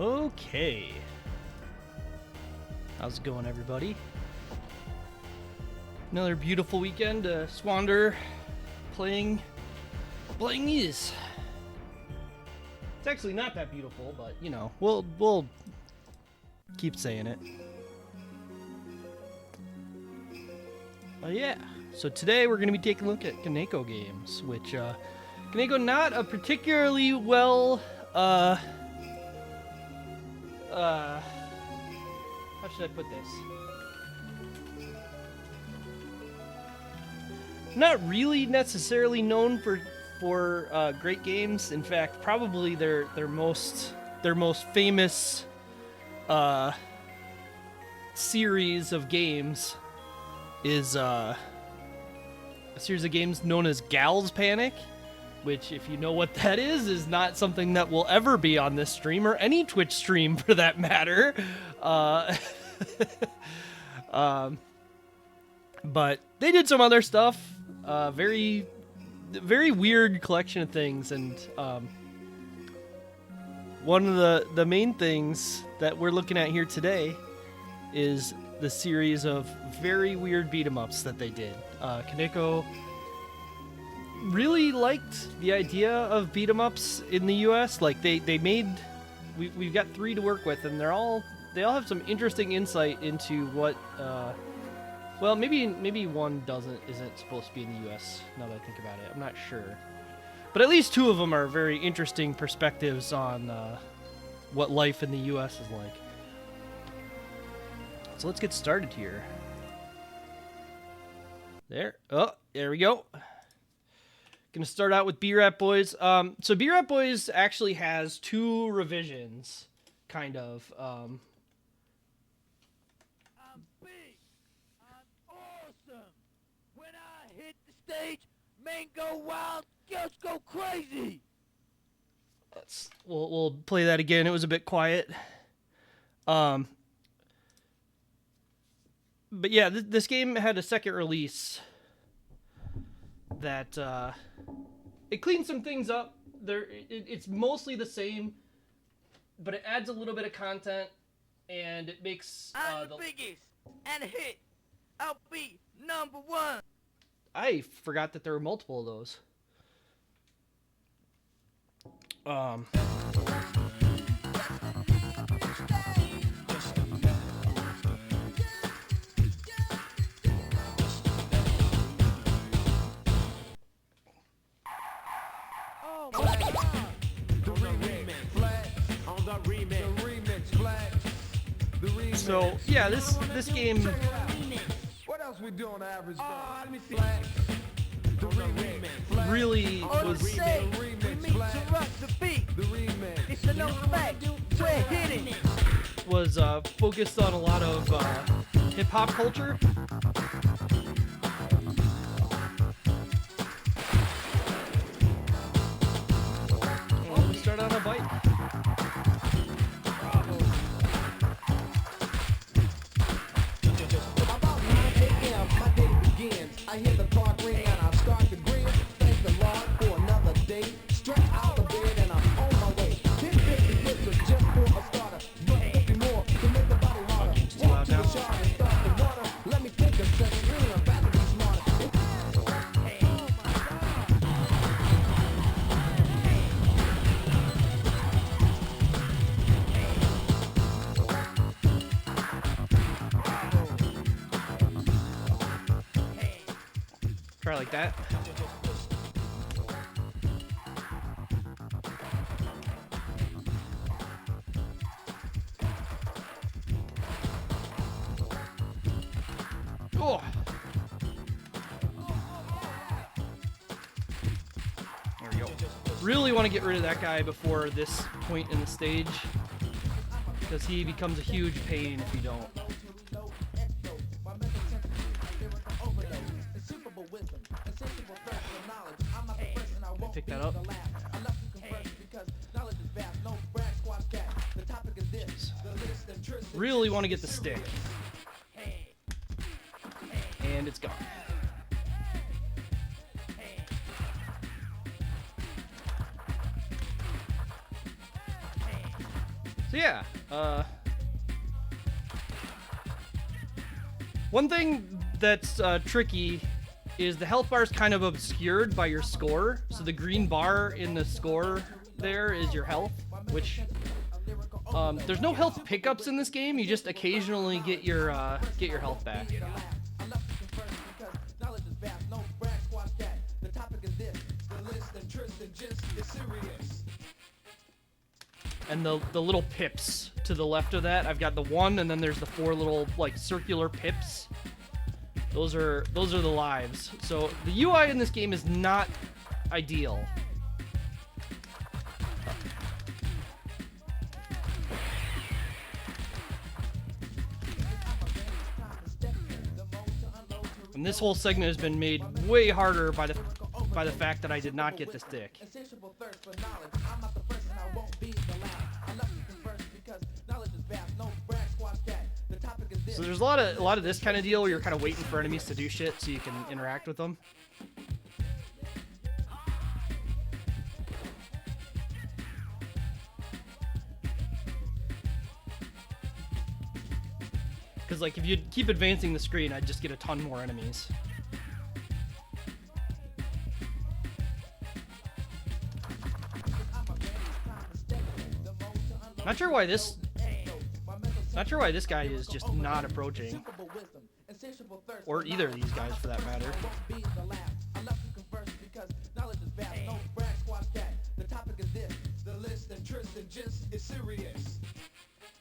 Okay. How's it going, everybody? Another beautiful weekend. Swander playing this. It's actually not that beautiful, but you know, we'll keep saying it. Yeah. So today we're going to be taking a look at Kaneko games, which Kaneko not a particularly well how should I put this? Not really necessarily known for great games. In fact, probably their most famous series of games is a series of games known as Gal's Panic, which, if you know what that is not something that will ever be on this stream or any Twitch stream for that matter. But they did some other stuff. Very weird collection of things, and one of the main things that we're looking at here today is the series of very weird beat-em-ups that they did. Kaneko really liked the idea of beat-em-ups in the US. Like they made, we've got 3 to work with, and they all have some interesting insight into what. Well, maybe one isn't supposed to be in the U.S. Now that I think about it, I'm not sure. But at least 2 of them are very interesting perspectives on what life in the U.S. is like. So let's get started here. There we go. Gonna start out with B-Rap Boys. So B-Rap Boys actually has 2 revisions, kind of. Stage, men go wild, girls go crazy. We'll play that again. It was a bit quiet. But yeah, this game had a second release that it cleaned some things up. It's mostly the same, but it adds a little bit of content, and it makes the biggest and hit. I'll be number 1. I forgot that there were multiple of those. Oh my God. So yeah, this game. What else we do on average? Let me see. Really was Say, we meet to rock the beat. It's a no fact. We're hitting. Was focused on a lot of hip hop culture. Well, we start on a bike. I hear the clock ring and I start to grin. Thank the Lord for another day. Stretch out the bed and I'm on my way. Hit 50 hits are just for a starter. But 50 more to make the body harder. Walk to the shore and start the water. Let me take a second. Really, I'm about to be smarter. Try like that. Oh. There we go. Really want to get rid of that guy before this point in the stage, because he becomes a huge pain if you don't. Pick that up. Really want to get the stick. And it's gone. So yeah, one thing that's tricky is the health bar is kind of obscured by your score. So the green bar in the score there is your health, which there's no health pickups in this game. You just occasionally get your health back. And the little pips to the left of that, I've got the 1, and then there's the 4 little like circular pips. Those are the lives. So the UI in this game is not ideal. And this whole segment has been made way harder by the fact that I did not get this dick. So there's a lot of this kind of deal where you're kind of waiting for enemies to do shit so you can interact with them. Because like if you keep advancing the screen, I'd just get a ton more enemies. Not sure why this guy is just not approaching. Or either of these guys for that matter.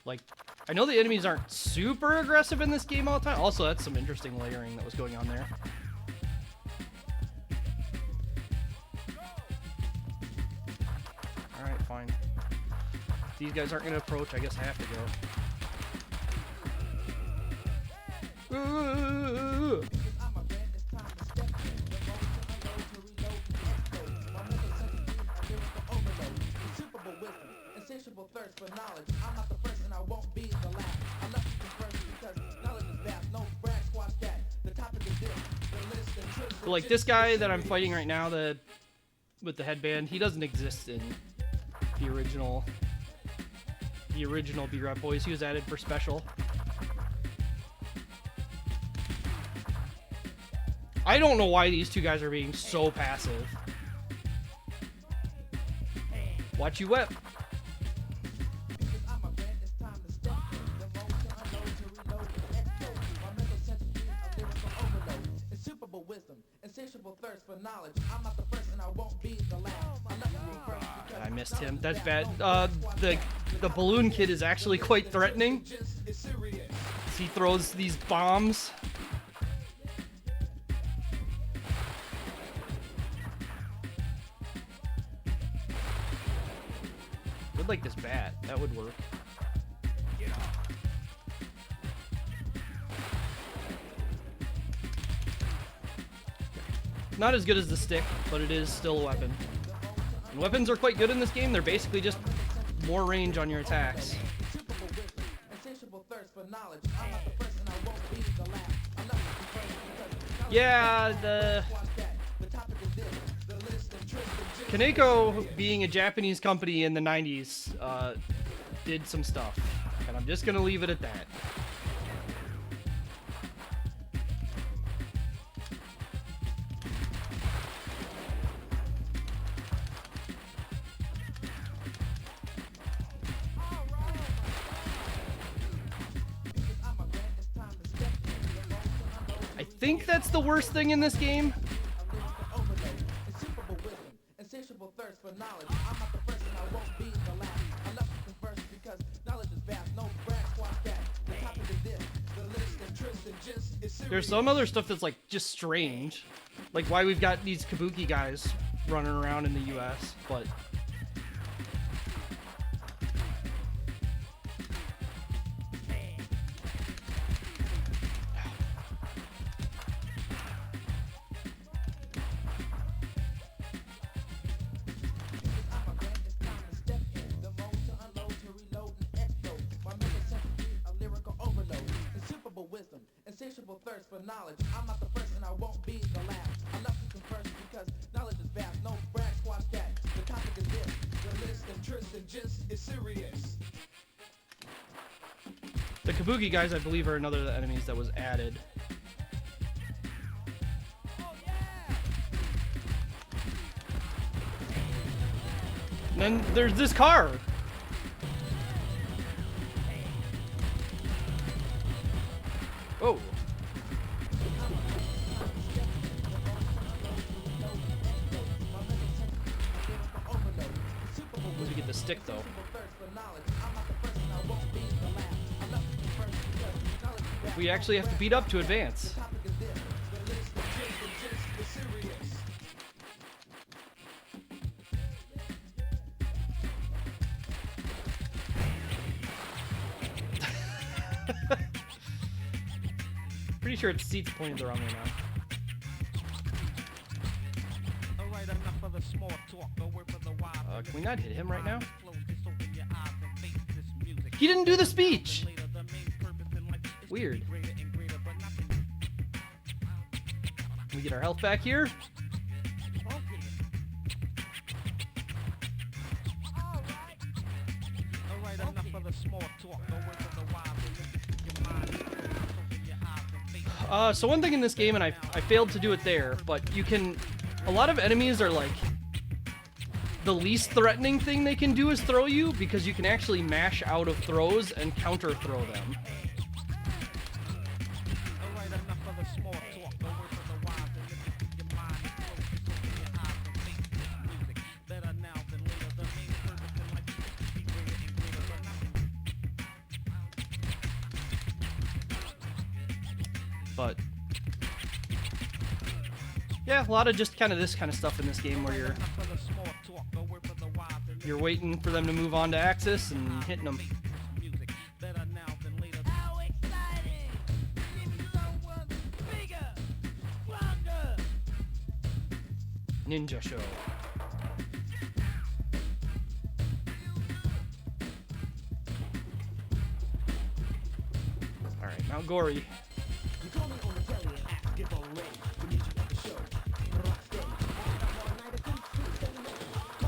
Like, I know the enemies aren't super aggressive in this game all the time. Also, that's some interesting layering that was going on there. Alright, fine. If these guys aren't going to approach, I guess I have to go. So like this guy that I'm fighting right now, with the headband, he doesn't exist in the original B-Rap Boys. He was added for special. I don't know why these two guys are being so passive. Watch you whip. I missed him. That's bad. The balloon kid is actually quite threatening. He throws these bombs. Would like this bat. That would work. Not as good as the stick, but it is still a weapon. And weapons are quite good in this game. They're basically just more range on your attacks. Yeah, the Kaneko, being a Japanese company in the 90s, did some stuff. And I'm just gonna leave it at that. I think that's the worst thing in this game. There's some other stuff that's like just strange, like why we've got these kabuki guys running around in the US, but insatiable thirst for knowledge. I'm not the first and I won't be the last. I'm not looking first because knowledge is vast. No brag, squash that. The topic is this. The list and tryst and gist is serious. The Kabuki guys, I believe, are another of the enemies that was added. And then there's this car. Oh. Once we get the stick, though. We actually have to beat up to advance. Pretty sure its seat's pointed the wrong way now. Can we not hit him right now? He didn't do the speech! Weird. Can we get our health back here? So one thing in this game, and I failed to do it there, but you can... A lot of enemies are like... The least threatening thing they can do is throw you, because you can actually mash out of throws and counter throw them. But yeah, a lot of just kind of this kind of stuff in this game where you're waiting for them to move on to Axis and hitting them. Ninja show. All right, Mount Gory.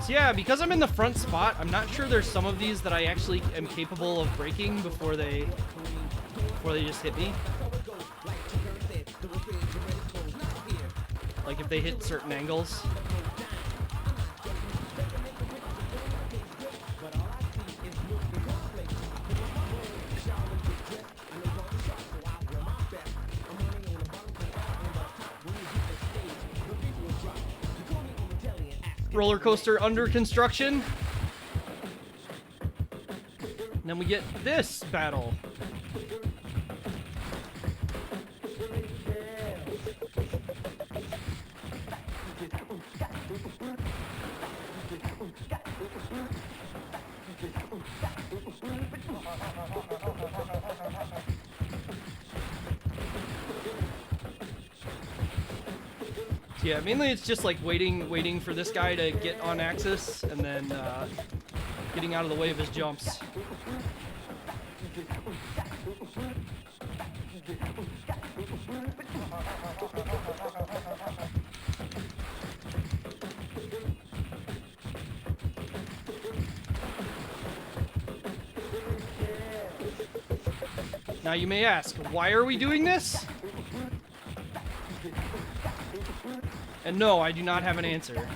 So yeah, because I'm in the front spot, I'm not sure there's some of these that I actually am capable of breaking before they just hit me. Like if they hit certain angles. Roller coaster under construction. And then we get this battle. Yeah, mainly it's just like waiting for this guy to get on Axis and then getting out of the way of his jumps. Now you may ask, why are we doing this? And no, I do not have an answer.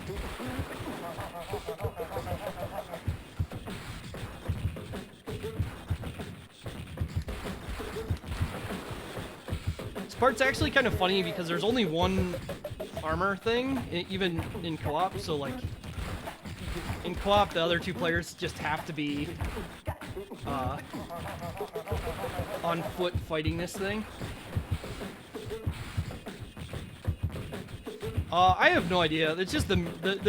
This part's actually kind of funny because there's only one armor thing, even in co-op, so like, in co-op the other two players just have to be on foot fighting this thing. I have no idea. It's just the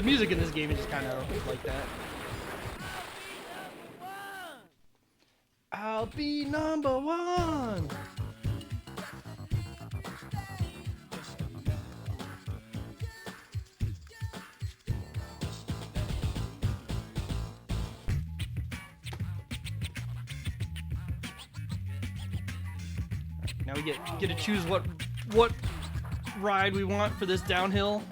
music in this game is just kind of like that. I'll be number one. Now we get to choose what ride we want for this downhill.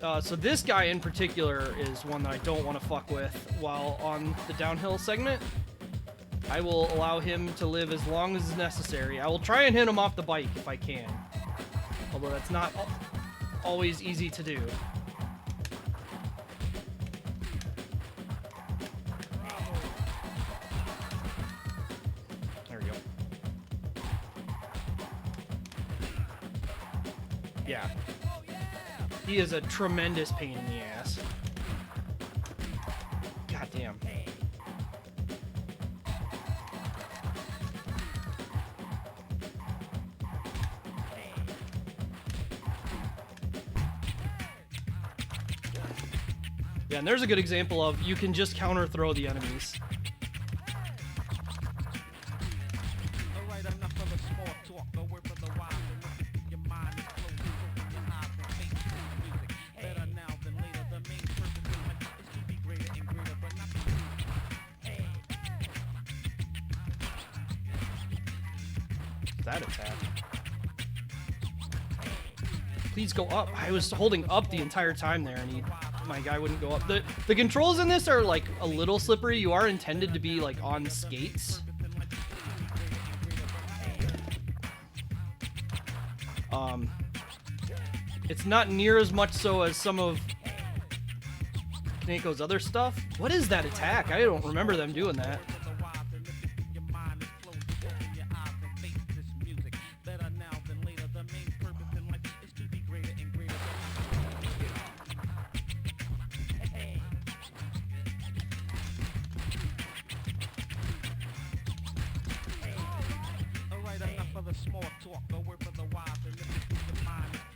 So this guy in particular is one that I don't want to fuck with while on the downhill segment. I will allow him to live as long as is necessary. I will try and hit him off the bike if I can. Although that's not always easy to do. There we go. Yeah. He is a tremendous pain in the ass. God damn. Yeah, and there's a good example of you can just counter throw the enemies. That attack. Please go up. I was holding up the entire time there, and my guy wouldn't go up. The controls in this are like a little slippery. You are intended to be like on skates. It's not near as much so as some of Kaneko's other stuff. What is that attack? I don't remember them doing that.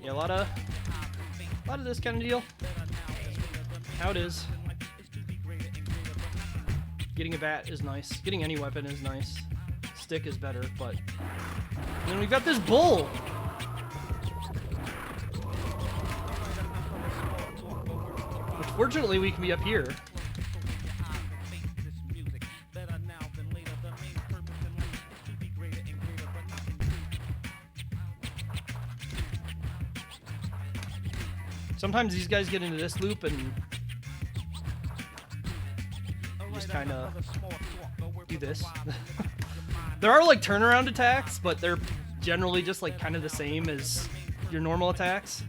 Yeah, a lot of this kind of deal. How it is. Getting a bat is nice. Getting any weapon is nice. Stick is better, but... And then we've got this bull! Which, fortunately, we can be up here. Sometimes these guys get into this loop and just kind of do this. There are like turnaround attacks, but they're generally just like kind of the same as your normal attacks.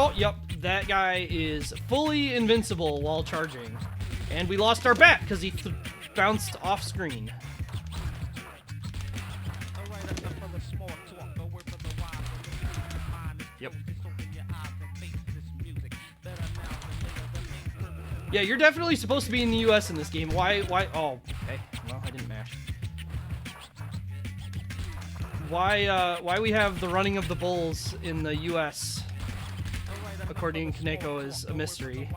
Oh, yep, that guy is fully invincible while charging. And we lost our bat because he bounced off screen. Yep. Yeah, you're definitely supposed to be in the US in this game. Why? Oh, okay. Well, I didn't mash. Why we have the running of the bulls in the US, according to Kaneko, is a mystery.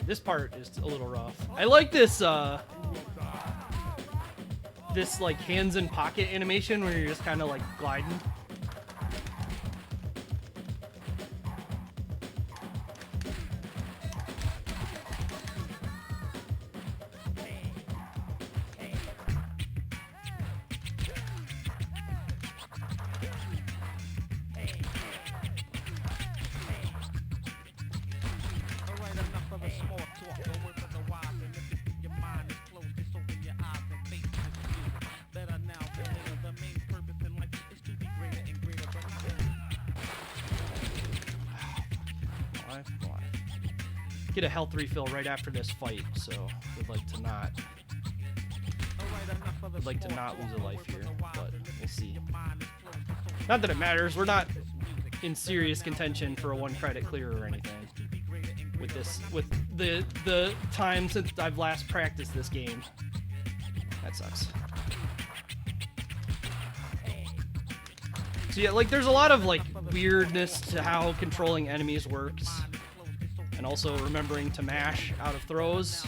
This part is a little rough. I like this this like hands in pocket animation where you're just kind of like gliding. Get a health refill right after this fight, so would like to not. I'd like to not lose a life here, but we'll see. Not that it matters. We're not in serious contention for a 1 credit clear or anything. With the time since I've last practiced this game. That sucks. So yeah, like there's a lot of like weirdness to how controlling enemies works. And also remembering to mash out of throws.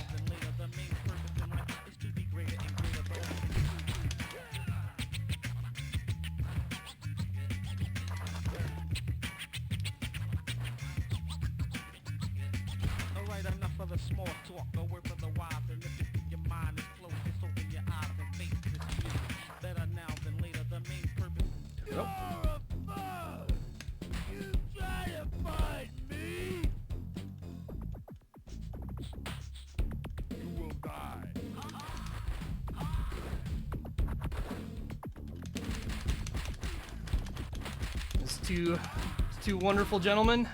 Two wonderful gentlemen.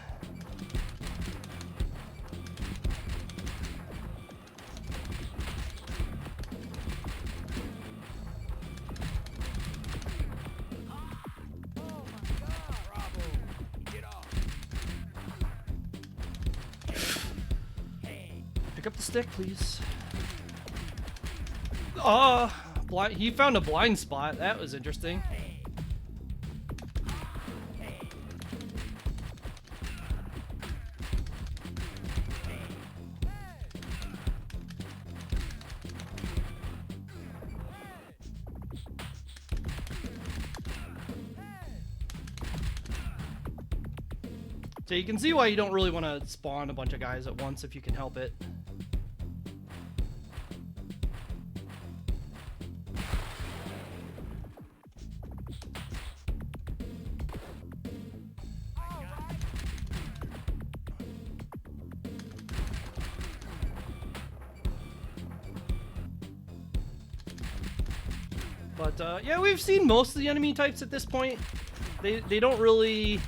Pick up the stick, please. He found a blind spot. That was interesting. So you can see why you don't really want to spawn a bunch of guys at once if you can help it. But yeah, we've seen most of the enemy types at this point. They don't really...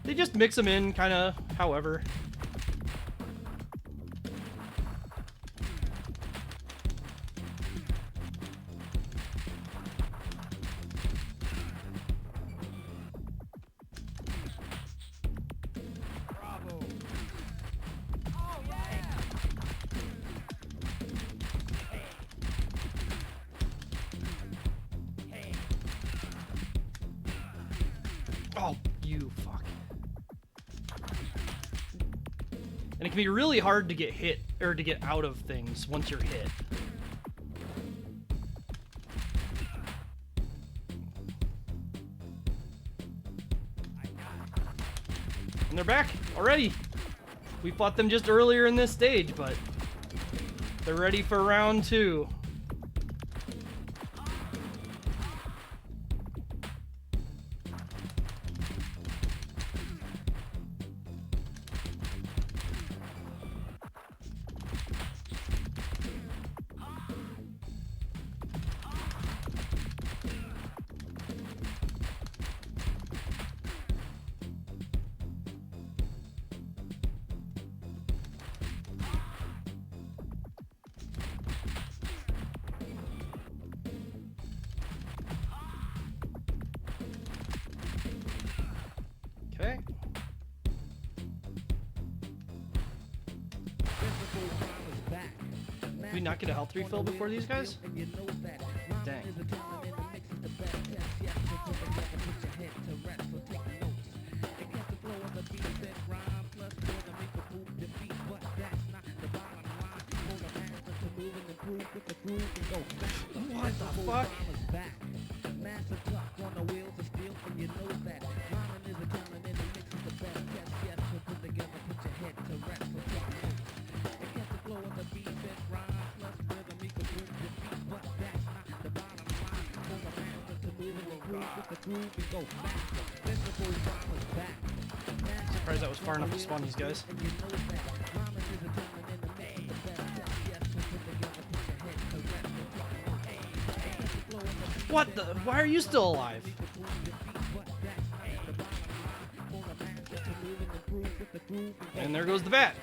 They just mix them in, kind of, however. Bravo. Oh, yeah. Oh, you fuck. And it can be really hard to get hit, or to get out of things once you're hit. And they're back already. We fought them just earlier in this stage, but they're ready for round 2. Okay. Did we not get a health refill before these guys? Dang. What the fuck? Surprised that was far enough to spawn these guys. What the? Why are you still alive? And there goes the bat.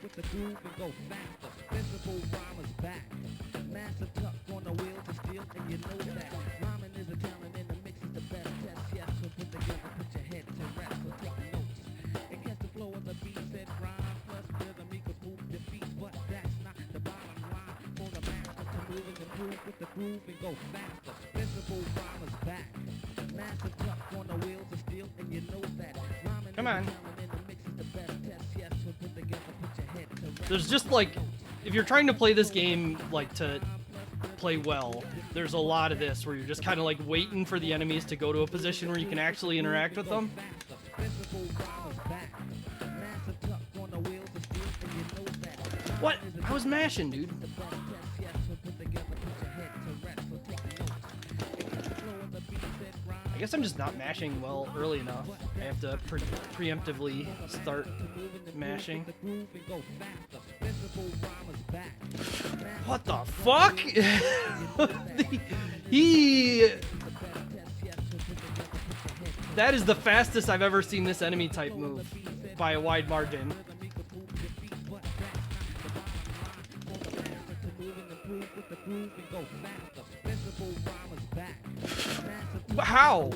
with the groove and go faster. Visible rhymers back. Massive tuck on the wheels of steel, and you know that. Rhyming is a talent and the mix is the best test. Yes, so put together, put your head to rest. So take notes and catch the flow of the beat. Said rhyme plus rhythm equals move your feet, but that's not the bottom line. For the master to move and improve with the groove and go faster. Visible rhymers back. Massive tuck on the wheels of steel, and you know that. Rhyming Come is a on. talent and the mix is the best test. Yes, so put together, put your head to rest. There's just like, if you're trying to play this game like to play well, there's a lot of this where you're just kind of like waiting for the enemies to go to a position where you can actually interact with them. What? I was mashing, dude. I guess I'm just not mashing well early enough. I have to preemptively start mashing. What the fuck? That is the fastest I've ever seen this enemy type move by a wide margin. How?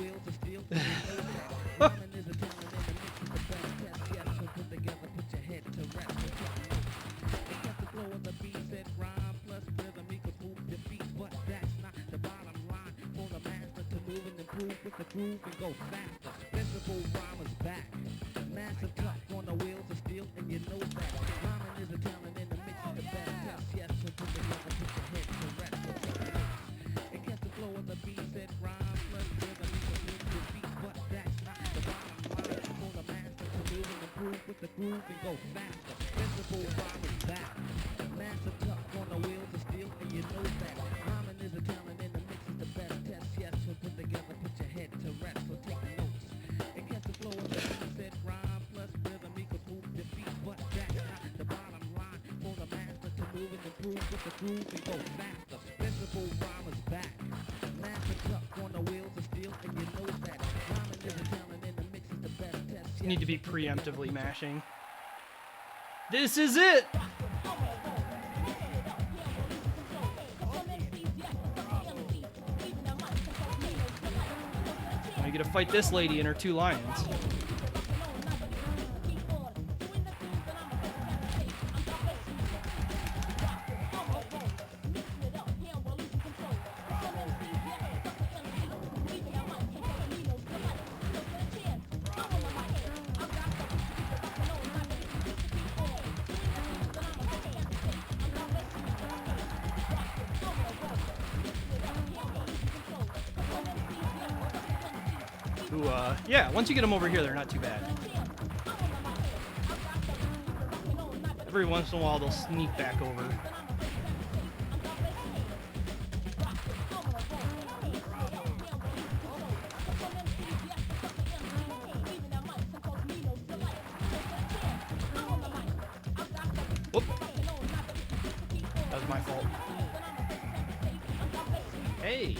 With the groove and go faster. Visible rhymers back. Massive tuck on the wheels of steel, and you know that. Rhyming is a talent and the mix is the best test. Yes, so put together, put your head to rest. So take notes and catch the flow of the beat. Said rhyme plus rhythm equals move your feet, but that's not the bottom line. For the master to move and improve with the groove and go faster. Visible rhymers back. Massive tuck on the wheels of steel, and you know that. Rhyming is a talent and the mix is the best test. Yes, so put together, put your head to rest. So take notes and catch the flow of the beat. Said rhyme plus rhythm equals move your feet, but that's not the bottom line. For the master to move and improve with the groove and go faster. Visible rhymers back. Massive tuck on the wheels of steel, and you know that. Rhyming is a talent and the mix is the best test. You need to be preemptively mashing. This is it! Now you gotta fight this lady and her two lions. Ooh, yeah, once you get them over here, they're not too bad. Every once in a while, they'll sneak back over. Whoop. That was my fault. Hey!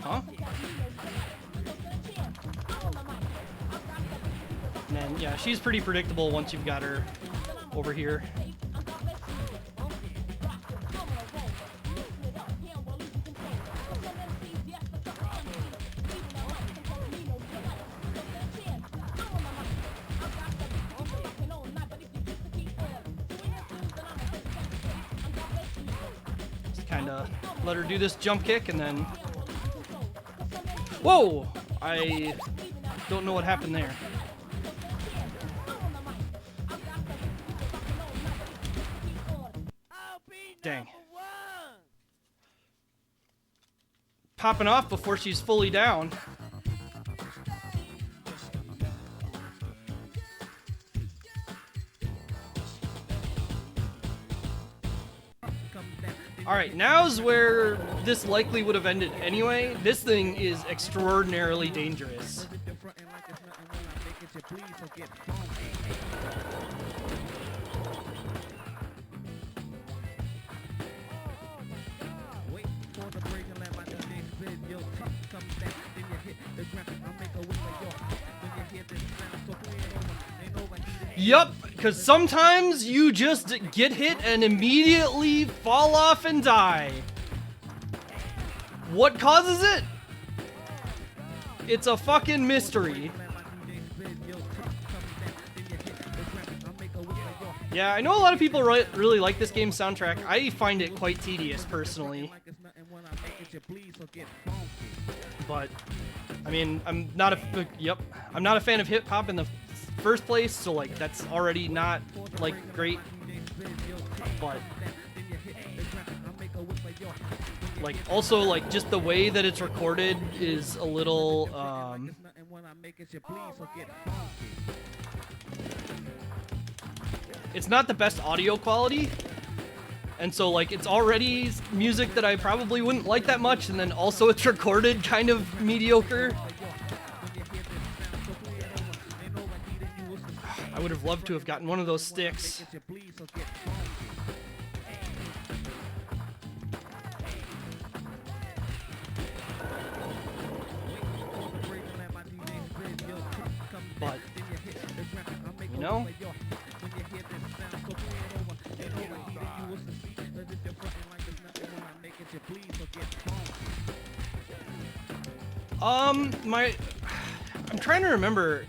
Huh? And then, yeah, she's pretty predictable once you've got her over here. Just kind of let her do this jump kick and then... Whoa! I don't know what happened there. Dang. Popping off before she's fully down. Alright, now's where this likely would have ended anyway. This thing is extraordinarily dangerous. Yup, because sometimes you just get hit and immediately fall off and die. What causes it? It's a fucking mystery. Yeah, I know a lot of people really like this game's soundtrack. I find it quite tedious, personally. But, I mean, I'm not a fan of hip-hop in the first place, so, like, that's already not, like, great. But, like, also, like, just the way that it's recorded is a little, it's not the best audio quality, and so, like, it's already music that I probably wouldn't like that much, and then also it's recorded kind of mediocre. I would have loved to have gotten one of those sticks. But, you know? I'm trying to remember.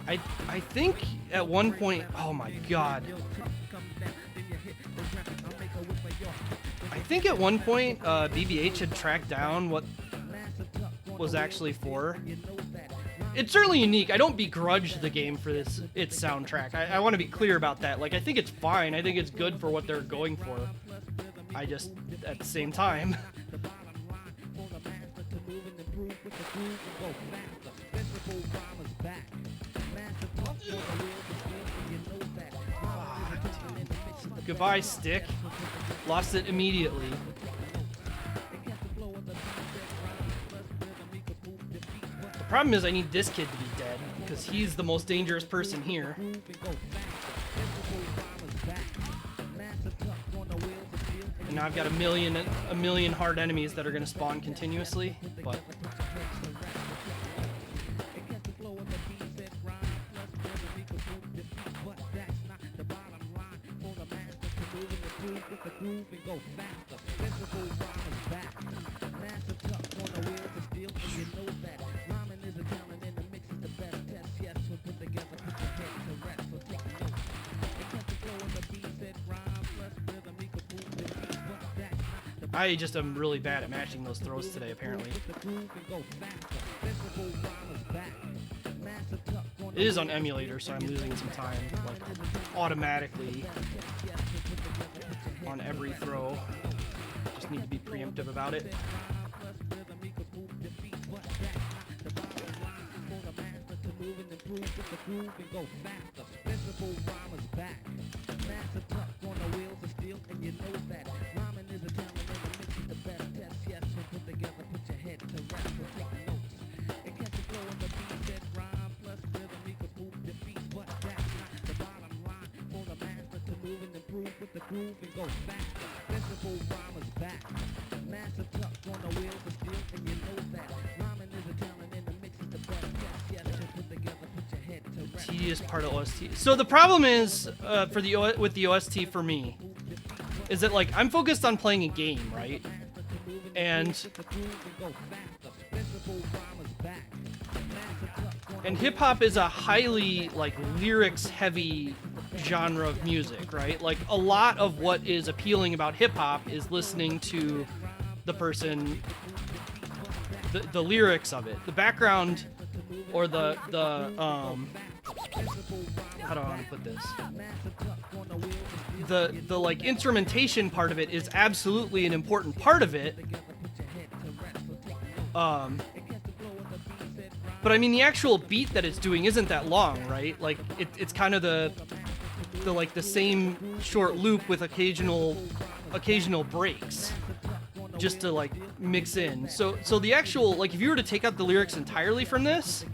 I think at one point, oh my god. I think at one point, BBH had tracked down what was actually for. It's certainly unique. I don't begrudge the game for its soundtrack. I want to be clear about that. Like, I think it's fine. I think it's good for what they're going for. I just, at the same time. Goodbye, stick. Lost it immediately. The problem is I need this kid to be dead, because he's the most dangerous person here. And now I've got a million hard enemies that are going to spawn continuously, but... I just am really bad at matching those throws today, apparently. It is on emulator, so I'm losing some time, like, automatically on every throw. Just need to be preemptive about it. Tedious part of OST. So the problem is with the OST for me is that, like, I'm focused on playing a game, right? And hip hop is a highly, like, lyrics heavy genre of music, right? Like, a lot of what is appealing about hip hop is listening to the person, the lyrics of it, the background, or the how do I want to put this? The like instrumentation part of it is absolutely an important part of it. But I mean, the actual beat that it's doing isn't that long, right? Like, it's kind of the like the same short loop with occasional breaks, just to, like, mix in. So the actual, like, if you were to take out the lyrics entirely from this,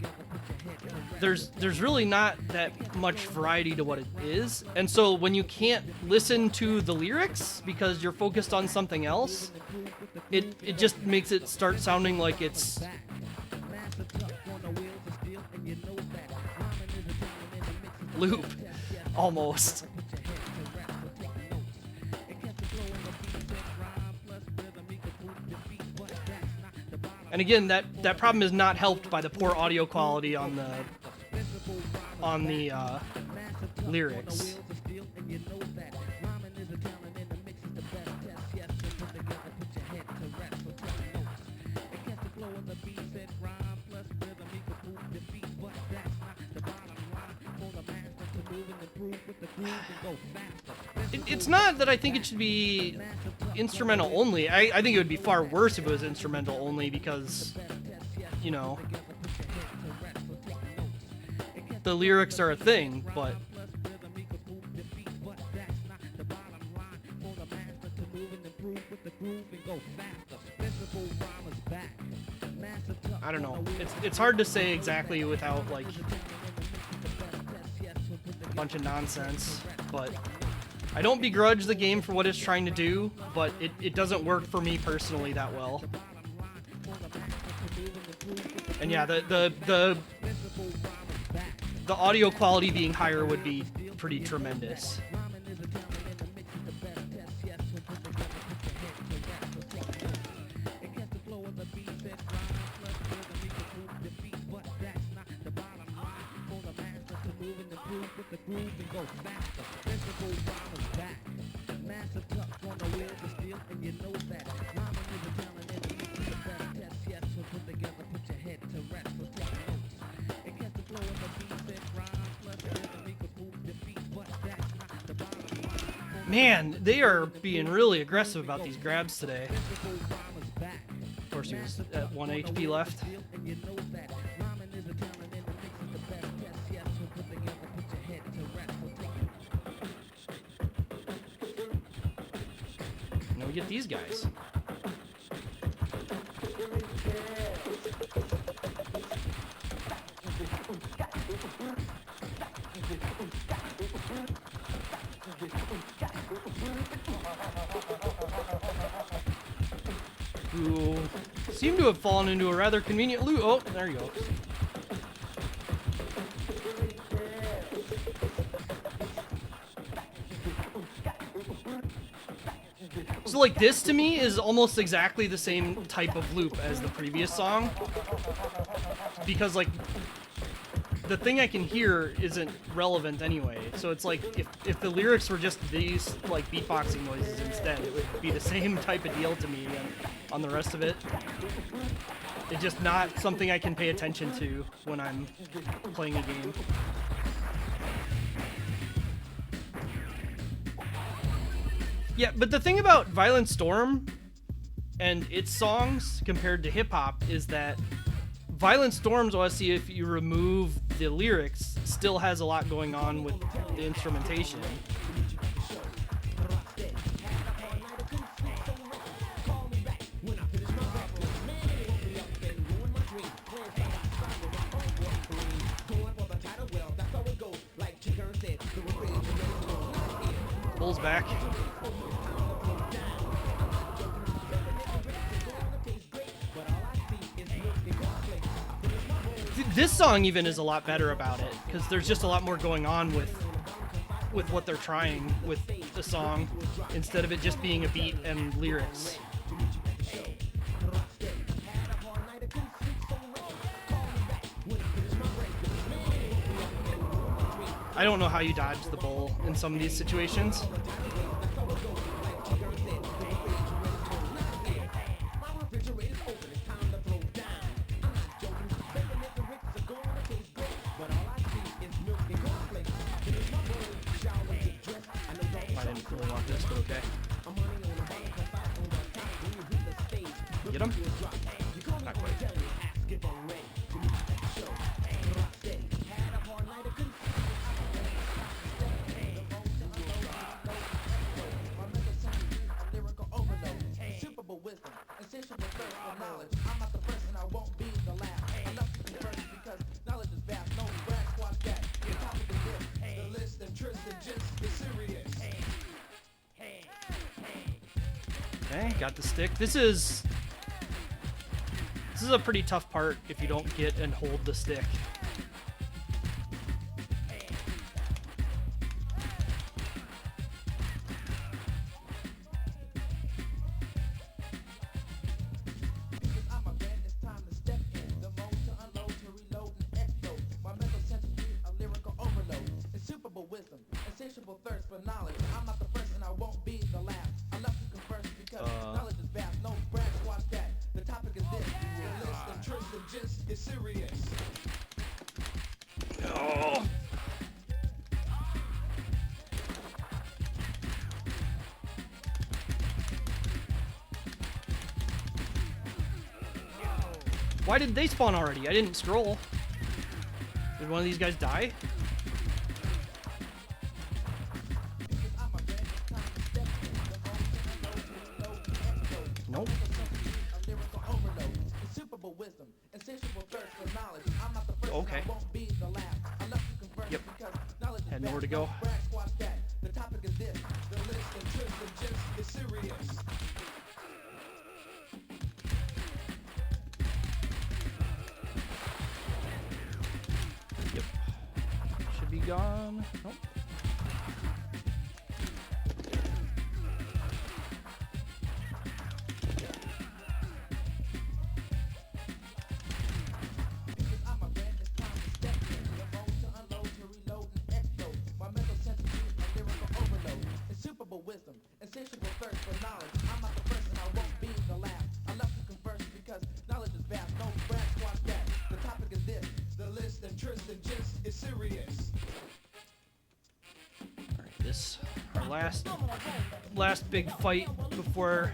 there's really not that much variety to what it is. And so when you can't listen to the lyrics because you're focused on something else, it just makes it start sounding like it's loop, almost. And again, that problem is not helped by the poor audio quality on the lyrics. It's not that I think it should be instrumental only. I think it would be far worse if it was instrumental only because, you know, the lyrics are a thing, but I don't know. It's hard to say exactly without like a bunch of nonsense, but I don't begrudge the game for what it's trying to do, but it doesn't work for me personally that well. And yeah, the audio quality being higher would be pretty tremendous. Man, they are being really aggressive about these grabs today. Of course, he was at 1 HP left. Now we get these guys. Who seem to have fallen into a rather convenient loop. Oh, there you go. So like this to me is almost exactly the same type of loop as the previous song. Because like the thing I can hear isn't relevant anyway. So it's like if the lyrics were just these like beatboxing noises instead, it would be the same type of deal to me on the rest of it. It's just not something I can pay attention to when I'm playing a game. Yeah, but the thing about Violent Storm and its songs compared to hip-hop is that Violent Storm's OST, if you remove the lyrics, still has a lot going on with the instrumentation. Pulls back. This song even is a lot better about it because there's just a lot more going on with what they're trying with the song instead of it just being a beat and lyrics. I don't know how you dodge the bull in some of these situations. I didn't really want this, but okay. Get him? Not quite. Okay, got the stick. This is a pretty tough part if you don't get and hold the stick. insatiable thirst for knowledge. I'm not the first and I won't be the last. I love to converse because knowledge is vast. No brag, squash that. The topic is this. The list of tricks and gist is serious. Oh. Why did they spawn already? I didn't scroll. Did one of these guys die? Nope. Okay. Yep. Had nowhere to go. The topic is this. The list of tricks and gist is serious. Yep. Should be gone. Nope. Wisdom, insatiable thirst for knowledge. I'm not the first and I won't be the last. I love to converse because knowledge is vast. No brag, squash that. The topic is this. The list and tryst and gist is serious. Alright, this our last big fight before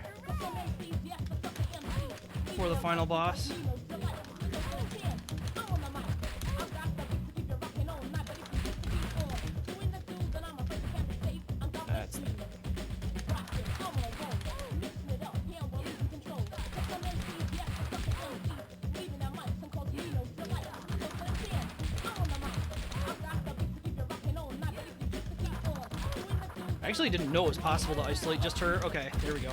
the final boss. I actually didn't know it was possible to isolate just her. Okay, there we go.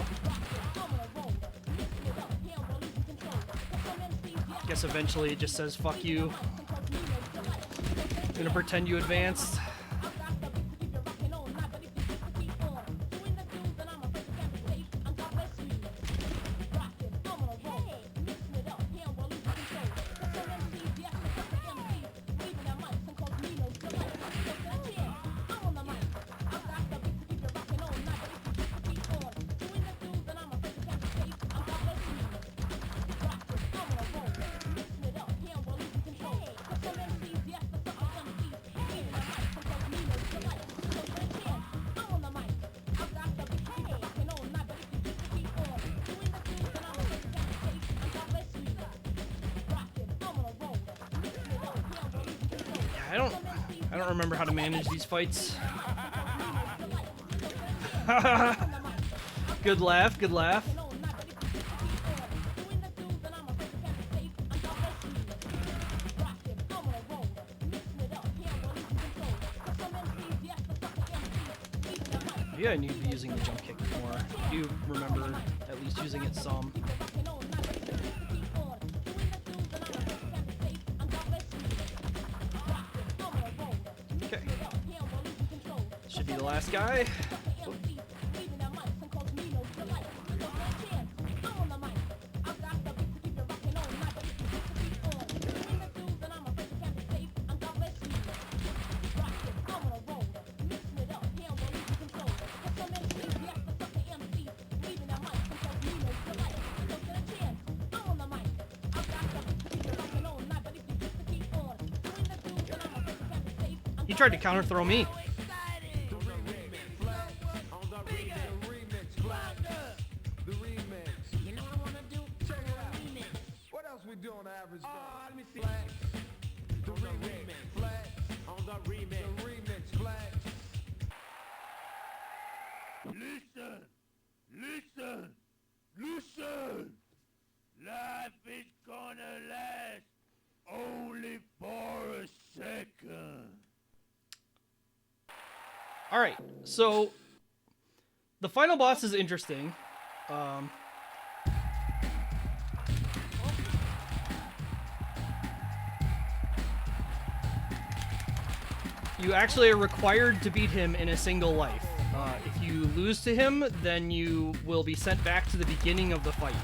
Guess eventually it just says, fuck you. I'm gonna pretend you advanced. I don't remember how to manage these fights. Good laugh, good laugh. Yeah, I need to be using the jump kick more. I do remember at least using it some. Should be the last guy. He tried to counter throw me. Listen! Life is gonna last only for a second. Alright, so the final boss is interesting. You actually are required to beat him in a single life. If you lose to him, then you will be sent back to the beginning of the fight.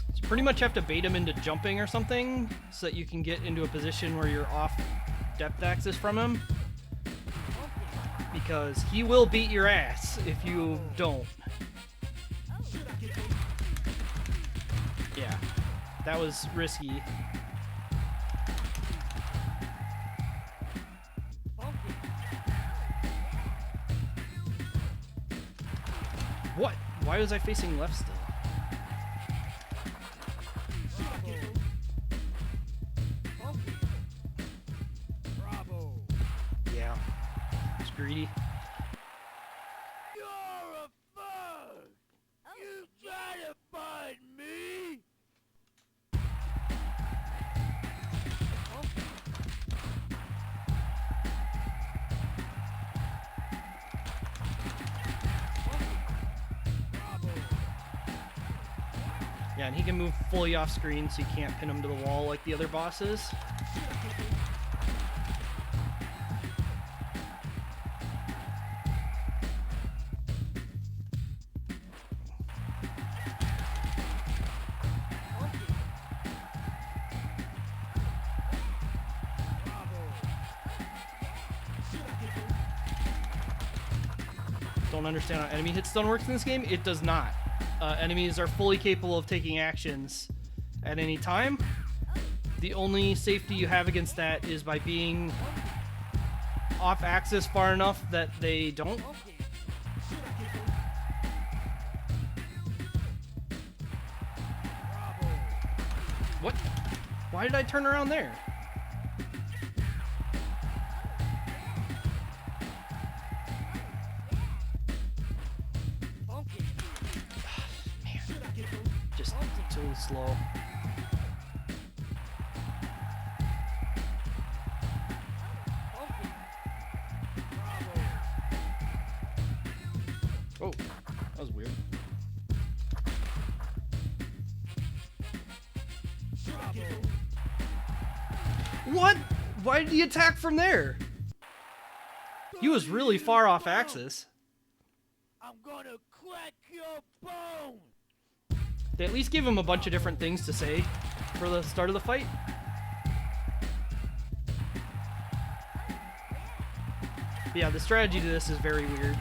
It's pretty much have to bait him into jumping or something so that you can get into a position where you're off depth axis from him. Because he will beat your ass if you don't. Yeah, that was risky. What? Why was I facing left still? Yeah, it's greedy. You're a fuck! You try to find me? Yeah, and he can move fully off screen so you can't pin him to the wall like the other bosses. Don't understand how enemy hit stun works in this game. It does not. Enemies are fully capable of taking actions at any time. The only safety you have against that is by being off axis far enough that they don't. What? Why did I turn around there? Just too slow. Oh, that was weird. What? Why did he attack from there? He was really far off axis. I'm gonna crack your bone! They at least give him a bunch of different things to say for the start of the fight. But yeah, the strategy to this is very weird.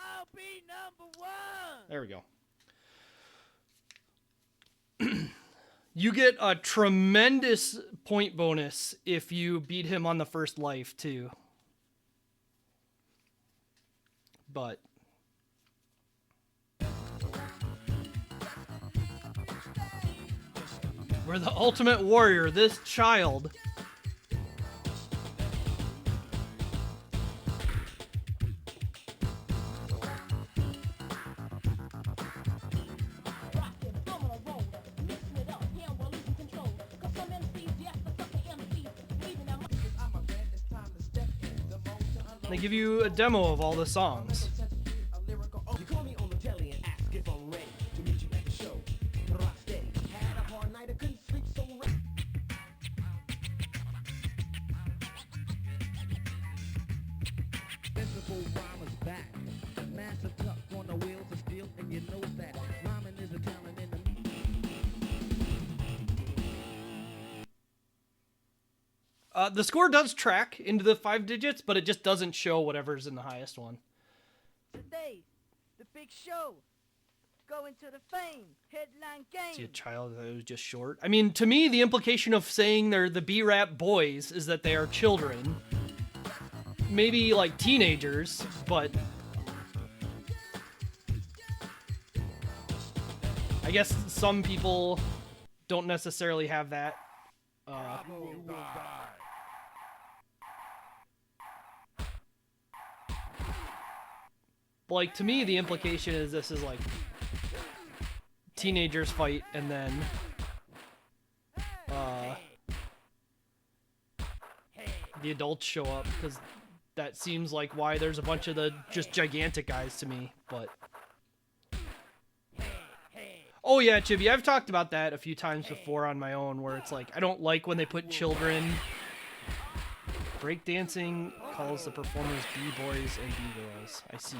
I'll be number one! There we go. You get a tremendous point bonus if you beat him on the first life, too. But we're the ultimate warrior, this child. They give you a demo of all the songs. You call me on the telly and ask if I'm ready to meet you at the show. Rock steady. Had a hard night, I couldn't sleep so right. Invincible rhymer's back. Massive tuck on the wheels of steel, and you know that. Rhyming is a talent in the The score does track into the 5 digits, but it just doesn't show whatever's in the highest one. Today, the big show. Going to the fame. Headline game. See, a child that was just short. I mean, to me, the implication of saying they're the B-rap boys is that they are children. Maybe, like, teenagers, but I guess some people don't necessarily have that. Like, to me, the implication is this is, like, teenagers fight, and then, the adults show up, because that seems like why there's a bunch of the just gigantic guys to me, but... Oh yeah, Chibi, I've talked about that a few times before on my own, where it's like, I don't like when they put children. Breakdancing calls the performers B-boys and B-girls. I see.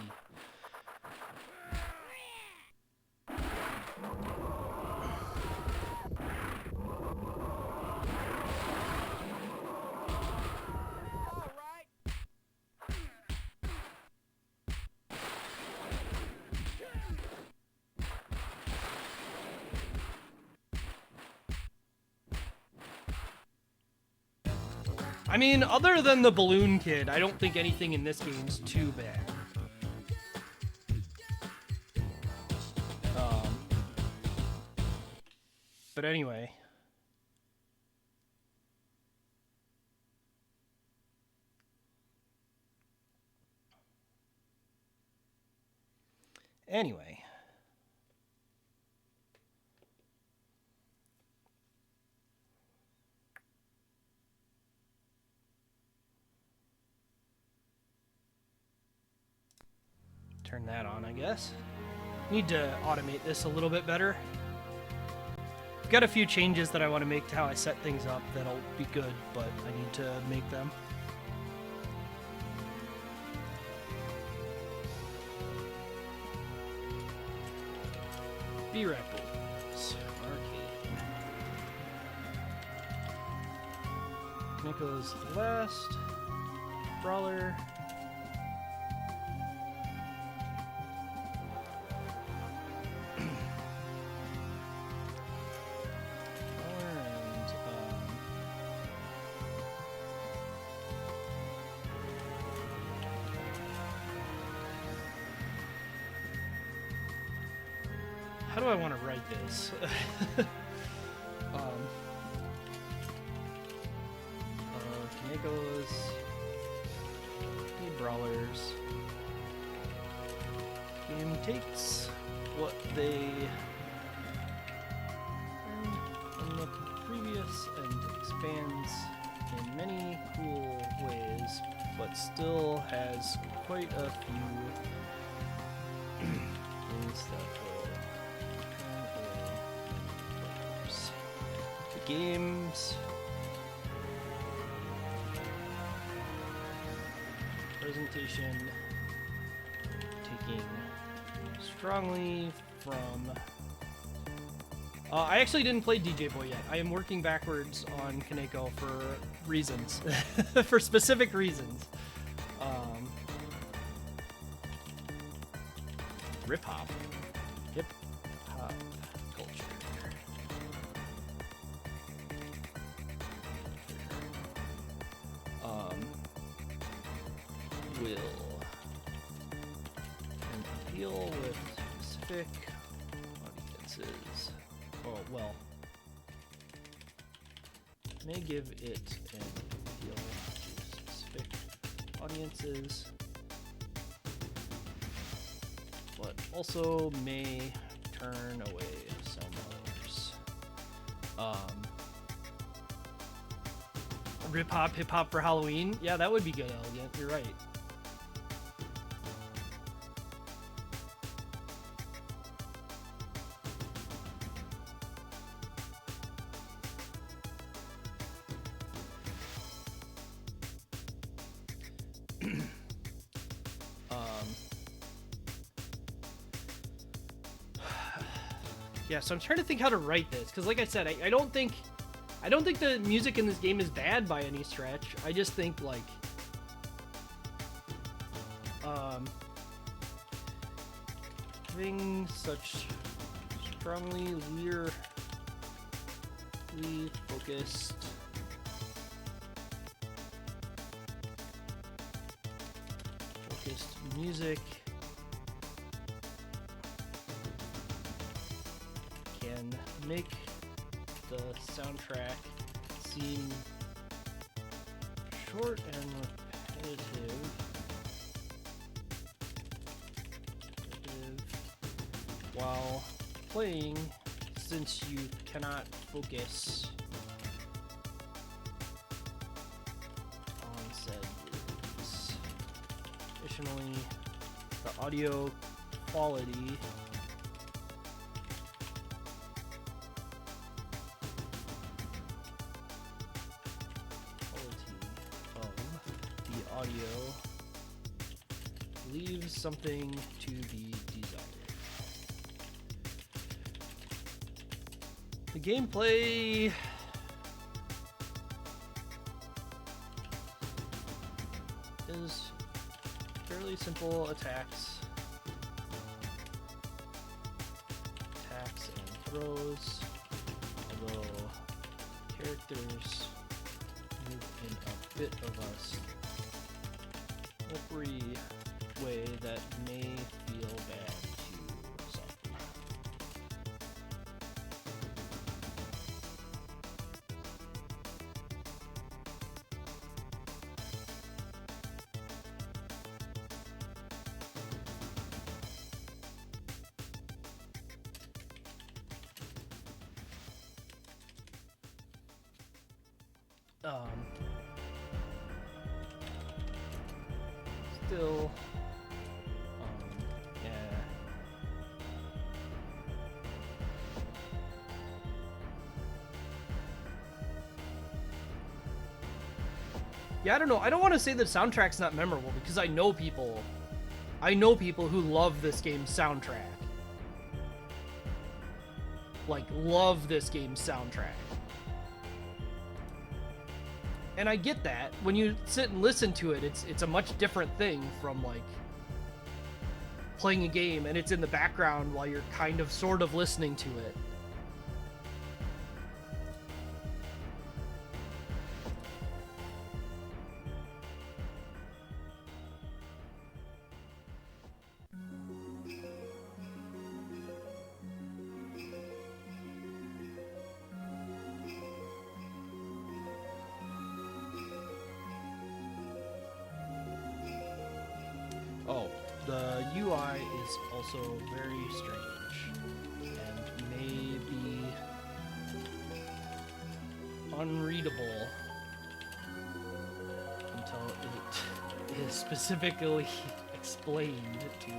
I mean, other than the balloon kid, I don't think anything in this game's too bad. But anyway. Anyway. Turn that on, I guess. Need to automate this a little bit better. I've got a few changes that I want to make to how I set things up that'll be good, but I need to make them. B-Rapples. Arcade. Kaneko's last. Brawler. How do I want to write this? Kaneko's brawlers. Game takes what they learned from the previous and expands in many cool ways, but still has quite a few things that will turn away players. The game's presentation taking strongly from... I actually didn't play DJ Boy yet. I am working backwards on Kaneko for reasons. For specific reasons. Rip-hop. Hip-hop culture. Will appeal with specific audiences. Oh, well. May give it an appeal to specific audiences, but also may turn away some others. Rip-hop, hip-hop for Halloween? Yeah, that would be good, Elegant. You're right. Yeah, so I'm trying to think how to write this, because like I said, I don't think the music in this game is bad by any stretch. I just think, like, having such strongly lyrically focused music can make the soundtrack seem short and repetitive while playing, since you cannot focus on said lyrics. Additionally, the audio quality of the audio leaves something to be desired. The gameplay is fairly simple attacks and throws, although characters move in a bit of a slippery way that may feel bad to some. Still, yeah. Yeah, I don't know. I don't want to say the soundtrack's not memorable because I know people who love this game's soundtrack. Like, love this game's soundtrack. And I get that. When you sit and listen to it, it's a much different thing from, like, playing a game and it's in the background while you're kind of sort of listening to it. Oh, the UI is also very strange and may be unreadable until it is specifically explained to you.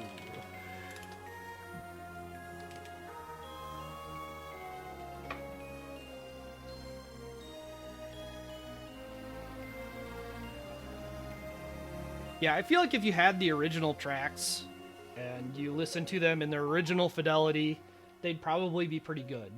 Yeah, I feel like if you had the original tracks and you listen to them in their original fidelity, they'd probably be pretty good.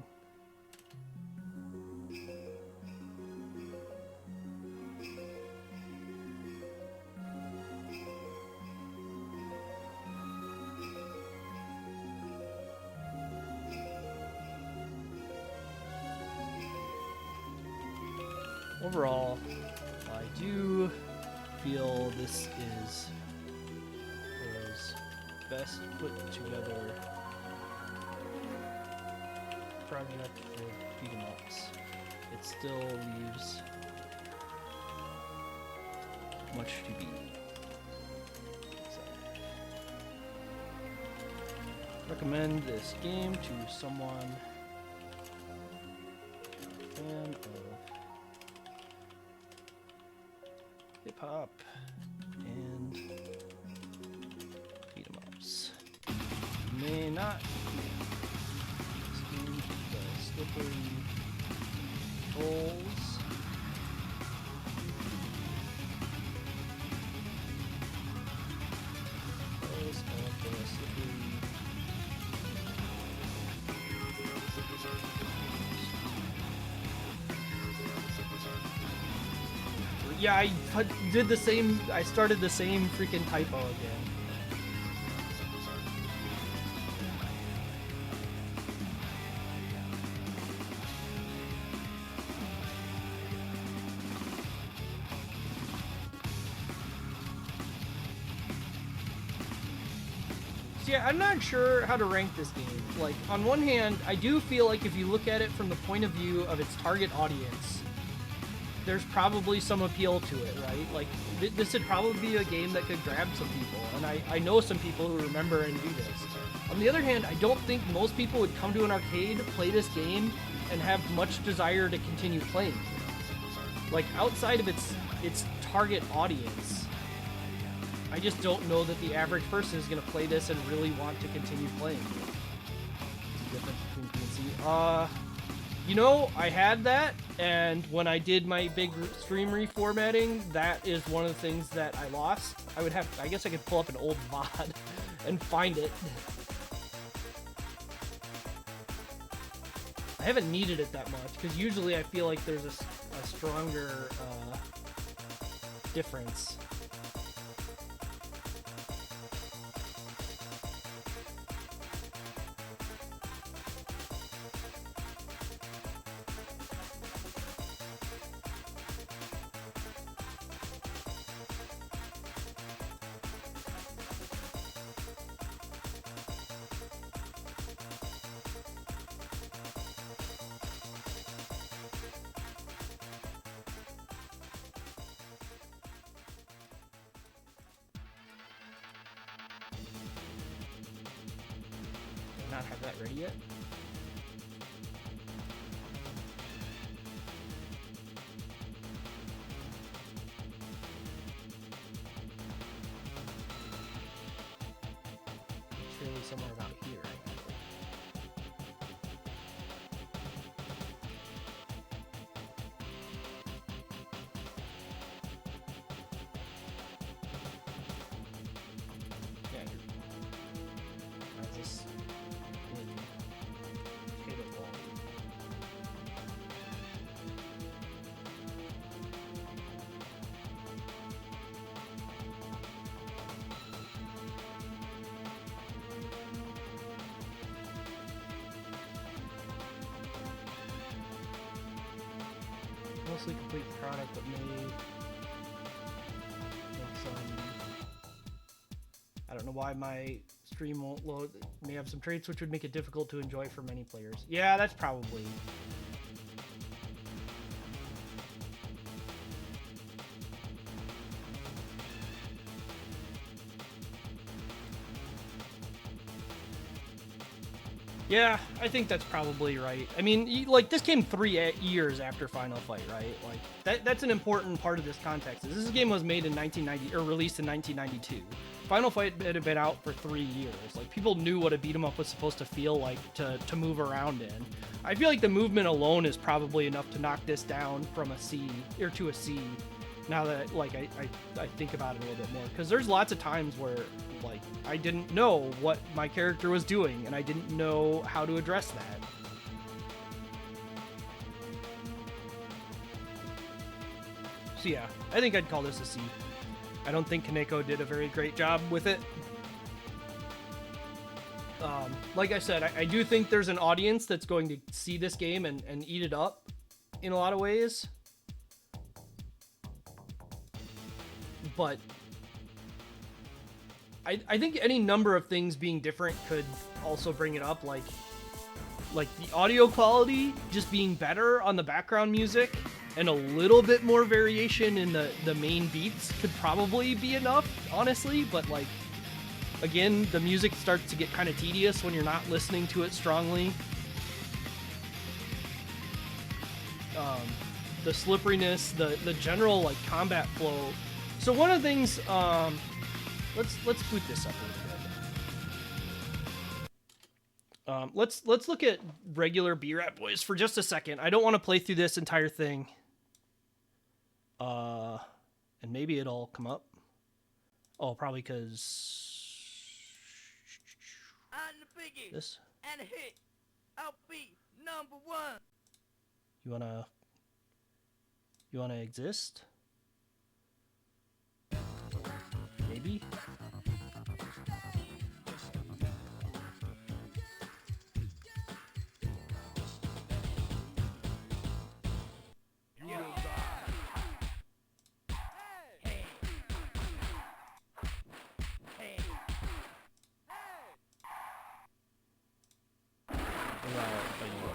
Overall, I do feel this is best put together project for beat 'em ups. It still leaves much to be desired. Recommend this game to someone a fan of hip hop and beat 'em ups. May not scheme the slippery holes. Holes of the slippery. Yeah, I did the same. I started the same freaking typo again. So yeah, I'm not sure how to rank this game. Like, on one hand, I do feel like if you look at it from the point of view of its target audience, there's probably some appeal to it, right? Like, this would probably be a game that could grab some people, and I know some people who remember and do this. On the other hand, I don't think most people would come to an arcade, play this game, and have much desire to continue playing it. Like, outside of its target audience, I just don't know that the average person is going to play this and really want to continue playing. What's the difference between P and C? You know, I had that, and when I did my big stream reformatting, that is one of the things that I lost. I guess I could pull up an old VOD and find it. I haven't needed it that much, because usually I feel like there's a stronger difference. Not have that ready yet. Surely somewhere about here. Yeah. How's this? Mostly complete the product, but may make some. I don't know why my stream won't load. It may have some traits which would make it difficult to enjoy for many players. Yeah, that's probably. Yeah, I think that's probably right. I mean, like, this came 3 years after Final Fight, right? Like, that's an important part of this context. This game was made in 1990, or released in 1992. Final Fight had been out for 3 years. Like, people knew what a beat 'em up was supposed to feel like to move around in. I feel like the movement alone is probably enough to knock this down from a C, or to a C. Now that, like, I think about it a little bit more, because there's lots of times where, like, I didn't know what my character was doing, and I didn't know how to address that. So yeah, I think I'd call this a C. I don't think Kaneko did a very great job with it. Like I said, I do think there's an audience that's going to see this game and eat it up in a lot of ways. But I think any number of things being different could also bring it up, like the audio quality just being better on the background music and a little bit more variation in the main beats could probably be enough, honestly. But, like, again, the music starts to get kind of tedious when you're not listening to it strongly. The slipperiness, the general, like, combat flow. So one of the things, let's boot this up a little bit. Let's look at regular B-Rap Boys for just a second. I don't want to play through this entire thing. And maybe it'll come up. Oh, probably because I'm the biggest. This. And a hit. I'll be number 1. You wanna exist? Maybe.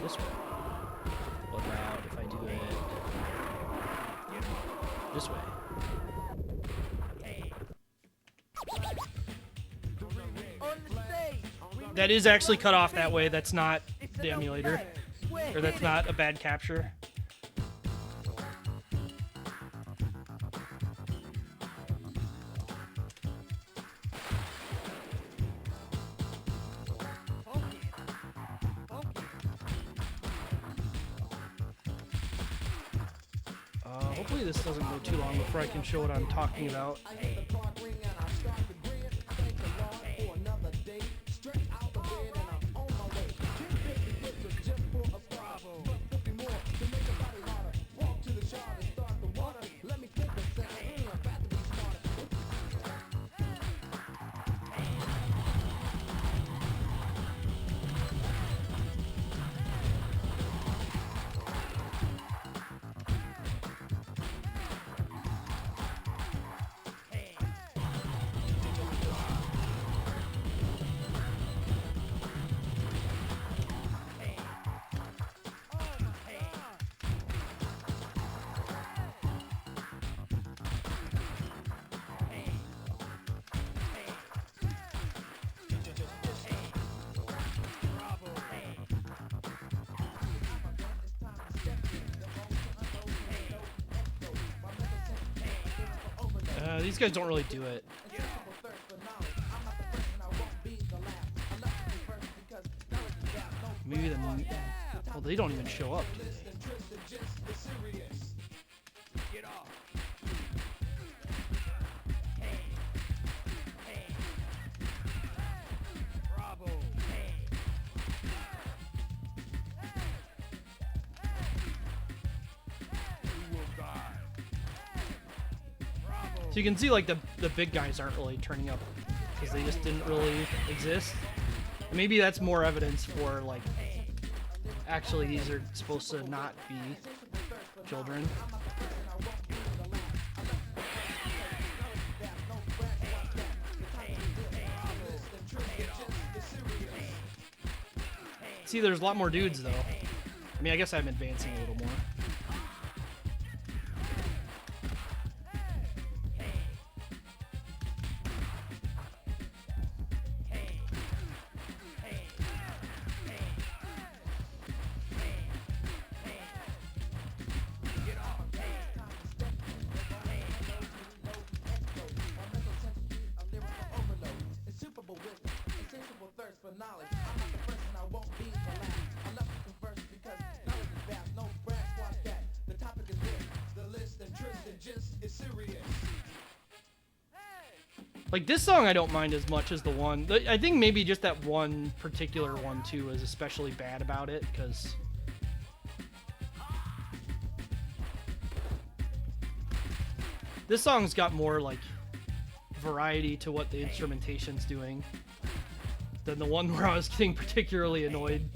This way. What about if I do it this way? That is actually cut off that way. That's not the emulator. Or that's not a bad capture. Hopefully this doesn't go too long before I can show what I'm talking about. These guys don't really do it. Maybe the... Well, they don't even show up, do they? Get off. Bravo. You will die. Bravo. So you can see, like, the big guys aren't really turning up because they just didn't really exist. Maybe that's more evidence for, like, actually these are supposed to not be children. See, there's a lot more dudes, though. I mean, I guess I'm advancing a little more. Like, this song I don't mind as much as the one. I think maybe just that one particular one, too, is especially bad about it, because... This song's got more, like, variety to what the instrumentation's doing than the one where I was getting particularly annoyed.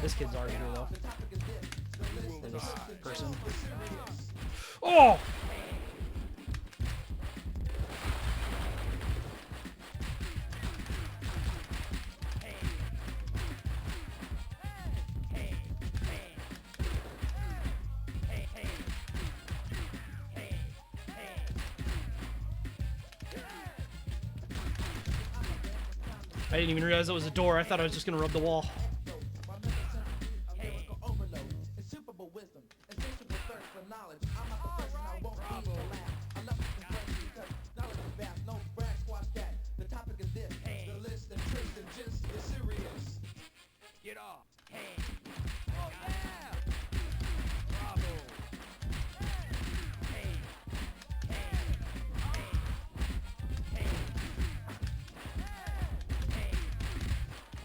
This kid's already here, though. Or this person. Oh! I didn't even realize it was a door. I thought I was just gonna rub the wall. Get off.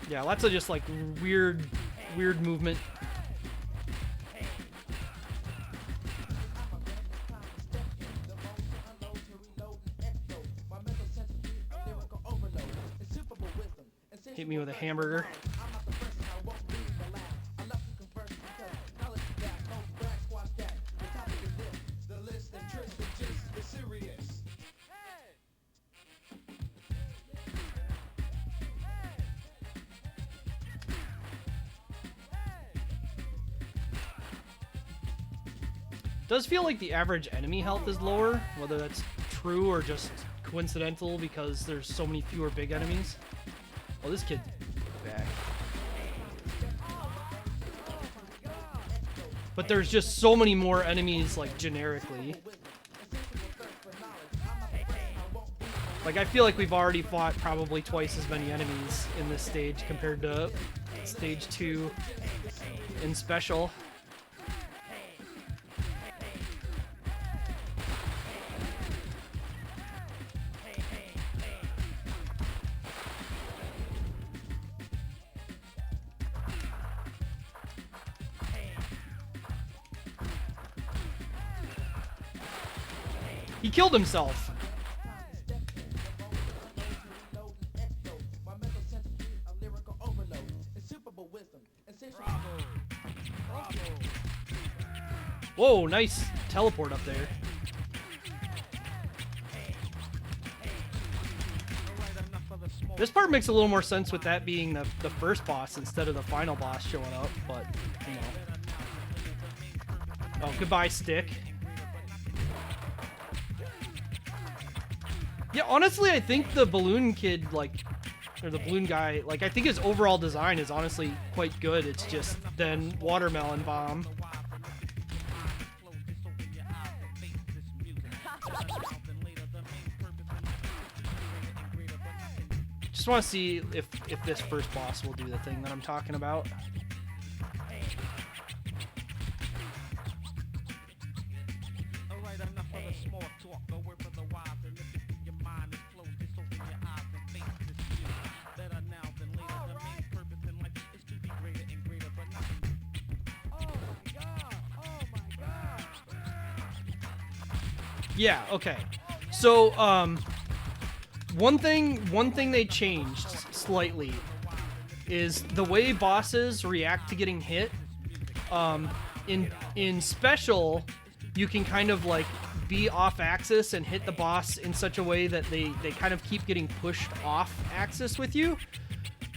Yeah, lots of just like weird movement. Hit me with a hamburger. Does feel like the average enemy health is lower, whether that's true or just coincidental because there's so many fewer big enemies. Oh, this kid's back. But there's just so many more enemies, like, generically. Like, I feel like we've already fought probably twice as many enemies in this stage compared to stage 2 in Special. He killed himself. Whoa, nice teleport up there. This part makes a little more sense with that being the first boss instead of the final boss showing up, but, you know. Oh, goodbye, stick. Yeah, honestly, I think the balloon kid, like, or the balloon guy, like, I think his overall design is honestly quite good. It's just then Watermelon Bomb. Just want to see if this first boss will do the thing that I'm talking about. Yeah, okay. So, one thing they changed slightly is the way bosses react to getting hit. In Special, you can kind of like be off axis and hit the boss in such a way that they kind of keep getting pushed off axis with you.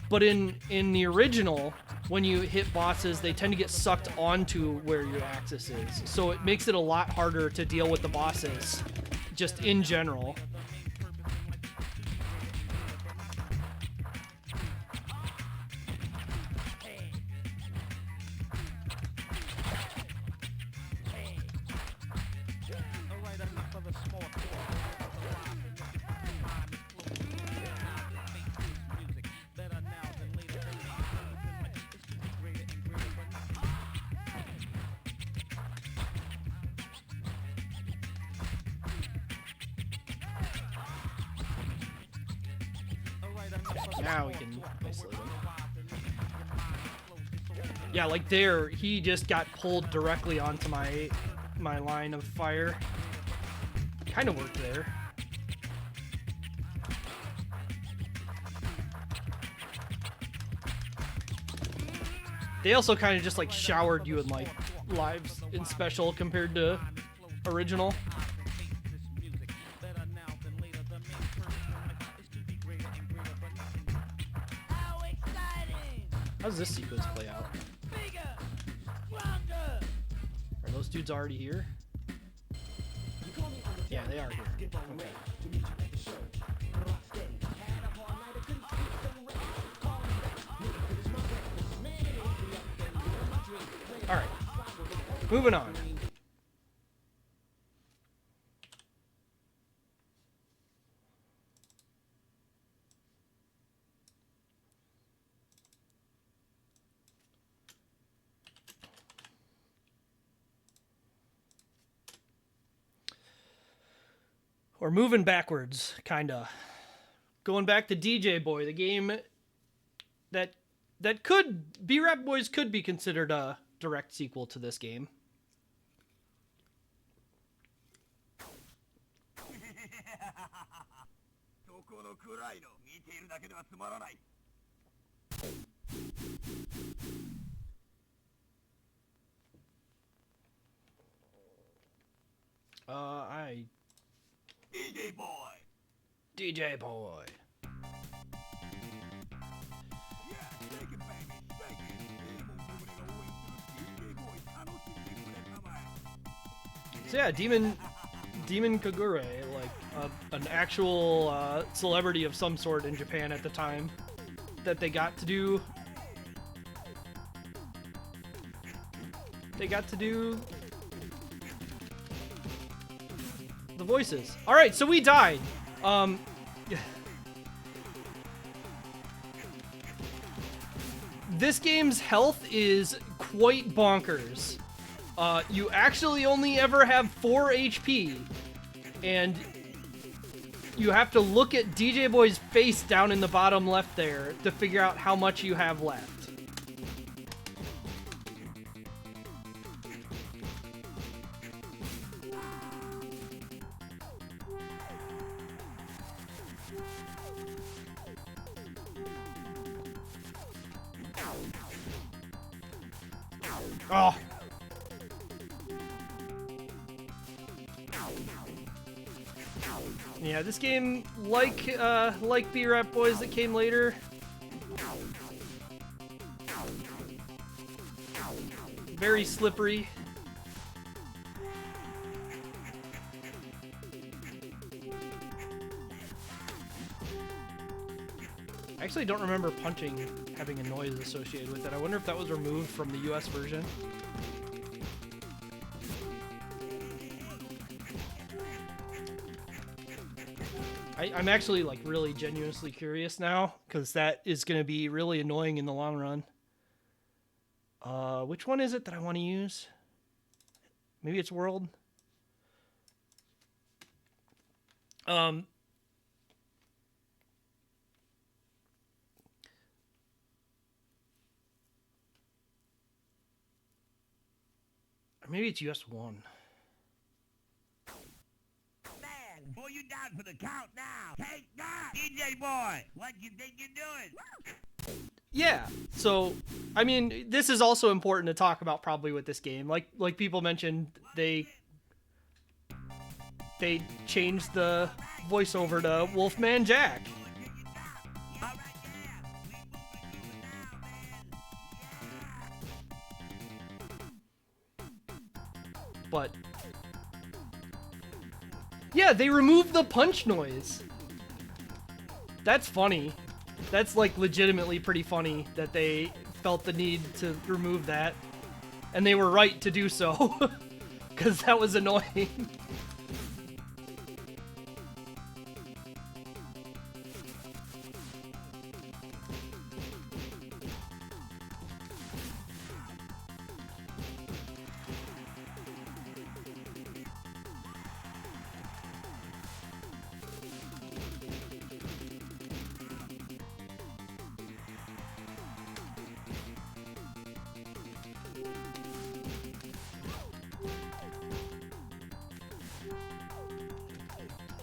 But in the original, when you hit bosses, they tend to get sucked onto where your axis is. So it makes it a lot harder to deal with the bosses, just in general. Now we can isolate him. Yeah, like there, he just got pulled directly onto my line of fire. Kind of worked there. They also kind of just like showered you in like lives in Special compared to original. How does this sequence play out? Are those dudes already here? Yeah, they are here. Okay. Alright. Moving on. We're moving backwards, kinda. Going back to DJ Boy, the game that could... B-Rap Boys could be considered a direct sequel to this game. DJ Boy! DJ Boy. So yeah, Demon Kagure, like an actual celebrity of some sort in Japan at the time, that they got to do. They got to do the voices. All right, so we died. This game's health is quite bonkers. You actually only ever have 4 HP, and you have to look at DJ Boy's face down in the bottom left there to figure out how much you have left. Oh. Yeah, this game, like B-Rap Boys that came later, very slippery. I actually don't remember punching having a noise associated with it. I wonder if that was removed from the US version. I'm actually like really genuinely curious now, because that is going to be really annoying in the long run. Which one is it that I want to use? Maybe it's World. Or maybe it's US 1. Boy, you down for the count now. Take that! DJ Boy, what you think you're doing? Yeah, so, I mean, this is also important to talk about probably with this game. Like people mentioned, they changed the voiceover to Wolfman Jack. But yeah, they removed the punch noise. That's funny. That's like legitimately pretty funny that they felt the need to remove that. And they were right to do so. Because that was annoying.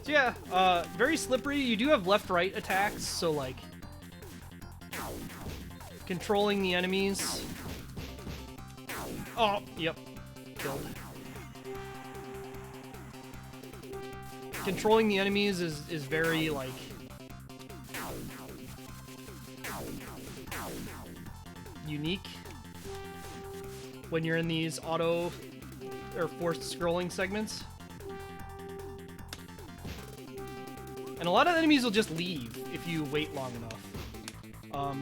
So yeah, very slippery. You do have left-right attacks, so like controlling the enemies. Oh, yep, killed. Controlling the enemies is very like unique when you're in these auto or forced scrolling segments. And a lot of enemies will just leave if you wait long enough.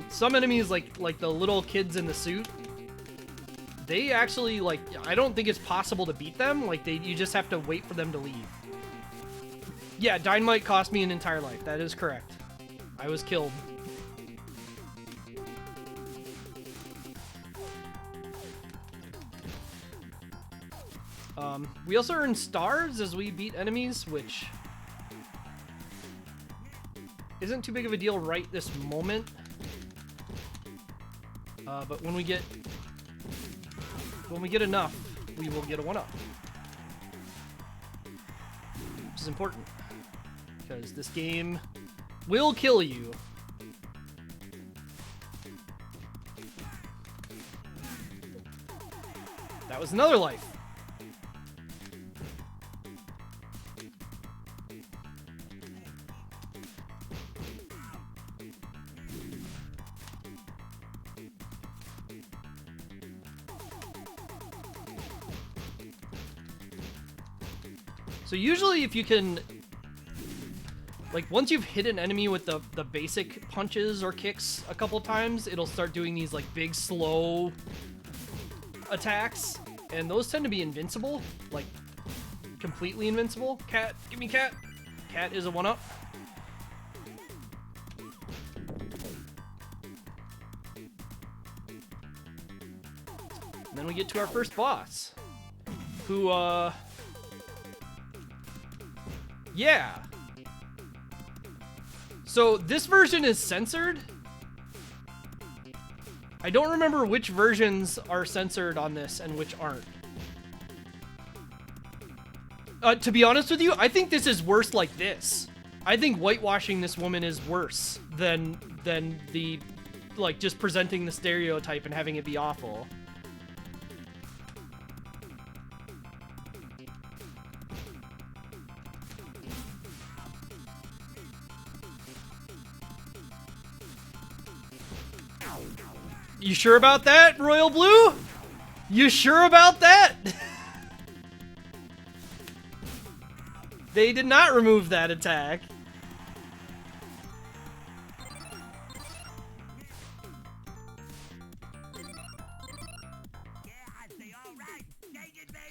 Some enemies, like the little kids in the suit, they actually, like, I don't think it's possible to beat them. Like, you just have to wait for them to leave. Yeah, dynamite cost me an entire life. That is correct. I was killed. We also earn stars as we beat enemies, which isn't too big of a deal right this moment. But when we get enough, we will get a 1-up. Which is important, because this game will kill you. That was another life. So usually if you can, like, once you've hit an enemy with the basic punches or kicks a couple times, it'll start doing these, like, big, slow attacks. And those tend to be invincible, like, completely invincible. Cat, give me cat. Cat is a 1-up. then we get to our first boss. Who, yeah. So this version is censored. I don't remember which versions are censored on this and which aren't. To be honest with you, I think this is worse like this. I think whitewashing this woman is worse than the, like, just presenting the stereotype and having it be awful. You sure about that, Royal Blue? You sure about that? They did not remove that attack.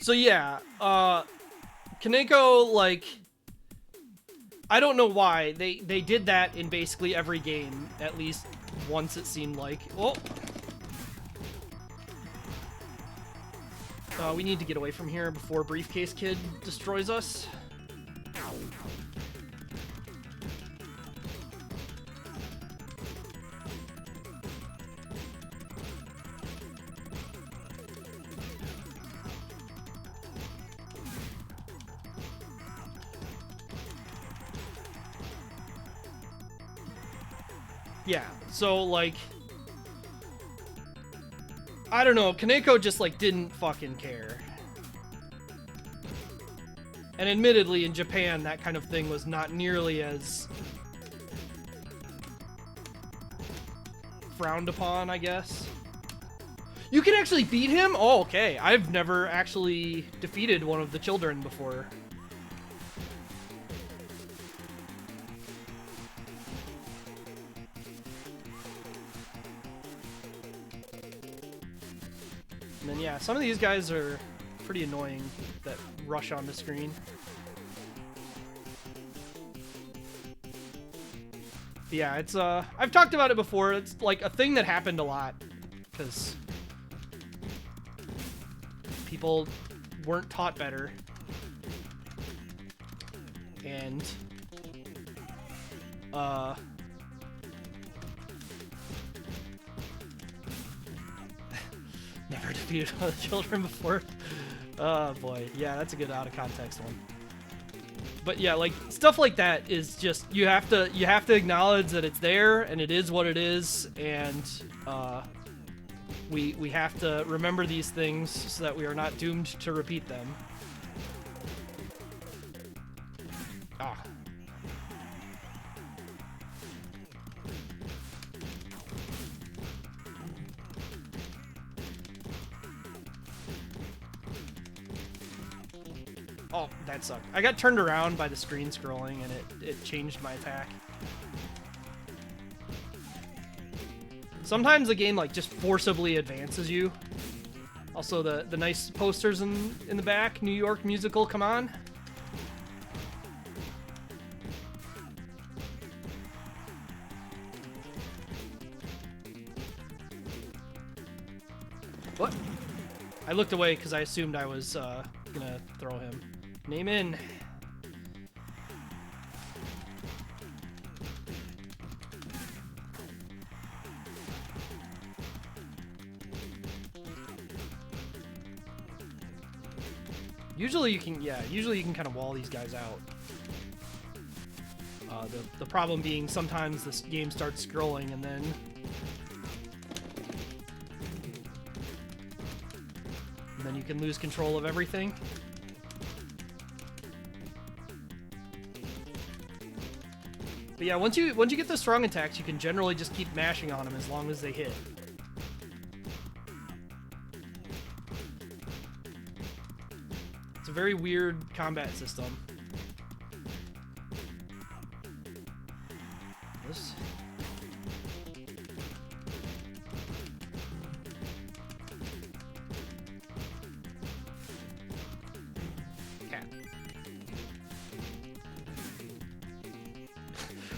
So yeah, Kaneko, like, I don't know why they did that in basically every game, at least once it seemed like. Oh. We need to get away from here before Briefcase Kid destroys us. Yeah, so, like, I don't know, Kaneko just, like, didn't fucking care. And admittedly, in Japan, that kind of thing was not nearly as frowned upon, I guess. You can actually beat him? Oh, okay. I've never actually defeated one of the children before. And then, yeah, some of these guys are pretty annoying that rush on the screen. But yeah, it's, I've talked about it before. It's, like, a thing that happened a lot, because people weren't taught better. And, never defeated one of the children before. Oh boy, yeah, that's a good out of context one. But yeah, like, stuff like that is just, you have to acknowledge that it's there and it is what it is, and we have to remember these things so that we are not doomed to repeat them. Ah. Oh, that sucked. I got turned around by the screen scrolling and it changed my attack. Sometimes the game, like, just forcibly advances you. Also, the nice posters in the back. New York musical, come on. What? I looked away because I assumed I was gonna throw him. Name in. Usually you can kind of wall these guys out. The problem being sometimes this game starts scrolling and then you can lose control of everything. But yeah, once you get the strong attacks, you can generally just keep mashing on them as long as they hit. It's a very weird combat system. This. Cat.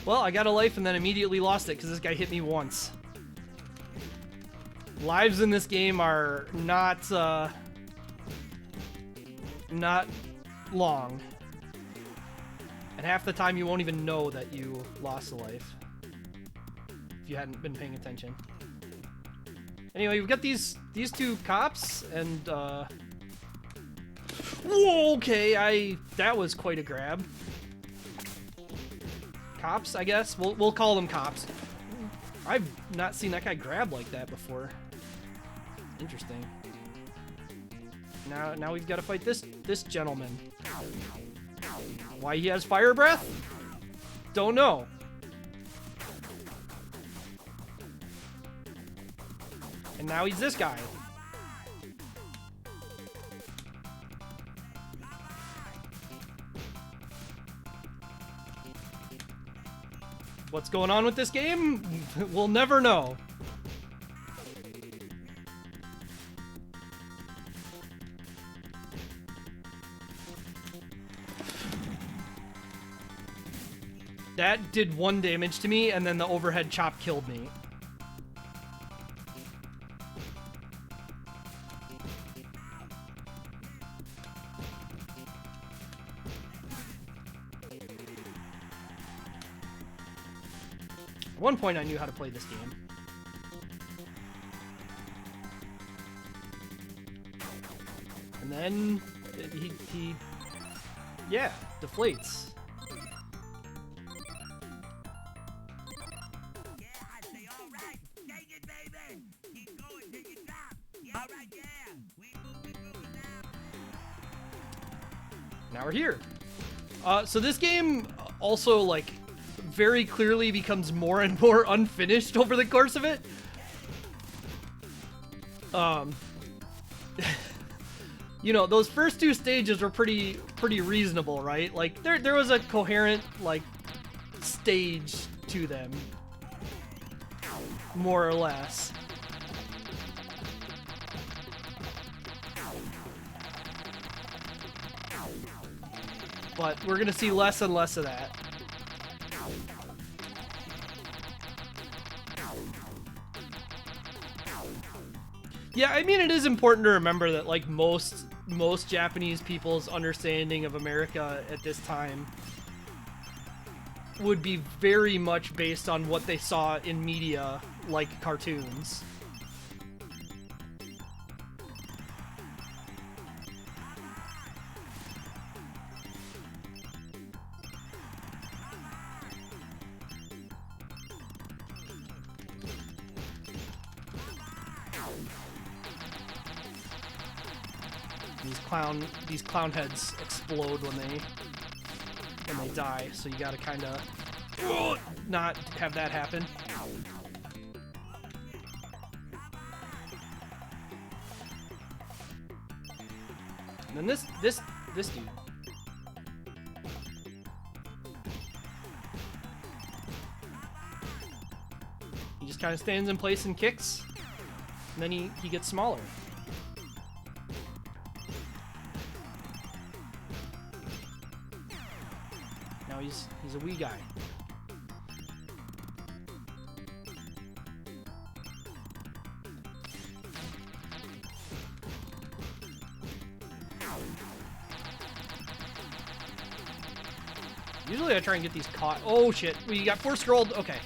Well, I got a life and then immediately lost it because this guy hit me once. Lives in this game are not long. And half the time you won't even know that you lost a life. If you hadn't been paying attention. Anyway, we've got these two cops, and whoa, okay, that was quite a grab. Cops, I guess? We'll call them cops. I've not seen that guy grab like that before. Interesting. Now we've got to fight this gentleman. Why he has fire breath? Don't know. And now he's this guy. What's going on with this game? We'll never know. That did 1 damage to me, and then the overhead chop killed me. At one point I knew how to play this game. And then he yeah, deflates. Now we're here. So this game also, like, very clearly becomes more and more unfinished over the course of it. You know, those first 2 stages were pretty reasonable, right? Like, there was a coherent, like, stage to them. More or less. But we're gonna see less and less of that. Yeah, I mean, it is important to remember that, like, most Japanese people's understanding of America at this time would be very much based on what they saw in media, like cartoons. These clown heads explode when they die, so you gotta kind of not have that happen. And then this dude. He just kind of stands in place and kicks, and then he gets smaller. He's a wee guy. Usually I try and get these caught. Oh shit, we got force scrolled. Okay.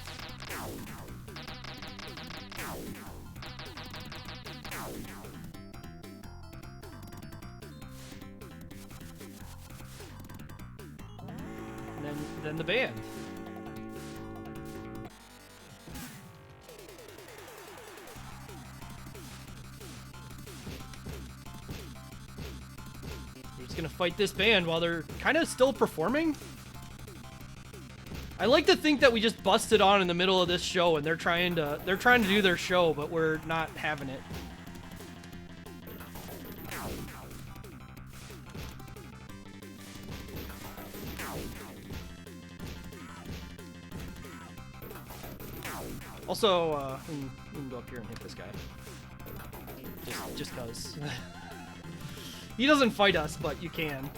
Then the band. We're just gonna fight this band while they're kind of still performing. I like to think that we just busted on in the middle of this show and they're trying to do their show, but we're not having it. Also, we can go up here and hit this guy. Just cause. He doesn't fight us, but you can.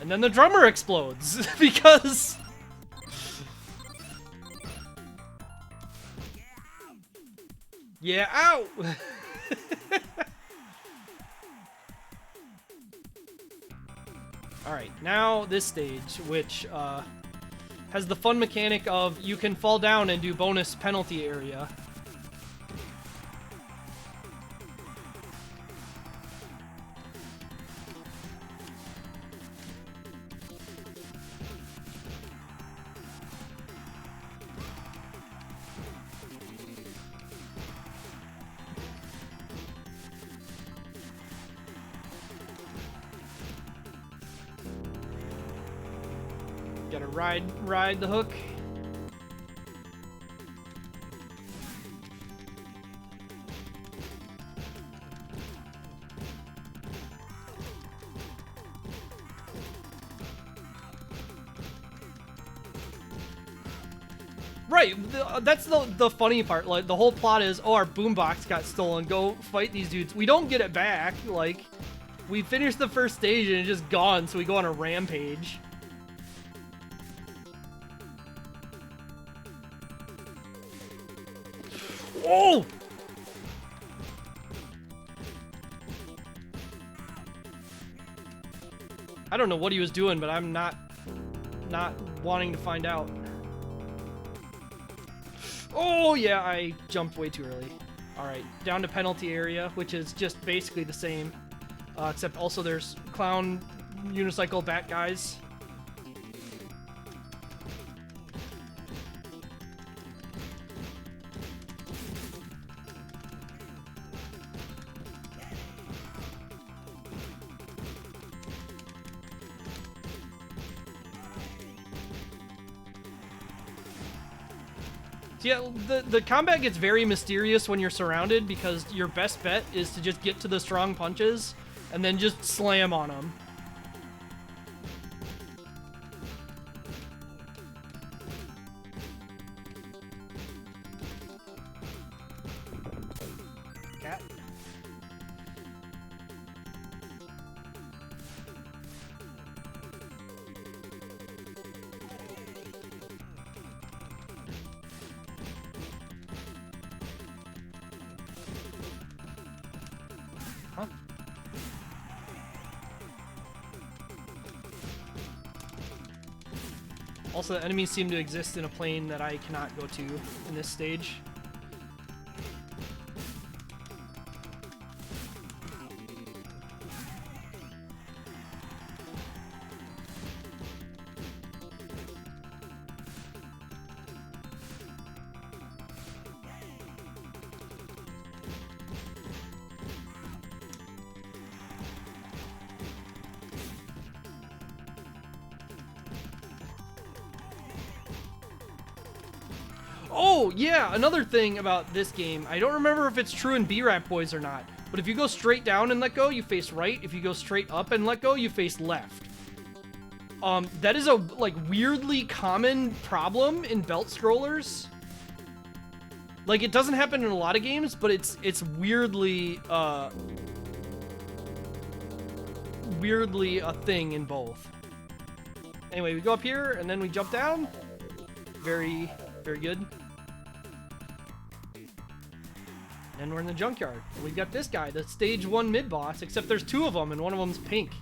And then the drummer explodes, because Yeah, ow! Alright, now this stage, which has the fun mechanic of you can fall down and do bonus penalty area. Gotta ride the hook. Right, that's the funny part. Like, the whole plot is, oh, our boombox got stolen. Go fight these dudes. We don't get it back. Like, we finished the first stage and it's just gone, so we go on a rampage. Oh! I don't know what he was doing, but I'm not wanting to find out. Oh yeah, I jumped way too early. Alright, down to penalty area, which is just basically the same. Except also there's clown unicycle bat guys. Yeah, the combat gets very mysterious when you're surrounded because your best bet is to just get to the strong punches and then just slam on them. Cat. Huh? Also, the enemies seem to exist in a plane that I cannot go to in this stage. Oh, yeah, another thing about this game, I don't remember if it's true in B-Rap Boys or not, but if you go straight down and let go, you face right. If you go straight up and let go, you face left. That is a, like, weirdly common problem in belt scrollers. Like, it doesn't happen in a lot of games, but it's weirdly, weirdly a thing in both. Anyway, we go up here, and then we jump down. Very, very good. And we're in the junkyard. And we've got this guy, the stage 1 mid-boss, except there's 2 of them, and one of them's pink.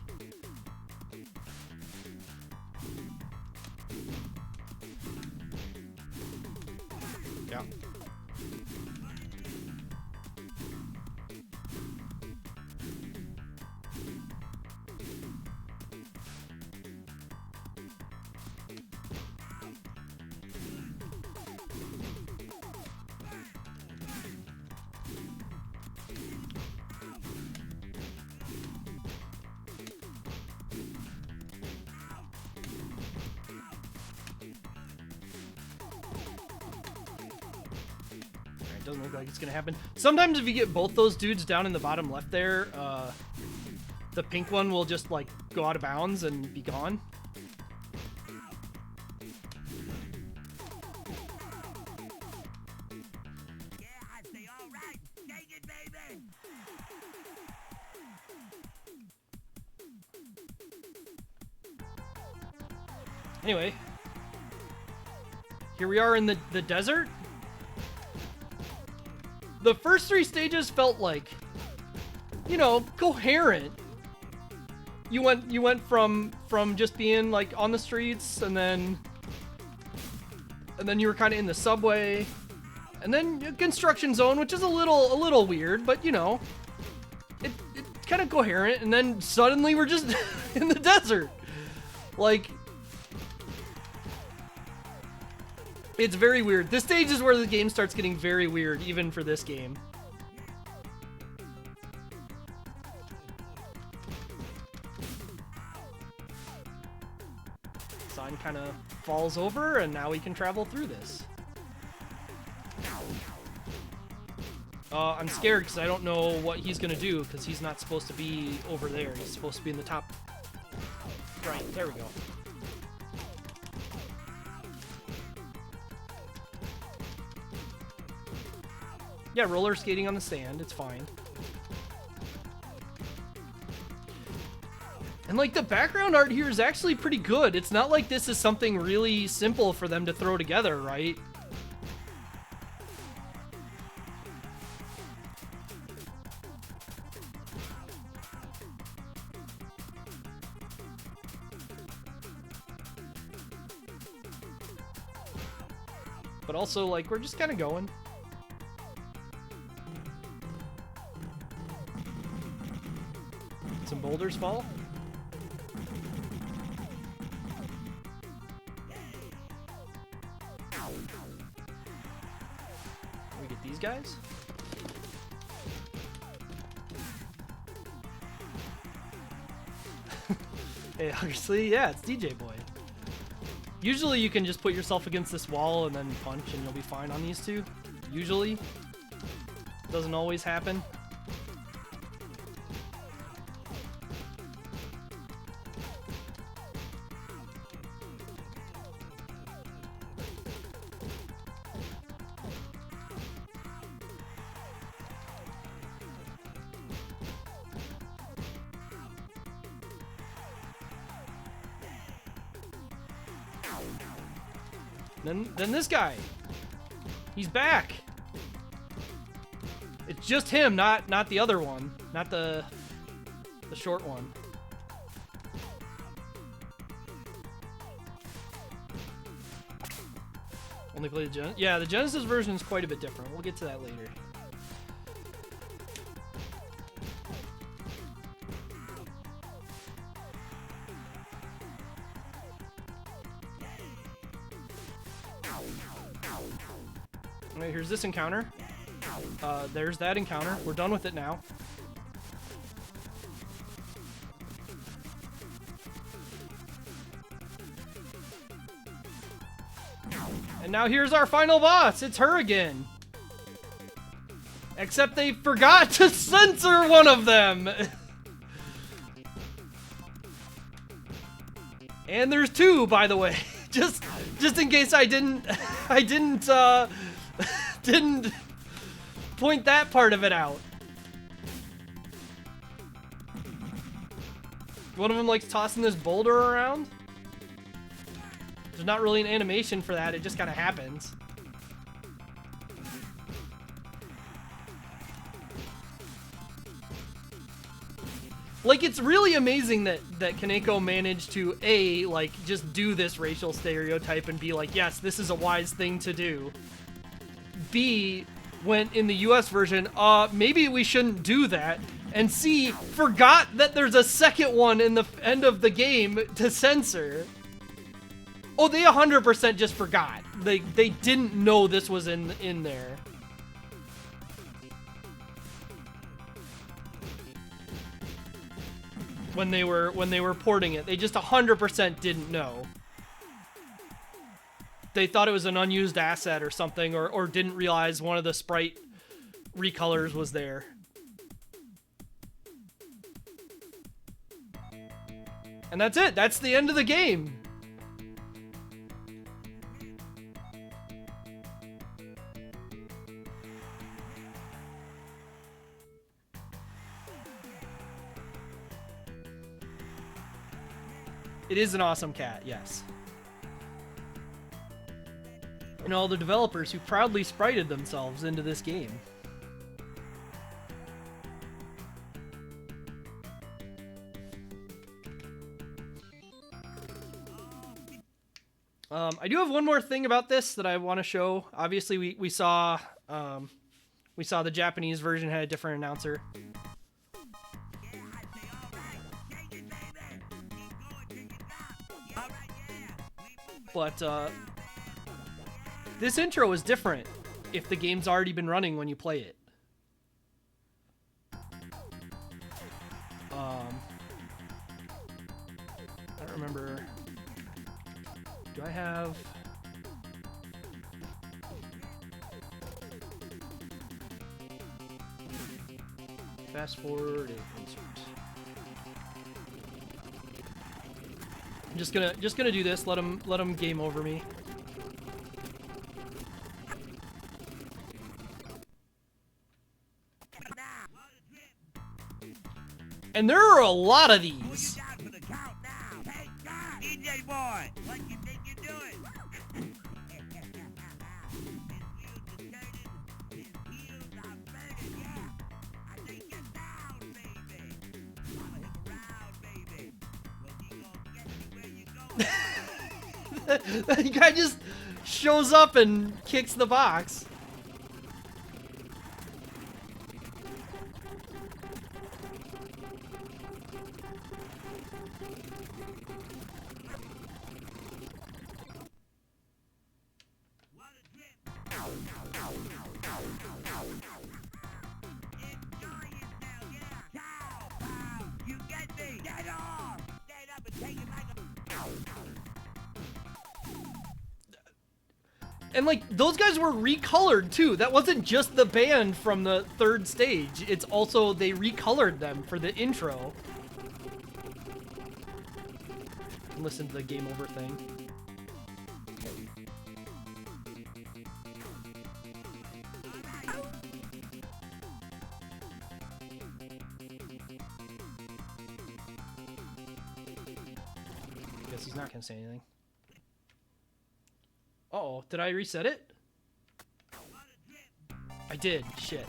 Yeah. Doesn't look like it's gonna happen. Sometimes if you get both those dudes down in the bottom left there, the pink one will just like go out of bounds and be gone. Yeah, I say all right. Take it, baby. Anyway, here we are in the desert. The first 3 stages felt like, you know, coherent. You went from just being like on the streets, and then you were kind of in the subway, and then construction zone, which is a little weird, but you know, it's kind of coherent. And then suddenly we're just in the desert. Like, it's very weird. This stage is where the game starts getting very weird, even for this game. Sign kind of falls over, and now we can travel through this. I'm scared because I don't know what he's gonna do, because he's not supposed to be over there. He's supposed to be in the top. Right, there we go. Yeah, roller skating on the sand, it's fine. And like, the background art here is actually pretty good. It's not like this is something really simple for them to throw together, right? But also, like, we're just kind of going. Some boulders fall. We get these guys. Hey, obviously, yeah, it's DJ Boy. Usually you can just put yourself against this wall and then punch and you'll be fine on these two. Usually. Doesn't always happen. Then this guy. He's back. It's just him, not the other one. Not the short one. Only play the Genesis. Yeah, the Genesis version is quite a bit different. We'll get to that later. Alright, here's this encounter. There's that encounter. We're done with it now. And now here's our final boss. It's her again. Except they forgot to censor one of them. And there's 2, by the way. Just in case I didn't didn't point that part of it out. One of them likes tossing this boulder around. There's not really an animation for that, it just kind of happens. Like, it's really amazing that Kaneko managed to, A, like, just do this racial stereotype and be like, yes, this is a wise thing to do. B, went in the US version, maybe we shouldn't do that. And C, forgot that there's a second one in the end of the game to censor. Oh, they 100% just forgot. They didn't know this was in there. When they were porting it, they just 100% didn't know. They thought it was an unused asset or something, or didn't realize one of the sprite recolors was there. And that's it. That's the end of the game. It is an awesome cat, yes. And all the developers who proudly sprited themselves into this game. I do have one more thing about this that I want to show. Obviously, we saw the Japanese version had a different announcer. But this intro is different if the game's already been running when you play it. I don't remember. Do I have... Fast forward and insert. I'm just gonna do this. Let him game over me. And there are a lot of these. DJ boy, what you think you're doing? The guy just shows up and kicks the box. You get me? Get off! Stand up and take it like a... And like those guys were recolored too. That wasn't just the band from the third stage. It's also they recolored them for the intro. Listen to the game over thing. Guess he's not gonna say anything. Uh-oh, did I reset it? I did, shit.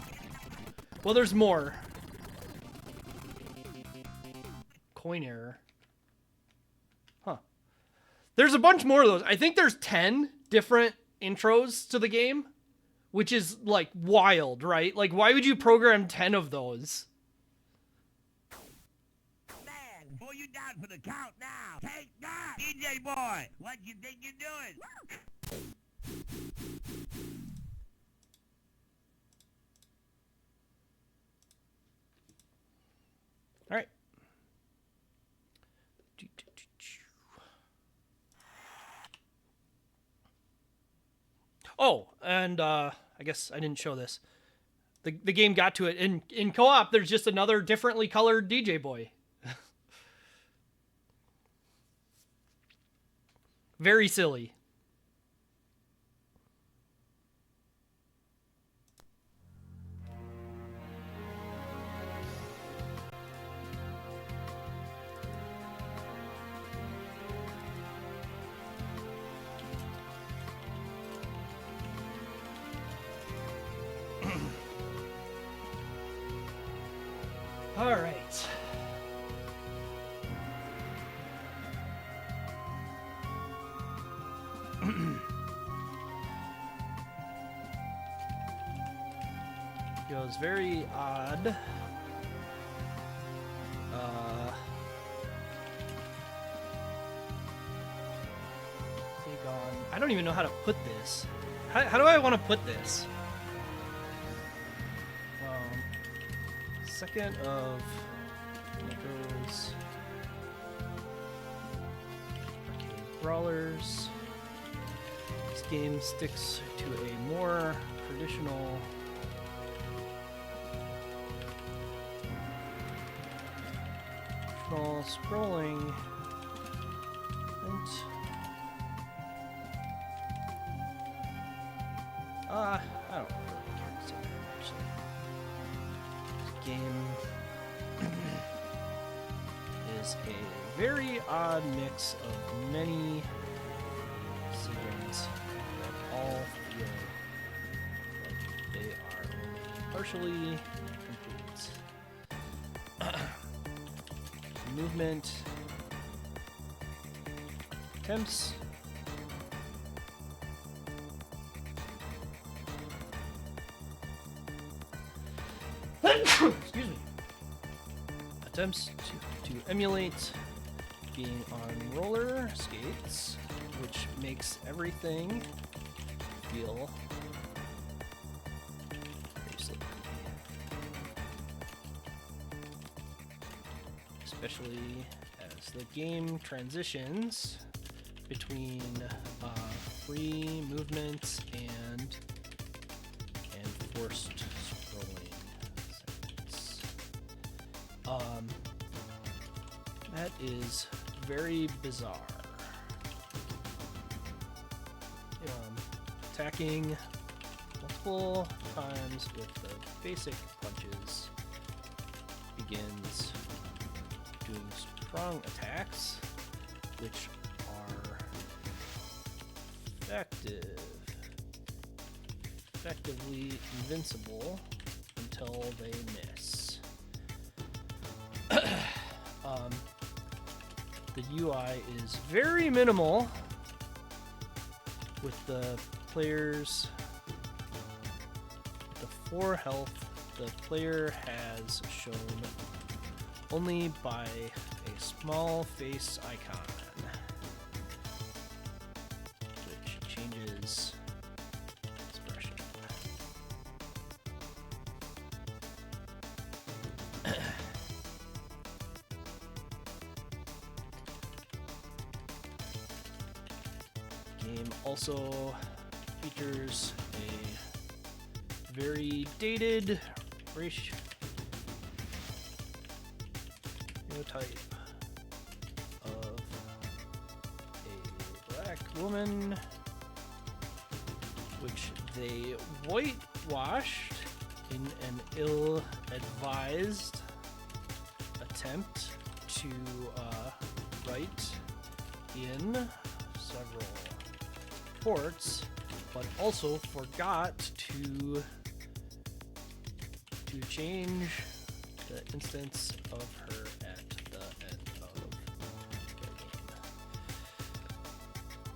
Well, there's more. Coin error. Huh. There's a bunch more of those. I think there's 10 different intros to the game, which is, like, wild, right? Like, why would you program 10 of those? Man, pull you down for the count now. Take that! DJ boy, what you think you're doing? All right. Oh, and I guess I didn't show this. The game got to it. In co-op, there's just another differently colored DJ boy. Very silly. All right. Goes very odd. Take on. I don't even know how to put this. How do I want to put this? Second of Kaneko's arcade brawlers. This game sticks to a more traditional scrolling and I don't really care to say that actually. This game is a very odd mix of many sequences that all feel like they are only partially complete. Movement attempts excuse me, attempts to emulate being on roller skates, which makes everything feel very slippery. Especially as the game transitions between free movement and forced scrolling segments. That is very bizarre. Attacking multiple times with the basic punches begins doing strong attacks, which are effectively invincible until they miss. The UI is very minimal, with the players, the 4 health the player has shown only by a small face icon, which changes expression. Game also features a very dated ratio type of a black woman, which they whitewashed in an ill-advised attempt to write in several ports, but also forgot to change the instance of her at the end of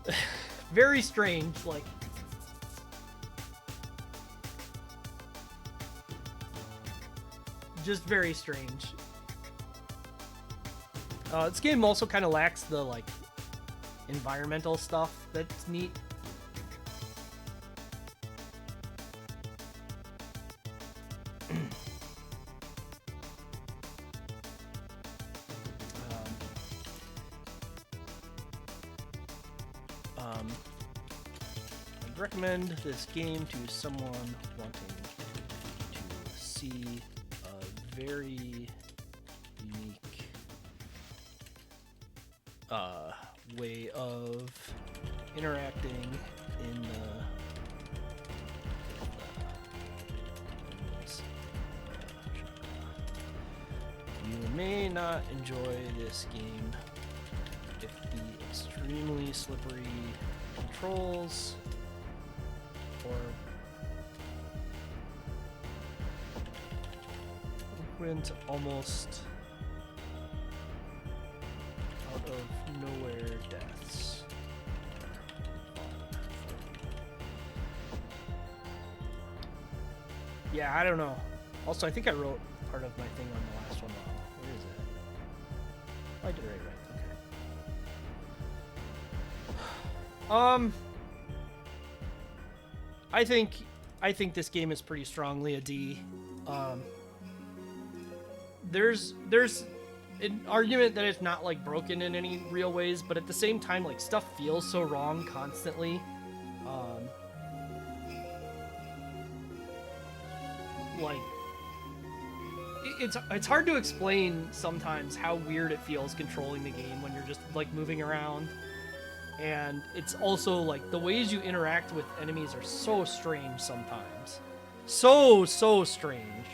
the game. Very strange, like, just very strange. This game also kind of lacks the, like, environmental stuff that's neat. I'd recommend this game to someone wanting to see a very unique way of interacting in the you may not enjoy this game if the extremely slippery controls or frequent, almost out of nowhere deaths. Yeah, I don't know. Also, I think I wrote part of my thing on the last one wrong. Where is it? Oh, I did it right. Okay. I think this game is pretty strongly a D. There's an argument that it's not like broken in any real ways, but at the same time, like, stuff feels so wrong constantly. Like, it's hard to explain sometimes how weird it feels controlling the game when you're just, like, moving around. And it's also, like, the ways you interact with enemies are so strange sometimes. So strange.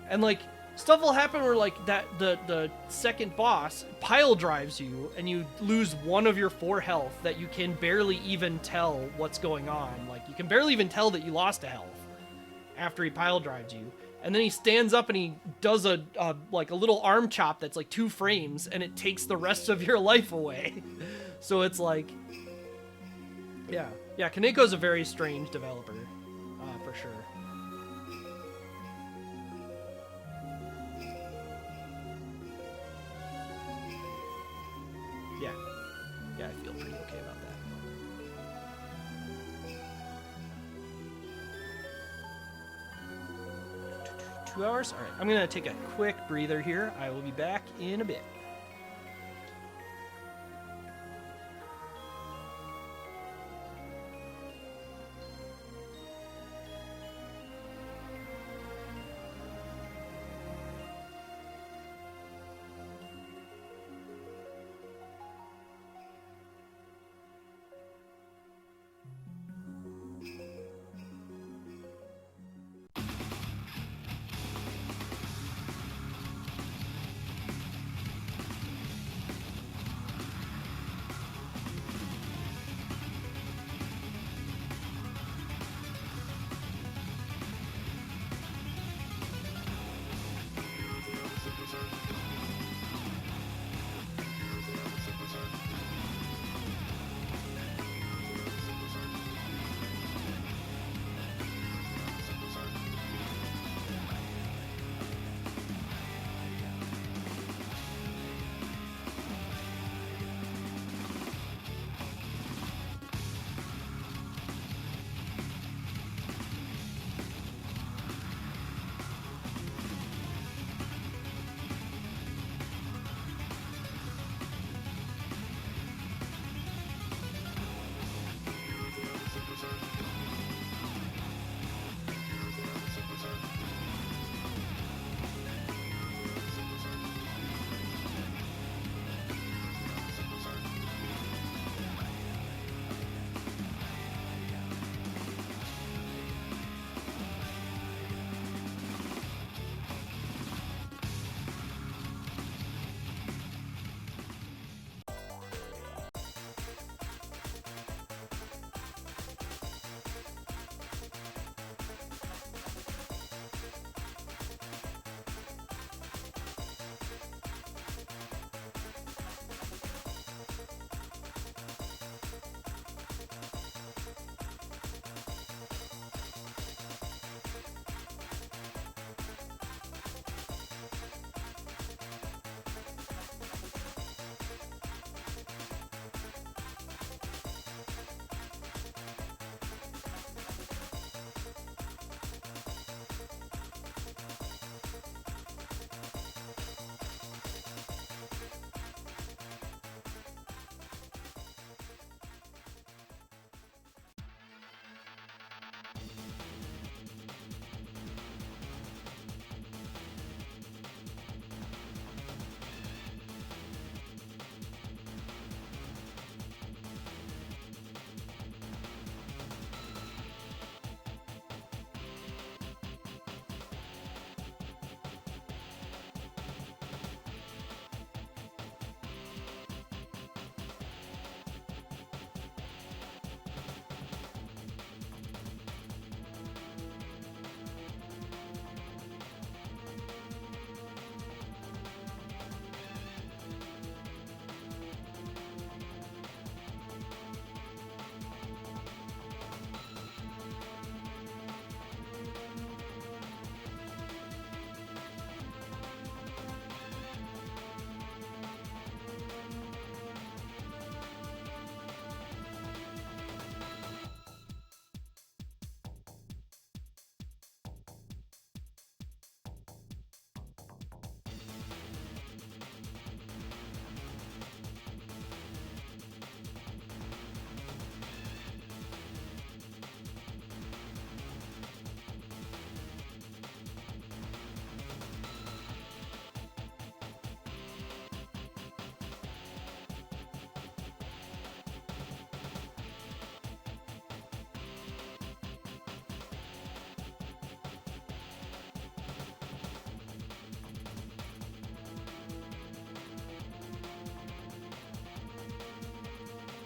And, like, stuff will happen where, like, the second boss pile drives you and you lose one of your 4 health that you can barely even tell what's going on. Like, you can barely even tell that you lost a health after he pile drives you. And then he stands up and he does a little arm chop that's like 2 frames, and it takes the rest of your life away. So it's like, yeah, Kaneko's a very strange developer, for sure. 2 hours. All right, I'm gonna take a quick breather here. I will be back in a bit.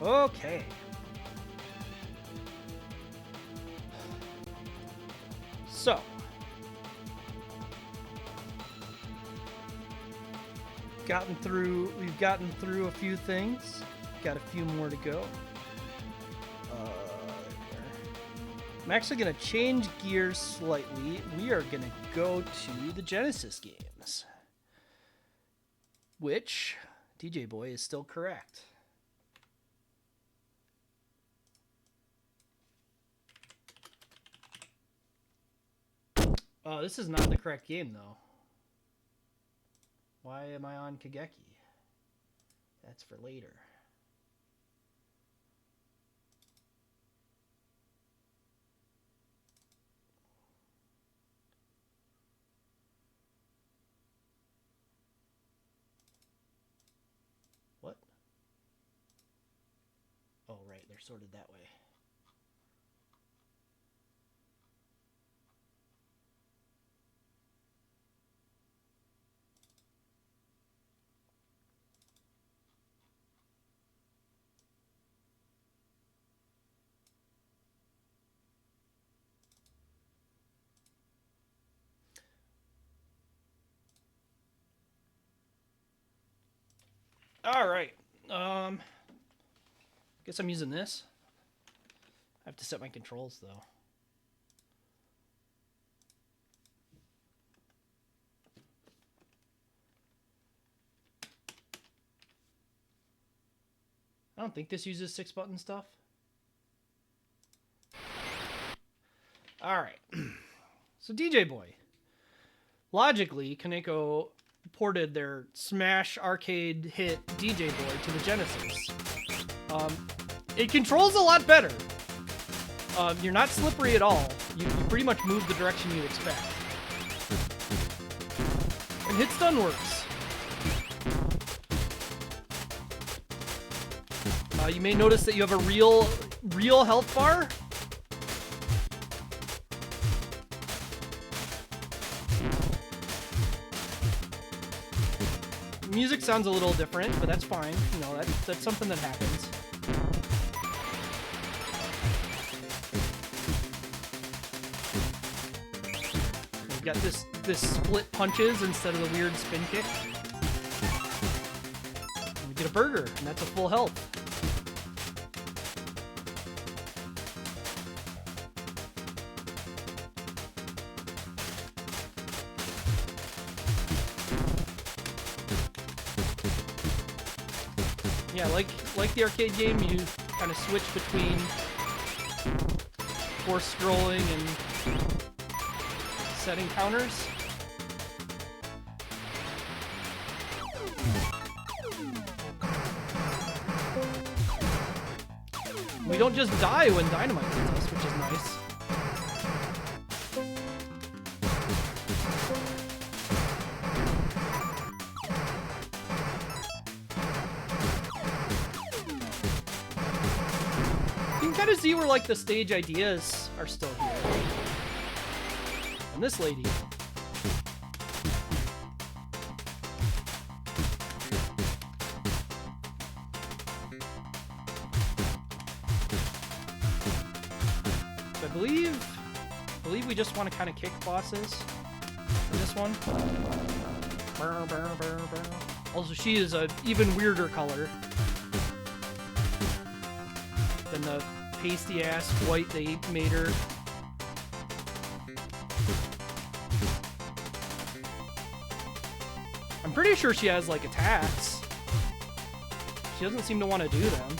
Okay. So, we've gotten through a few things. Got a few more to go. I'm actually going to change gears slightly. We are going to go to the Genesis games, which DJ Boy is still correct. Oh, this is not the correct game, though. Why am I on Kageki? That's for later. What? Oh, right, they're sorted that way. All right. Guess I'm using this. I have to set my controls though. I don't think this uses 6-button stuff. All right. So DJ Boy. Logically, Kaneko ported their smash arcade hit DJ Boy to the Genesis. It controls a lot better. You're not slippery at all. You pretty much move the direction you'd expect. And hit stun works. You may notice that you have a real health bar. Music sounds a little different, but that's fine. You know, that's something that happens. We've got this split punches instead of the weird spin kick. And we get a burger, and that's a full health. Yeah, like the arcade game, you kind of switch between force scrolling and setting counters. We don't just die when dynamite hits us, which is nice. To see where like the stage ideas are still here. And this lady. So I believe we just want to kind of kick bosses in this one. Also, she is a even weirder color than the pasty ass white they made her. I'm pretty sure she has like attacks. She doesn't seem to want to do them.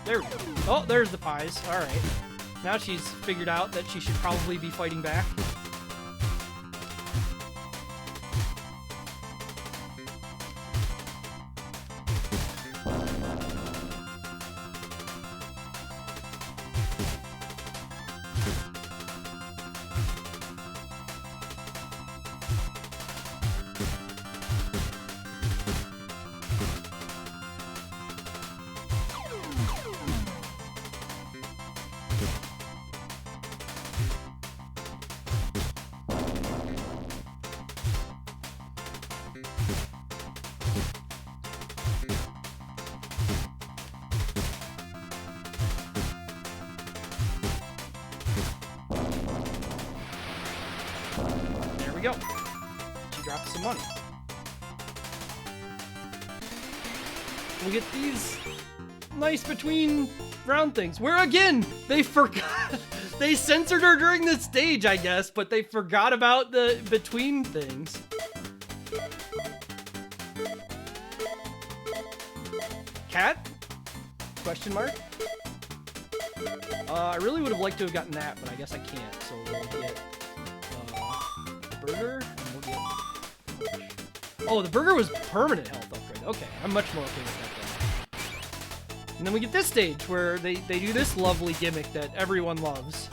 There we go. Oh, there's the pies. All right. Now she's figured out that she should probably be fighting back. Go. She dropped some money. We get these nice between round things. Where again, they forgot. They censored her during the stage, I guess, but they forgot about the between things. cat? Question mark? I really would have liked to have gotten that, but I guess I can't. So we'll get the burger, and we'll get... Oh, the burger was permanent health upgrade. Okay, I'm much more okay with that then. And then we get this stage where they do this lovely gimmick that everyone loves.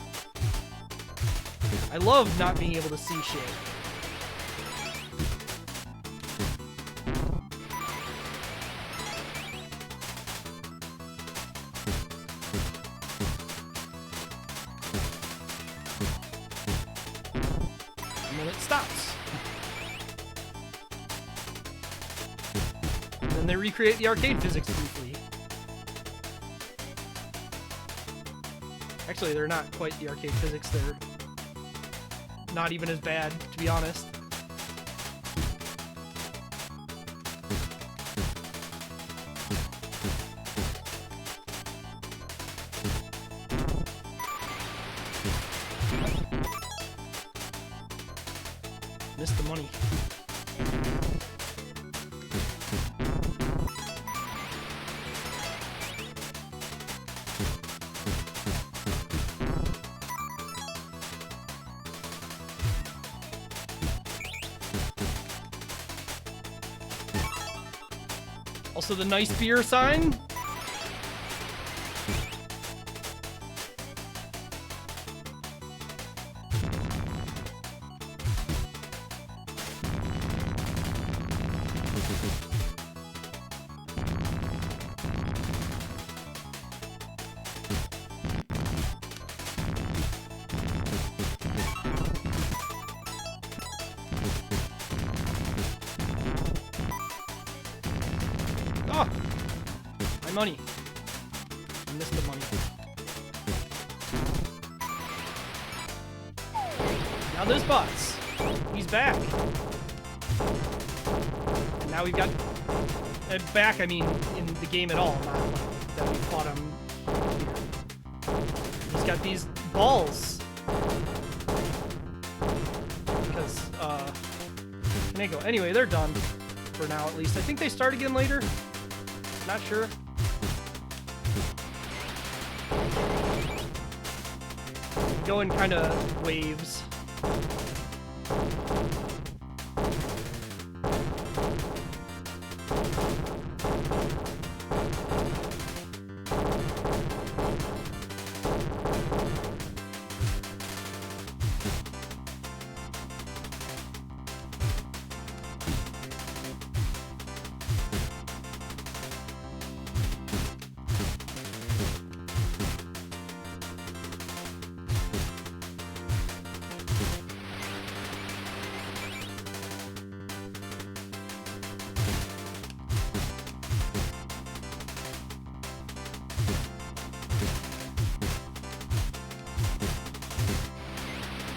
I love not being able to see shit. And then it stops. And then they recreate the arcade physics briefly. Actually, they're not quite the arcade physics. They're not even as bad, to be honest. Missed the money. Also the nice beer sign. Oh! My money. I missed the money. Now there's Bots. He's back. And now we've got... back, I mean, in the game at all, not like that we fought him here. He's got these balls. Because, Kaneko. Anyway, they're done. For now, at least. I think they start again later. Not sure. Go in kind of waves.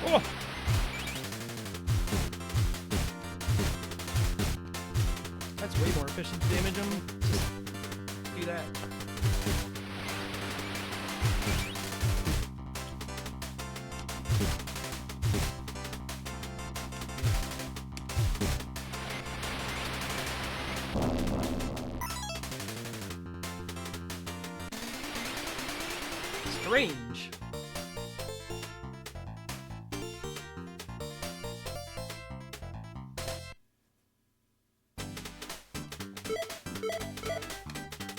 Oh. That's way more efficient to damage him. Just do that. Strange.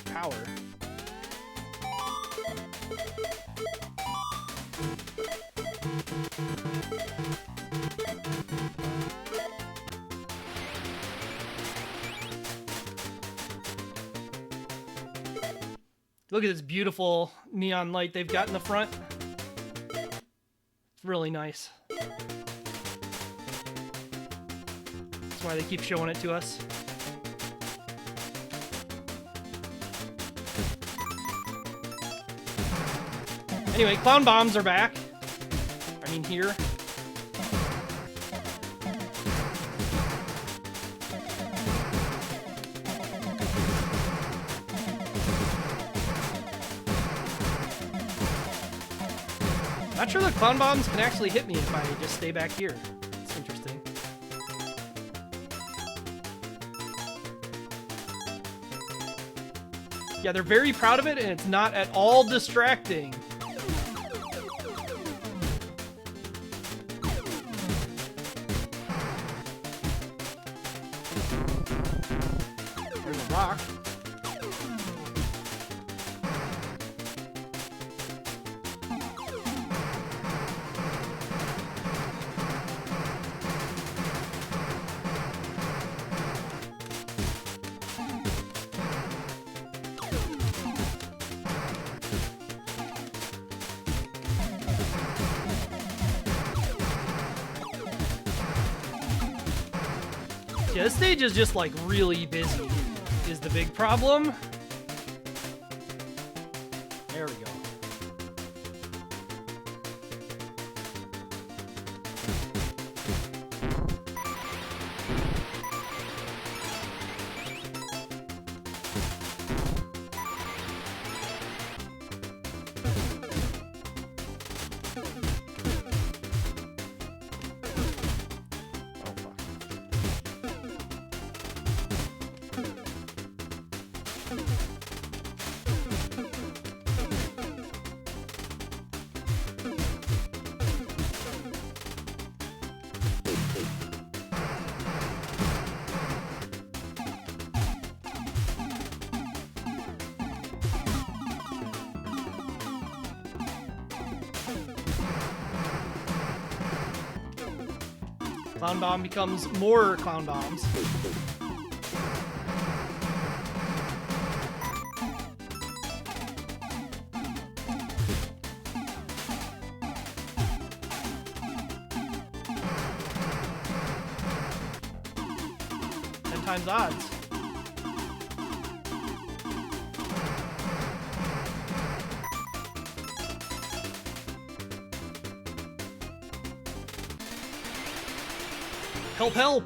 Power. Look at this beautiful neon light they've got in the front. It's really nice. That's why they keep showing it to us. Anyway, clown bombs are back. I mean, here. Not sure the clown bombs can actually hit me if I just stay back here. It's interesting. Yeah, they're very proud of it, and it's not at all distracting. There's a rock. Yeah, this stage is just like really busy, is the big problem. There we go. Clown Bomb becomes more Clown Bombs. Ten times odds. Help, help!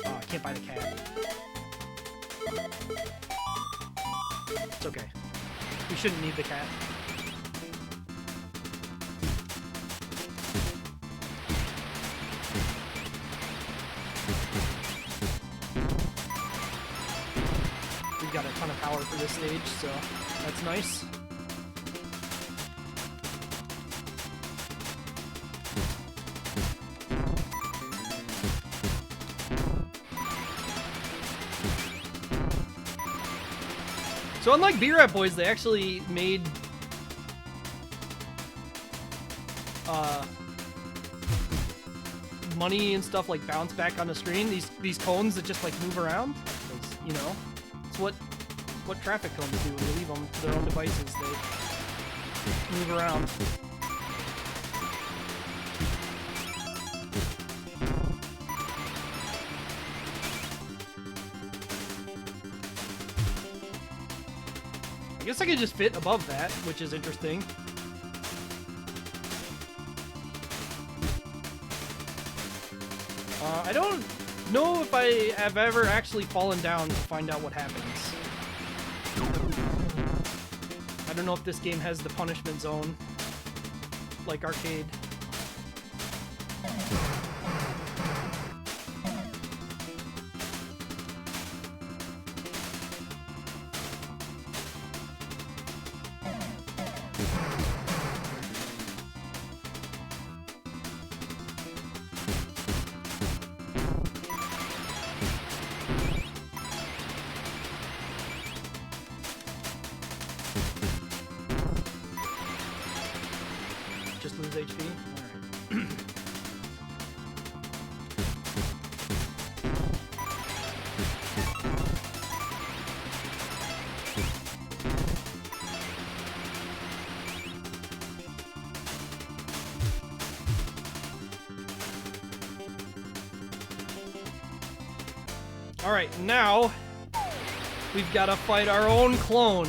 Oh, I can't buy the cat. It's okay. We shouldn't need the cat. Got a ton of power for this stage, so that's nice. So unlike B-Rap Boys, they actually made money and stuff like bounce back on the screen. These cones that just like move around, 'cause, you know. It's what traffic cones do when you leave them to their own devices. They move around. I guess I could just fit above that, which is interesting. I don't know if I have ever actually fallen down to find out what happens. I don't know if this game has the punishment zone like arcade. Just lose HP? Alright. Alright, now we've got to fight our own clone.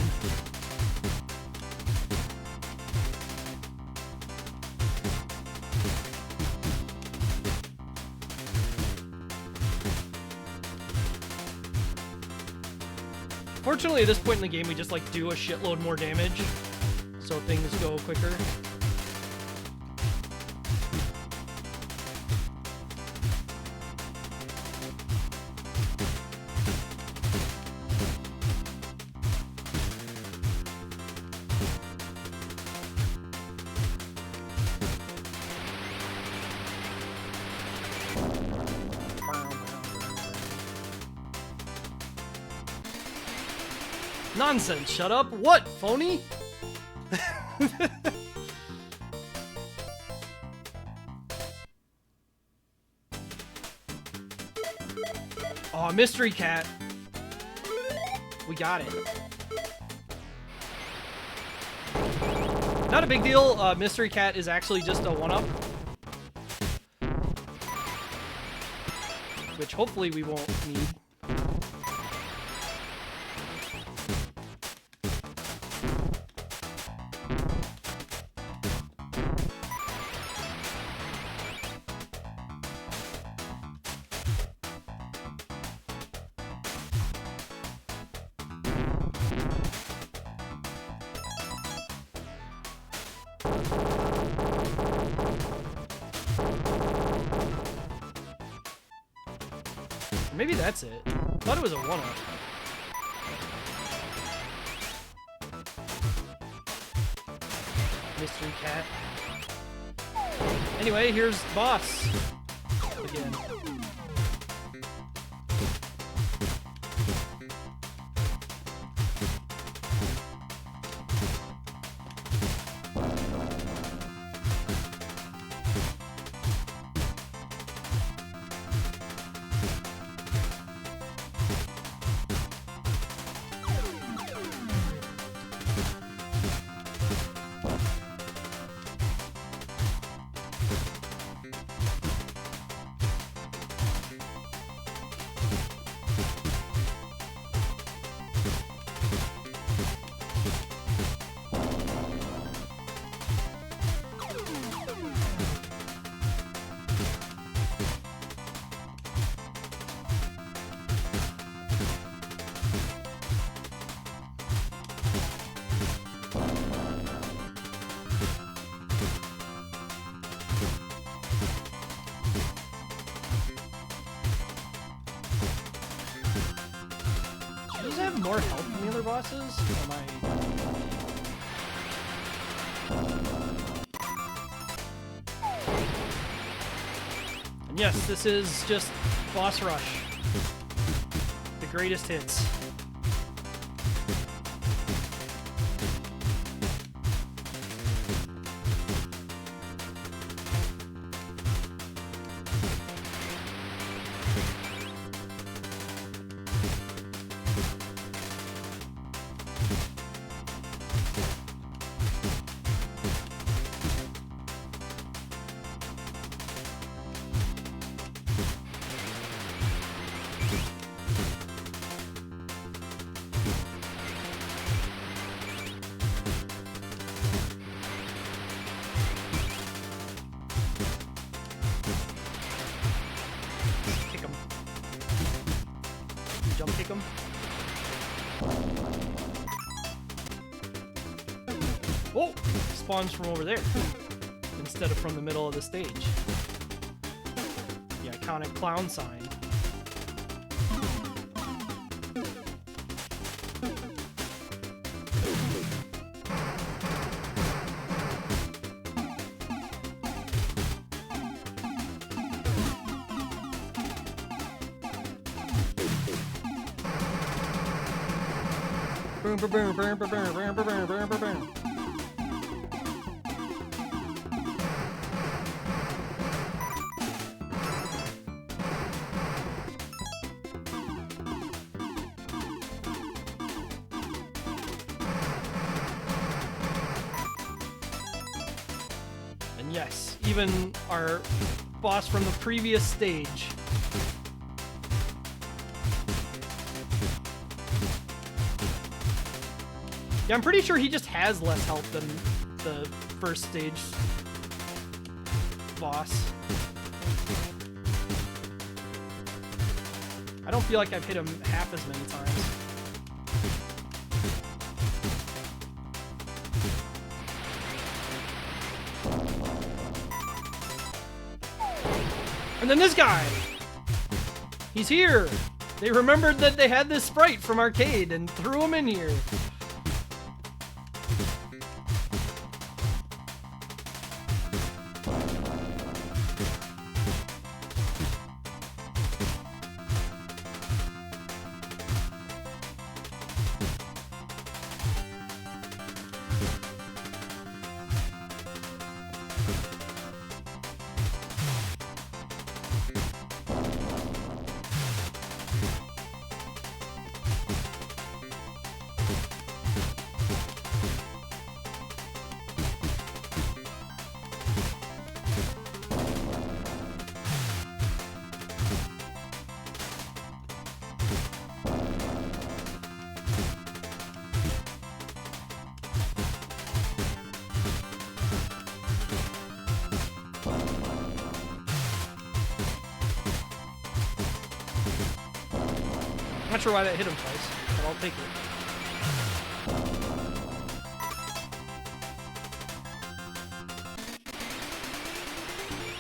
Fortunately, at this point in the game, we just like do a shitload more damage, so things go quicker. Nonsense, shut up. What, phony? Oh, mystery cat. We got it. Not a big deal. Mystery cat is actually just a 1-up. Which hopefully we won't need. Maybe that's it. Thought it was a 1-up. Mystery cat. Anyway, here's the boss. Again. Does it have more health than the other bosses? Or am I... And yes, this is just boss rush. The greatest hits. Jump kick him. Oh! Spawns from over there instead of from the middle of the stage. The iconic clown sign. Boom, boom, boom, boom, boom, boom, boom, boom, boom, boom, boom. And yes, even our boss from the previous stage. Yeah, I'm pretty sure he just has less health than the first stage boss. I don't feel like I've hit him half as many times. And then this guy! He's here! They remembered that they had this sprite from arcade and threw him in here. sure why that hit him twice, but I'll take it.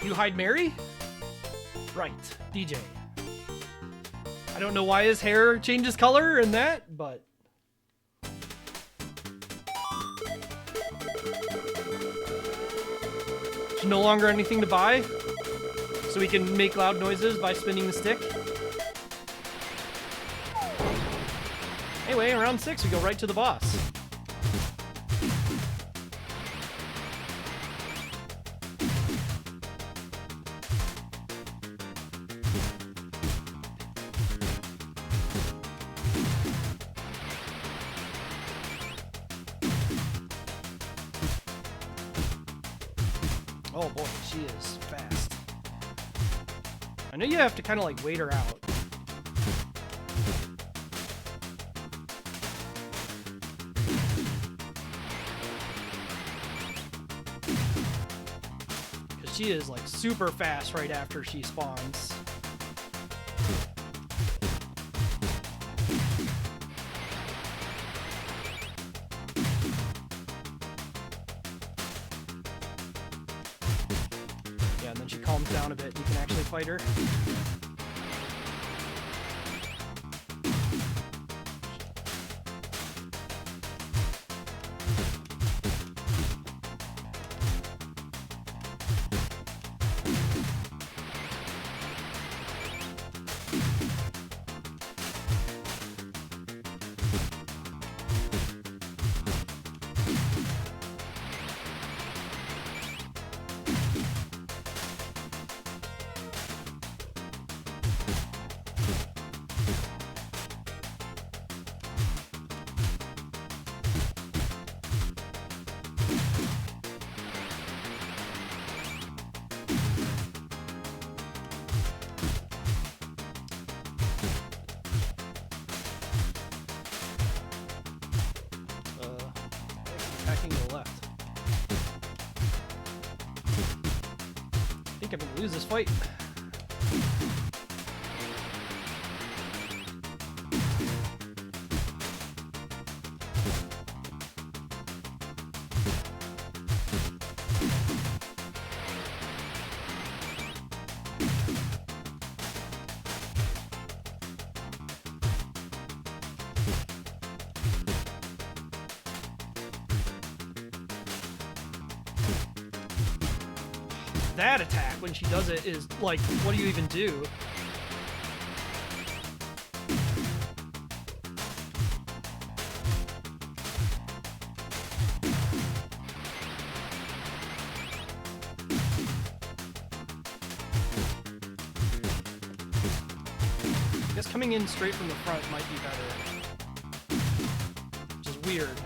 You hide Mary? Right, DJ. I don't know why his hair changes color and that, but... There's no longer anything to buy, so we can make loud noises by spinning the stick. Anyway, in round 6, we go right to the boss. Oh boy, she is fast. I know you have to kind of like wait her out. Because she is like super fast right after she spawns. Calms down a bit, you can actually fight her. Attacking to the left. I think I'm gonna lose this fight. That attack, when she does it, is like, what do you even do? I guess coming in straight from the front might be better. Which is weird.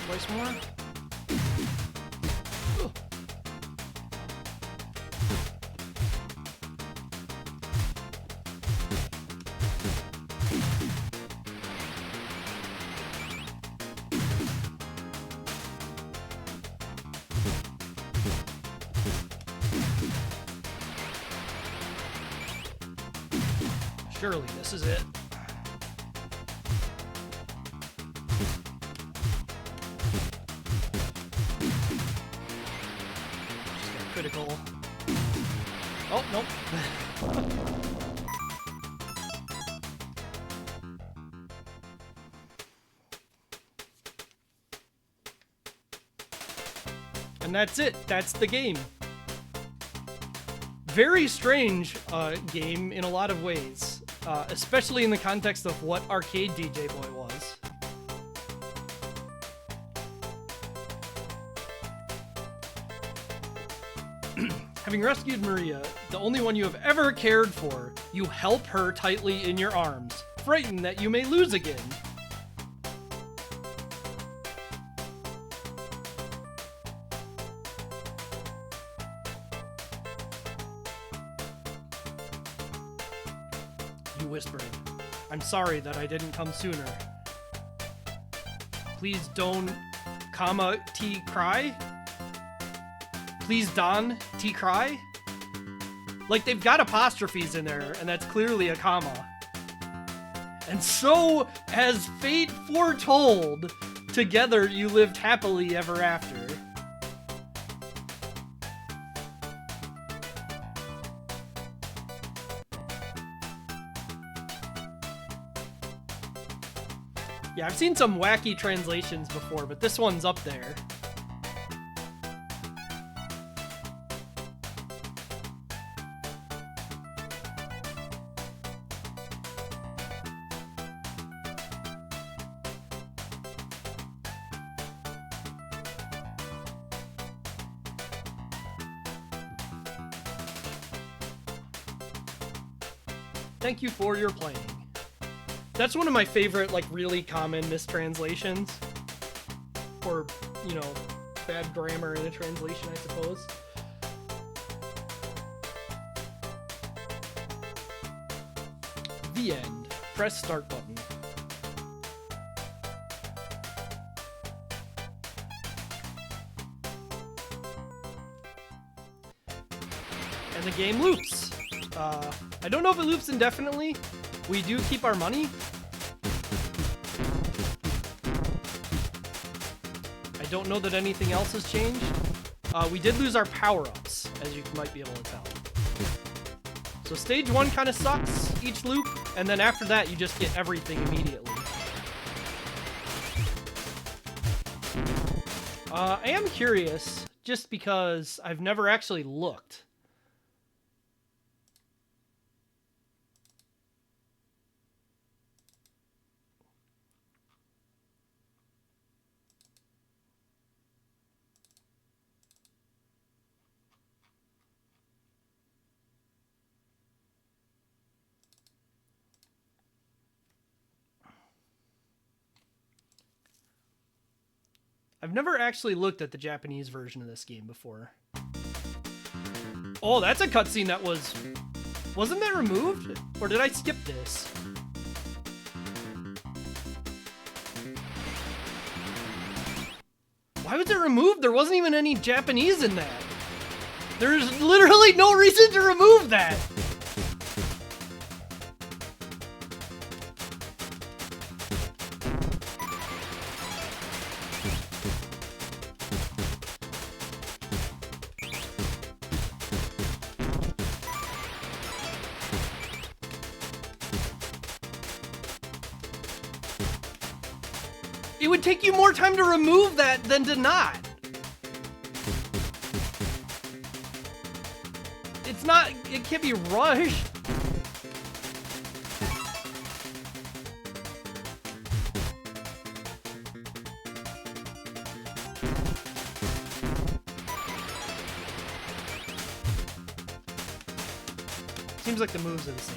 Twice more. Ugh. Surely this is it. Critical. Oh, nope. And that's it. That's the game. Very strange game in a lot of ways. especially in the context of what Arcade DJ Boy was. Having rescued Maria, the only one you have ever cared for, you help her tightly in your arms, frightened that you may lose again. You whispered, "I'm sorry that I didn't come sooner. Please don't, comma, T cry? Please Don, T cry?" Like, they've got apostrophes in there, and that's clearly a comma. And so, as fate foretold, together you lived happily ever after. Yeah, I've seen some wacky translations before, but this one's up there. Thank you for your playing. That's one of my favorite, like, really common mistranslations. Or, you know, bad grammar in a translation, I suppose. The end. Press start button. And the game loops. I don't know if it loops indefinitely. We do keep our money. I don't know that anything else has changed. We did lose our power-ups, as you might be able to tell. So stage 1 kind of sucks, each loop, and then after that you just get everything immediately. I am curious, just because I've never actually looked. I've never actually looked at the Japanese version of this game before. Oh, that's a cutscene that was... Wasn't that removed? Or did I skip this? Why was it removed? There wasn't even any Japanese in that. There's literally no reason to remove that. It would take you more time to remove that than to not. It's not, it can't be rushed. Seems like the moves are the same.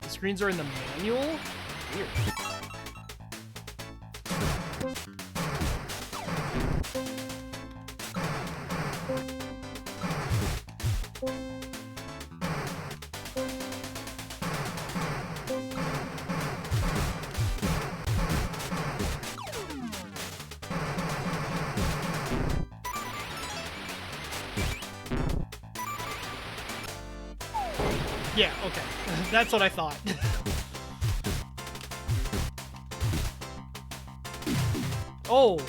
Screens are in the manual? Weird. Yeah, okay. That's what I thought. Oh!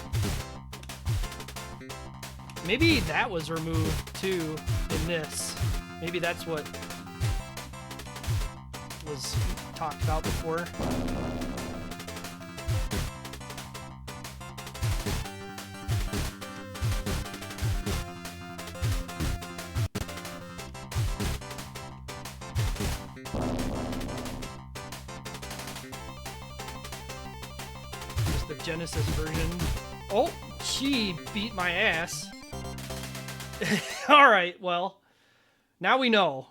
Maybe that was removed, too, in this. Maybe that's what was talked about before. Just the Genesis version. Oh, she beat my ass. Alright, well, now we know.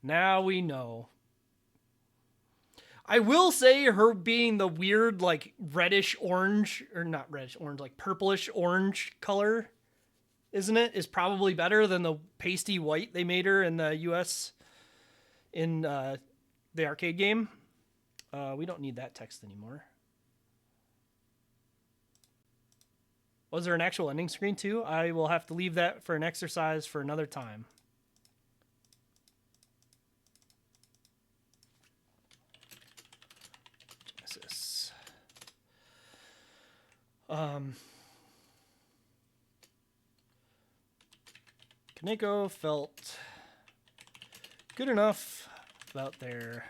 Now we know. I will say her being the weird, like, reddish orange, or not reddish orange, like purplish orange color, isn't it? Is probably better than the pasty white they made her in the US in the arcade game. We don't need that text anymore. Was there an actual ending screen too? I will have to leave that for an exercise for another time. Genesis. Kaneko felt good enough about their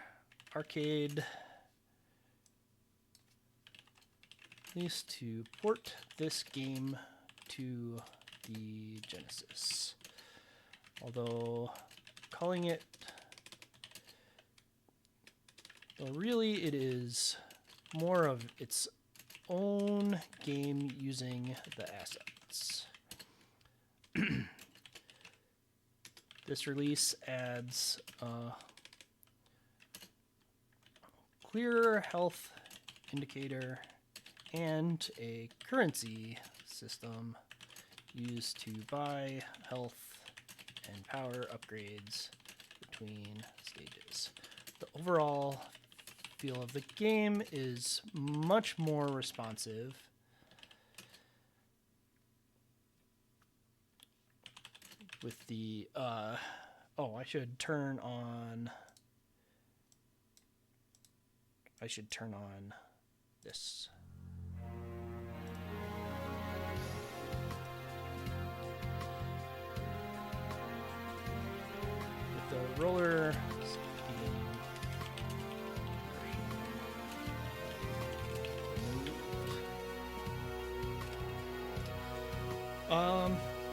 arcade, at least to port this game to the Genesis. Although calling it, well, really it is more of its own game using the assets. This release adds a clearer health indicator and a currency system used to buy health and power upgrades between stages. The overall feel of the game is much more responsive. With the, oh, I should turn on this. With the roller speeding removed.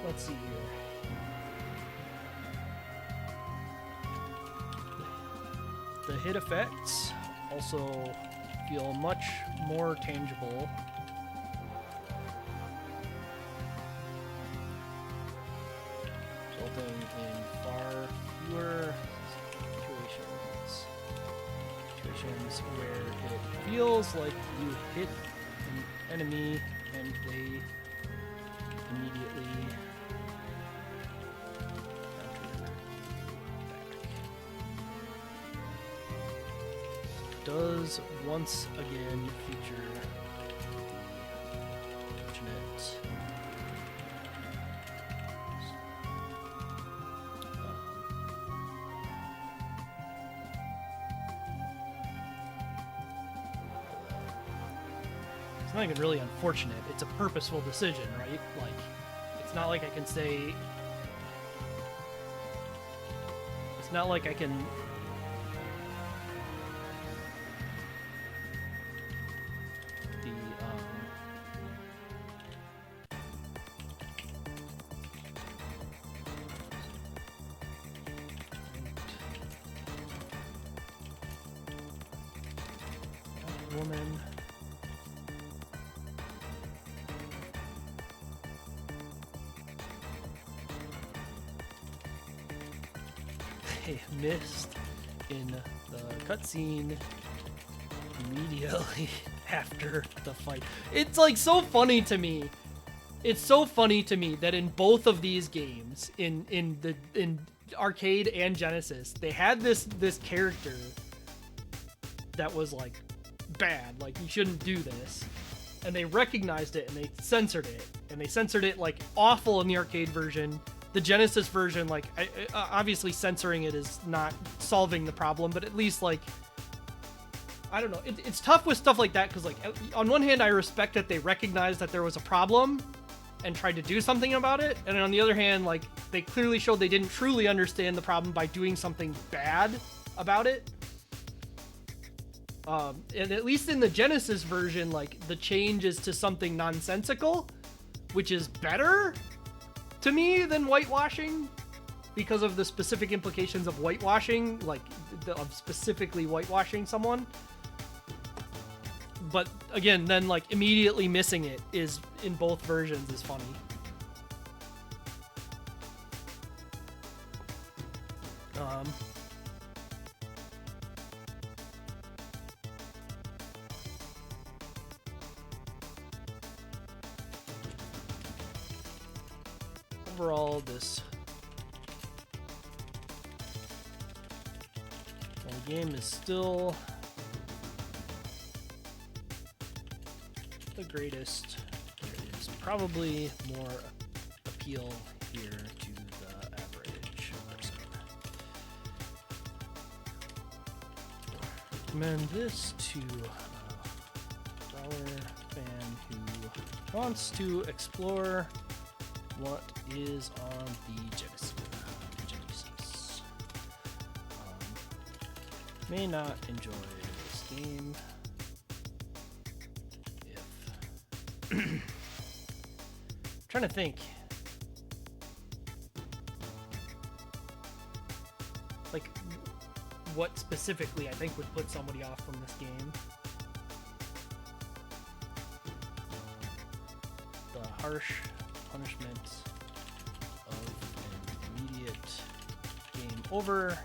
Let's see here. The hit effects also feel much more tangible. Resulting in far fewer situations where it feels like you hit an enemy and they immediately does once again feature the fortunate it's not even really unfortunate, it's a purposeful decision, right? Like, it's not like I can say, it's not like I can woman. They missed in the cutscene immediately after the fight. It's like so funny to me. It's so funny to me that in both of these games, in arcade and Genesis, they had this character that was like bad, like you shouldn't do this, and they recognized it and they censored it, and they censored it like awful in the arcade version. The Genesis version, like obviously censoring it is not solving the problem, but at least like I don't know. It's tough with stuff like that because, like, on one hand, I respect that they recognized that there was a problem and tried to do something about it, and on the other hand, like, they clearly showed they didn't truly understand the problem by doing something bad about it. And at least in the Genesis version, like, the change is to something nonsensical, which is better to me than whitewashing because of the specific implications of whitewashing, like, of specifically whitewashing someone. But again, then, like, immediately missing it is, in both versions, is funny. Overall, this game is still the greatest. There is probably more appeal here to the average person. Recommend this to a dollar fan who wants to explore what is on the Genesis. May not enjoy this game if trying to think, like, what specifically I think would put somebody off from this game. The harsh punishment of an immediate game over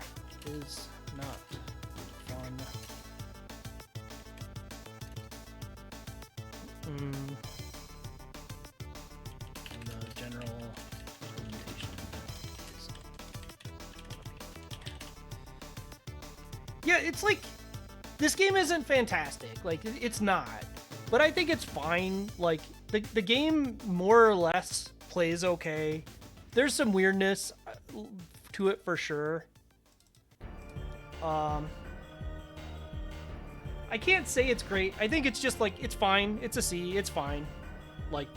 is not fun. And the general presentation is yeah, it's like, this game isn't fantastic. Like, it's not. But I think it's fine. Like, the game more or less plays okay. There's some weirdness to it for sure. I can't say it's great. I think it's just, like, it's fine. It's a C. It's fine. Like,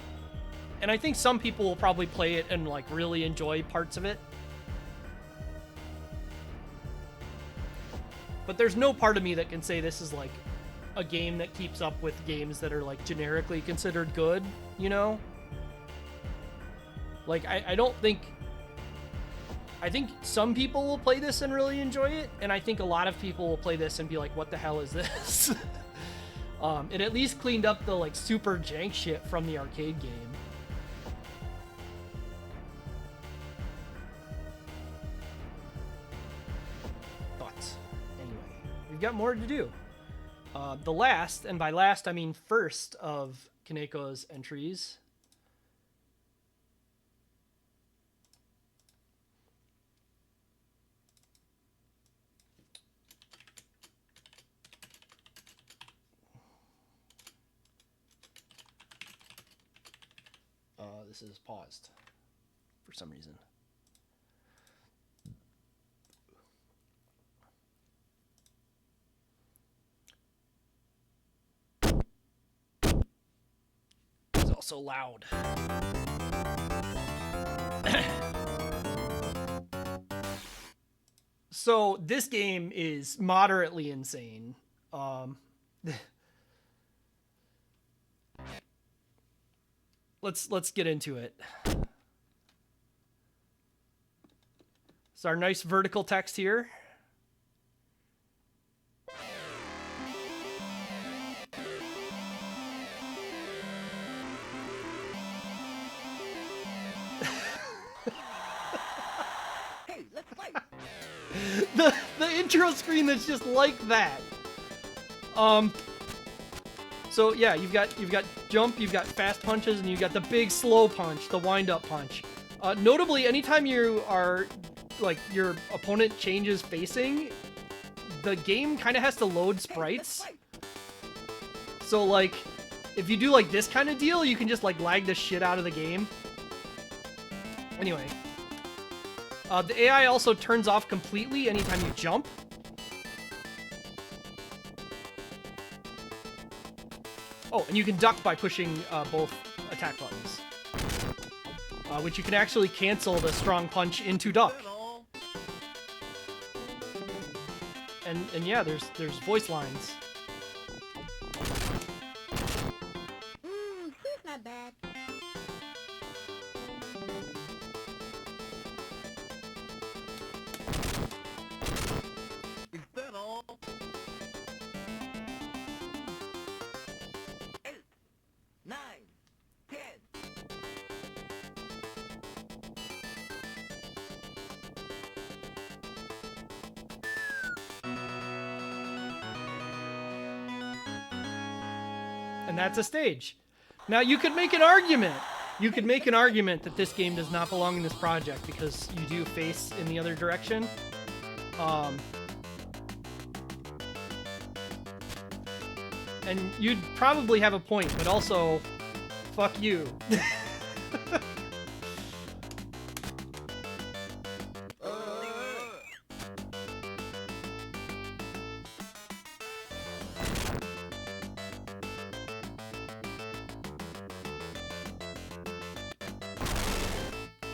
and I think some people will probably play it and, like, really enjoy parts of it. But there's no part of me that can say this is, like, a game that keeps up with games that are, like, generically considered good, you know? Like, I don't think... I think some people will play this and really enjoy it, and I think a lot of people will play this and be like, what the hell is this? It at least cleaned up the, like, super jank shit from the arcade game. Thoughts? Anyway, we've got more to do. The last, and by last I mean first, of Kaneko's entries this is paused for some reason. It's also loud. So this game is moderately insane. Let's get into it. So our nice vertical text here. Hey, let's play. the intro screen that's just like that. So yeah, you've got jump, you've got fast punches, and you've got the big slow punch, the wind-up punch. Notably, anytime you are, like, your opponent changes facing, the game kind of has to load sprites. So, like, if you do, like, this kind of deal, you can just, like, lag the shit out of the game. Anyway. The AI also turns off completely anytime you jump. Oh, and you can duck by pushing both attack buttons. Which you can actually cancel the strong punch into duck. And yeah, there's voice lines. He's not bad. Is that all? 8, 9, 10. And that's a stage. Now you could make an argument. You could make an argument that this game does not belong in this project because you do face in the other direction. And you'd probably have a point, but also, fuck you.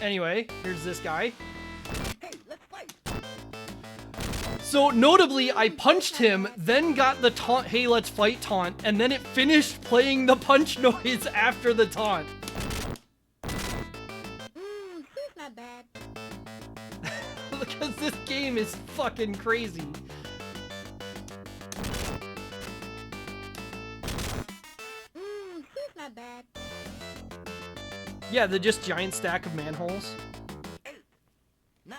Anyway, here's this guy. Hey, let's fight. So notably, I punched him, then got the taunt, "Hey, let's fight" taunt, and then it finished playing the punch noise after the taunt. He's not bad. Because this game is fucking crazy. He's not bad. Yeah, the just giant stack of manholes. 8, 9,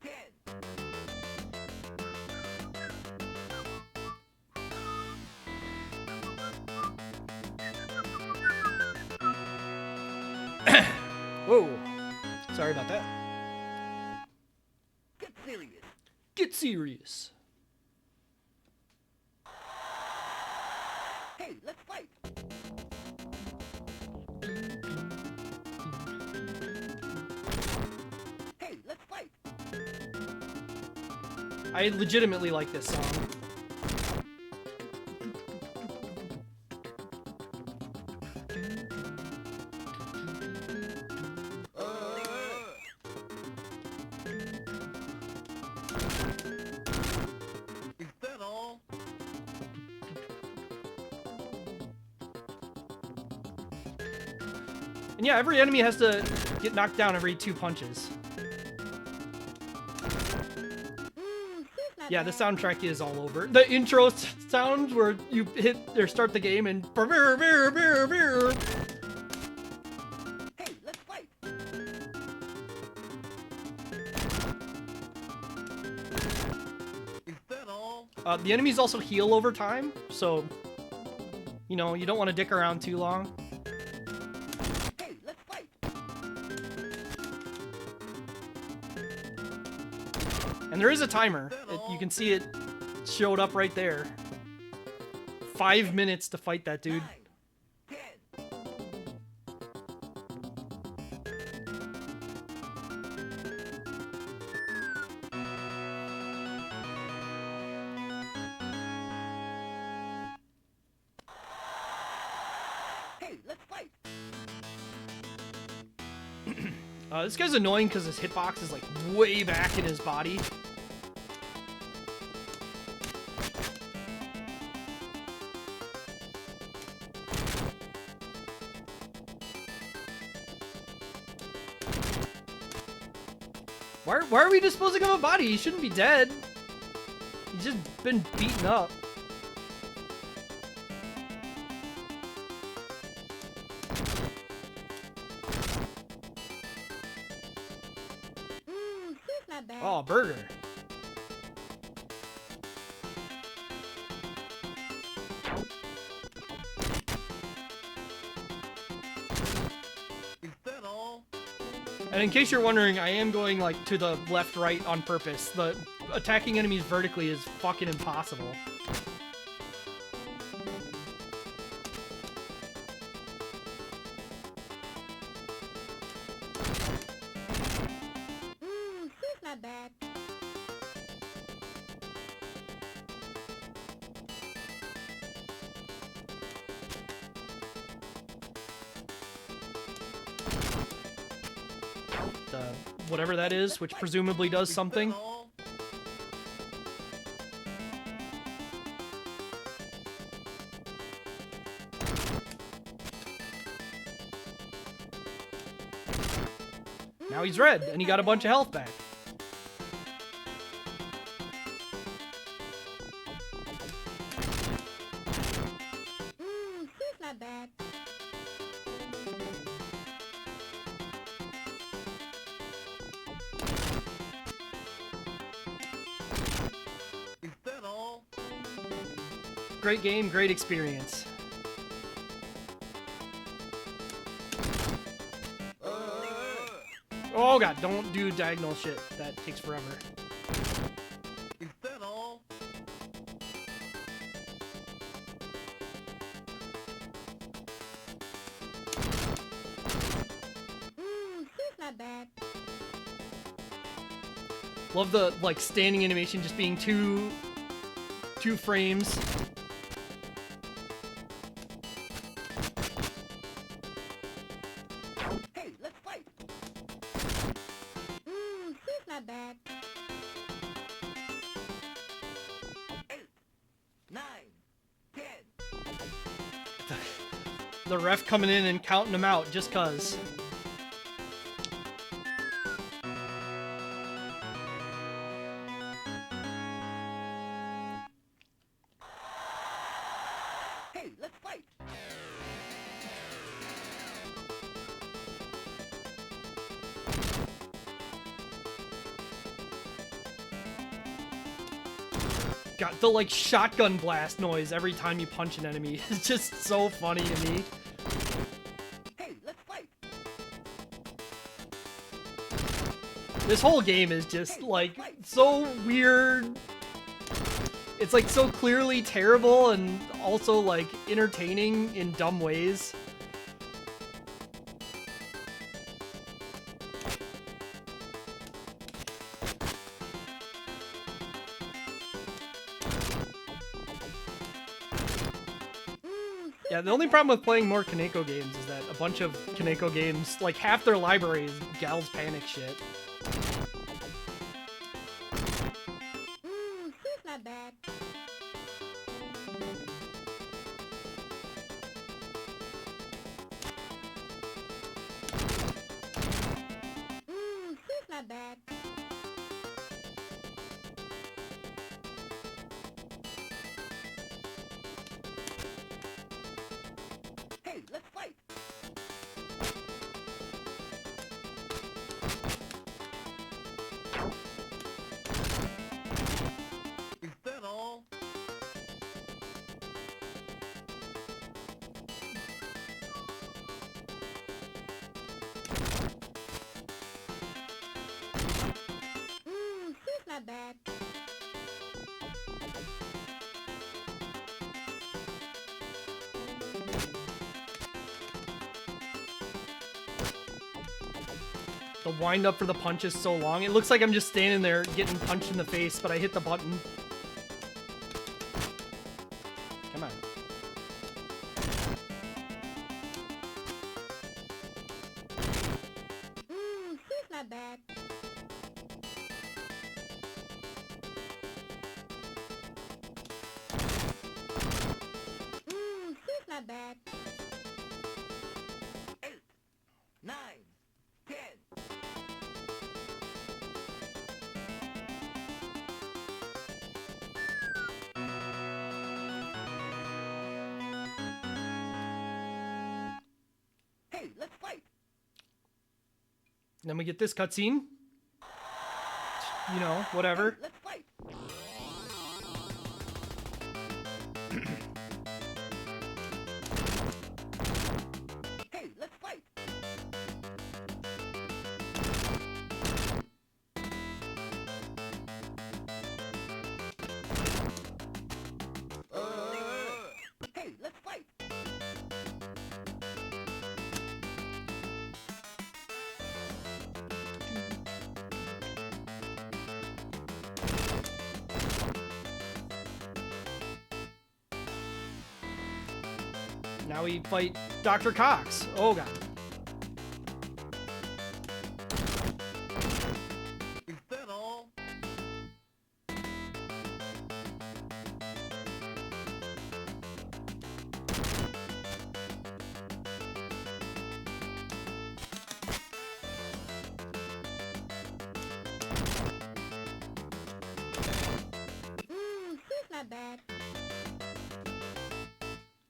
10. Whoa. Sorry about that. Get serious. Get serious. Hey, let's fight. Hey, let's fight. I legitimately like this song. Is that all? And yeah, every enemy has to get knocked down every 2 punches. Yeah, the soundtrack is all over. The intro sound where you hit or start the game and Hey, let's fight. Is that all? the enemies also heal over time, so you know, you don't want to dick around too long. Hey, let's fight. And there is a timer. You can see it showed up right there. 5 minutes to fight that dude. 9, 10. Hey, let's fight. This guy's annoying because his hitbox is like way back in his body. Why are we disposing of a body? He shouldn't be dead. He's just been beaten up. He's not bad. Oh, burger. Is that all? And in case you're wondering, I am going like to the left right on purpose. The attacking enemies vertically is fucking impossible. He's not bad. the whatever that is, which presumably does something. Now he's red, and he got a bunch of health back. He's not bad. Is that all? Great game, great experience. Oh god, don't do diagonal shit. That takes forever. Is that all? He's not bad. Love the, like, standing animation just being two frames. Hey, let's fight! He's not bad. 8, 9, 10. The ref coming in and counting them out just cuz. Hey, let's fight! Got the, like, shotgun blast noise every time you punch an enemy. It's just so funny to me. Hey, let's fight! This whole game is just, like, so weird. It's, like, so clearly terrible and also, like, entertaining in dumb ways. Yeah, the only problem with playing more Kaneko games is that a bunch of Kaneko games, like, half their library is Gal's Panic shit. He's not bad. He's not bad. Hey, let's fight! Is that all? He's not bad. The wind up for the punch is so long. It looks like I'm just standing there getting punched in the face, but I hit the button. Come on. He's not bad. He's not bad. 8, 9, 10. Hey, let's fight! Then we get this cutscene. You know, whatever. Hey, let's fight! Hey, let's fight! Hey, let's fight! Now we fight Dr. Cox. Oh god.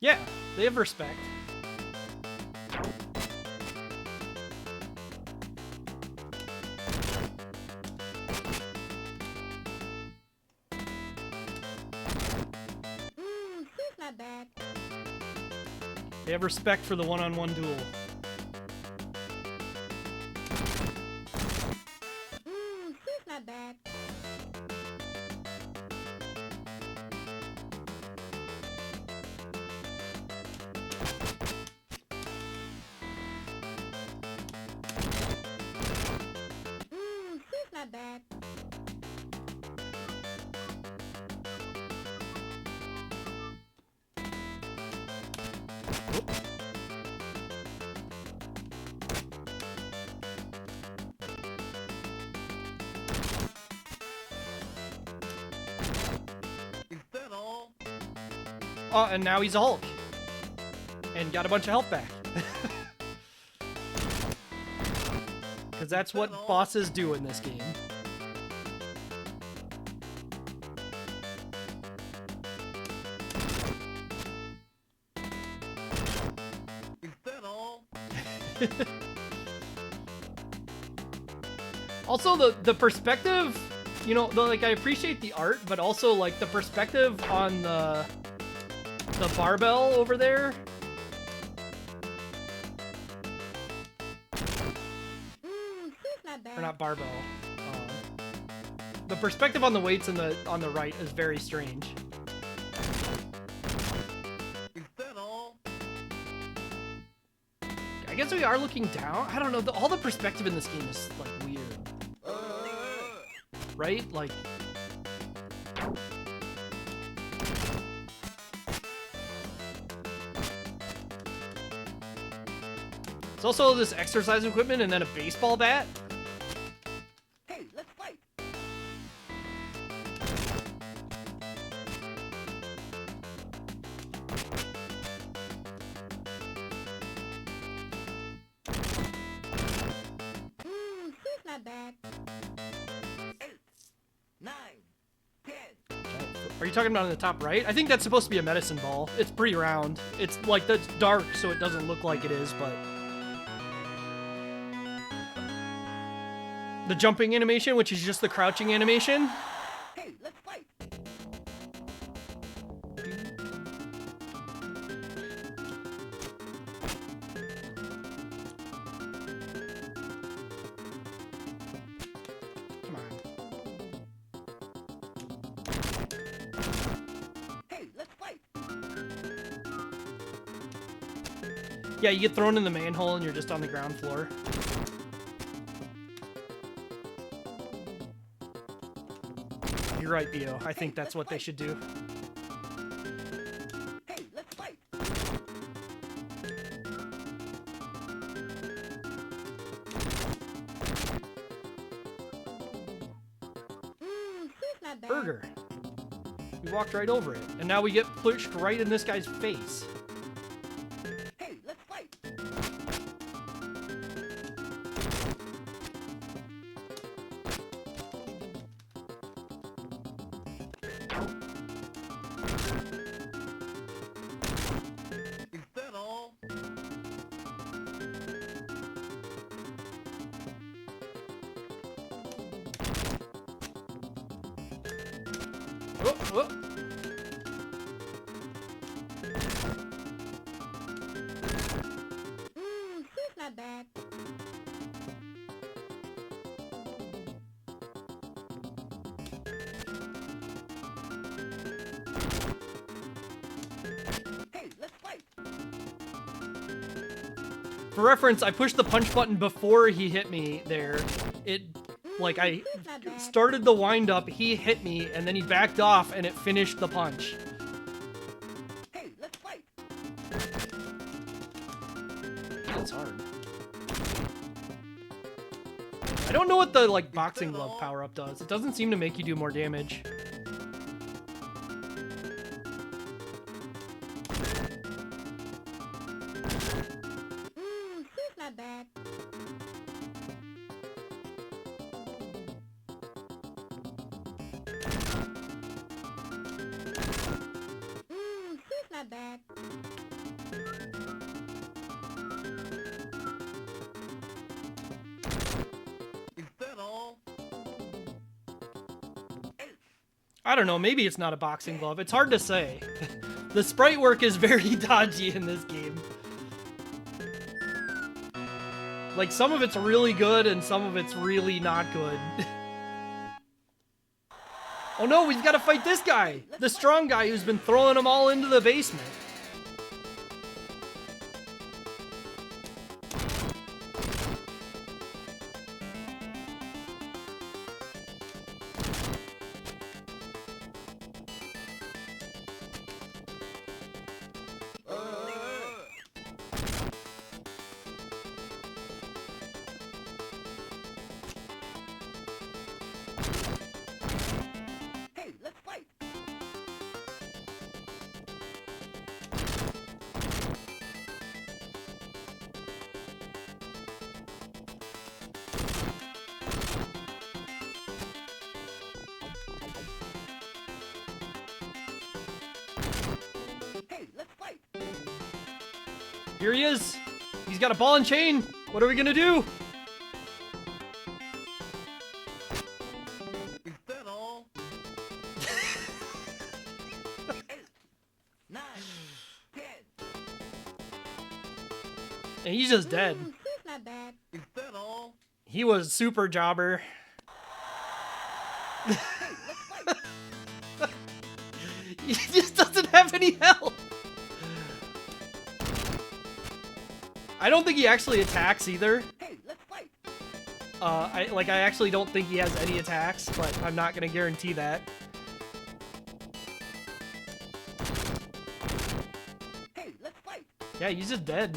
Yeah, they have respect. She's not bad. They have respect for the one-on-one duel. She's not bad. She's not bad. Oh, and now he's a Hulk. And got a bunch of health back. Because that's what bosses do in this game. Also, the perspective, you know, like, I appreciate the art, but also, like, the perspective on the barbell over there. She's not bad. Or not barbell. The perspective on the weights on the right is very strange. I guess we are looking down. I don't know. All the perspective in this game is like weird, right? Like. It's also this exercise equipment and then a baseball bat. Hey, let's fight. She's not bad. 8, 9, 10. Are you talking about in the top right? I think that's supposed to be a medicine ball. It's pretty round. It's like, that's dark, so it doesn't look like it is, but... The jumping animation, which is just the crouching animation. Hey, let's fight. Come on. Hey, let's fight. Yeah, you get thrown in the manhole and you're just on the ground floor. You're right, Bio. I think that's what they should do. Hey, let's fight. She's not bad. Burger. We walked right over it, and now we get pushed right in this guy's face. Hey, let's fight. Is that all? Oh, oh. She's not bad. Hey, let's fight. For reference, I pushed the punch button before he hit me there. It, like, I started the wind up, he hit me, and then he backed off, and it finished the punch. Hey, let's fight. That's hard. I don't know what the, like, boxing glove power-up does. It doesn't seem to make you do more damage. She's not bad. She's not bad. I don't know, maybe it's not a boxing glove. It's hard to say. The sprite work is very dodgy in this game. Like, some of it's really good and some of it's really not good. Oh no, we've got to fight this guy! The strong guy who's been throwing them all into the basement. Hey, let's fight. Hey, let's fight. Here he is! He's got a ball and chain! What are we gonna do? Is that all? 8, 9, 10. And he's just dead. Ooh, he's not bad. Is that all? He was super jobber. Hey, let's fight. He just doesn't have any health. I don't think he actually attacks either. Hey, let's fight. I actually don't think he has any attacks, but I'm not gonna guarantee that. Hey, let's fight. Yeah, he's just dead.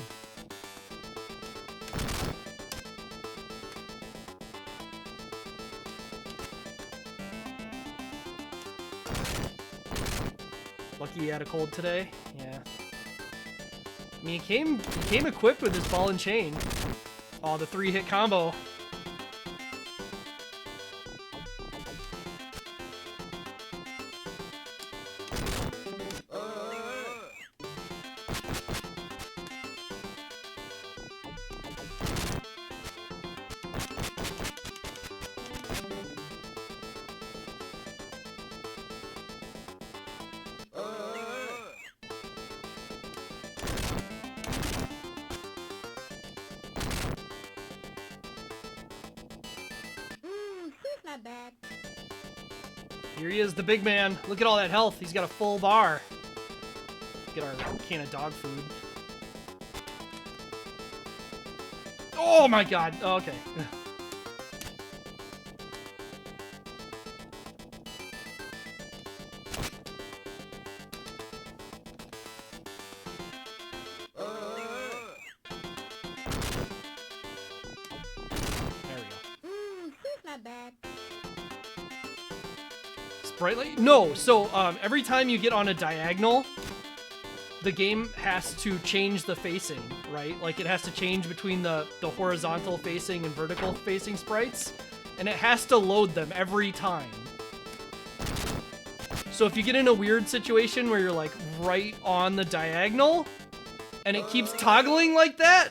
Lucky he had a cold today. Yeah. I mean, he came equipped with his ball and chain. Oh, the 3-hit combo. Ooh, he's not bad. Here he is, the big man. Look at all that health. He's got a full bar. Get our can of dog food. Oh my god. Oh, okay. There we go. Ooh, he's not bad. Sprightly? No, so every time you get on a diagonal, the game has to change the facing, right? Like it has to change between the horizontal facing and vertical facing sprites, and it has to load them every time. So if you get in a weird situation where you're like right on the diagonal, and it keeps toggling like that,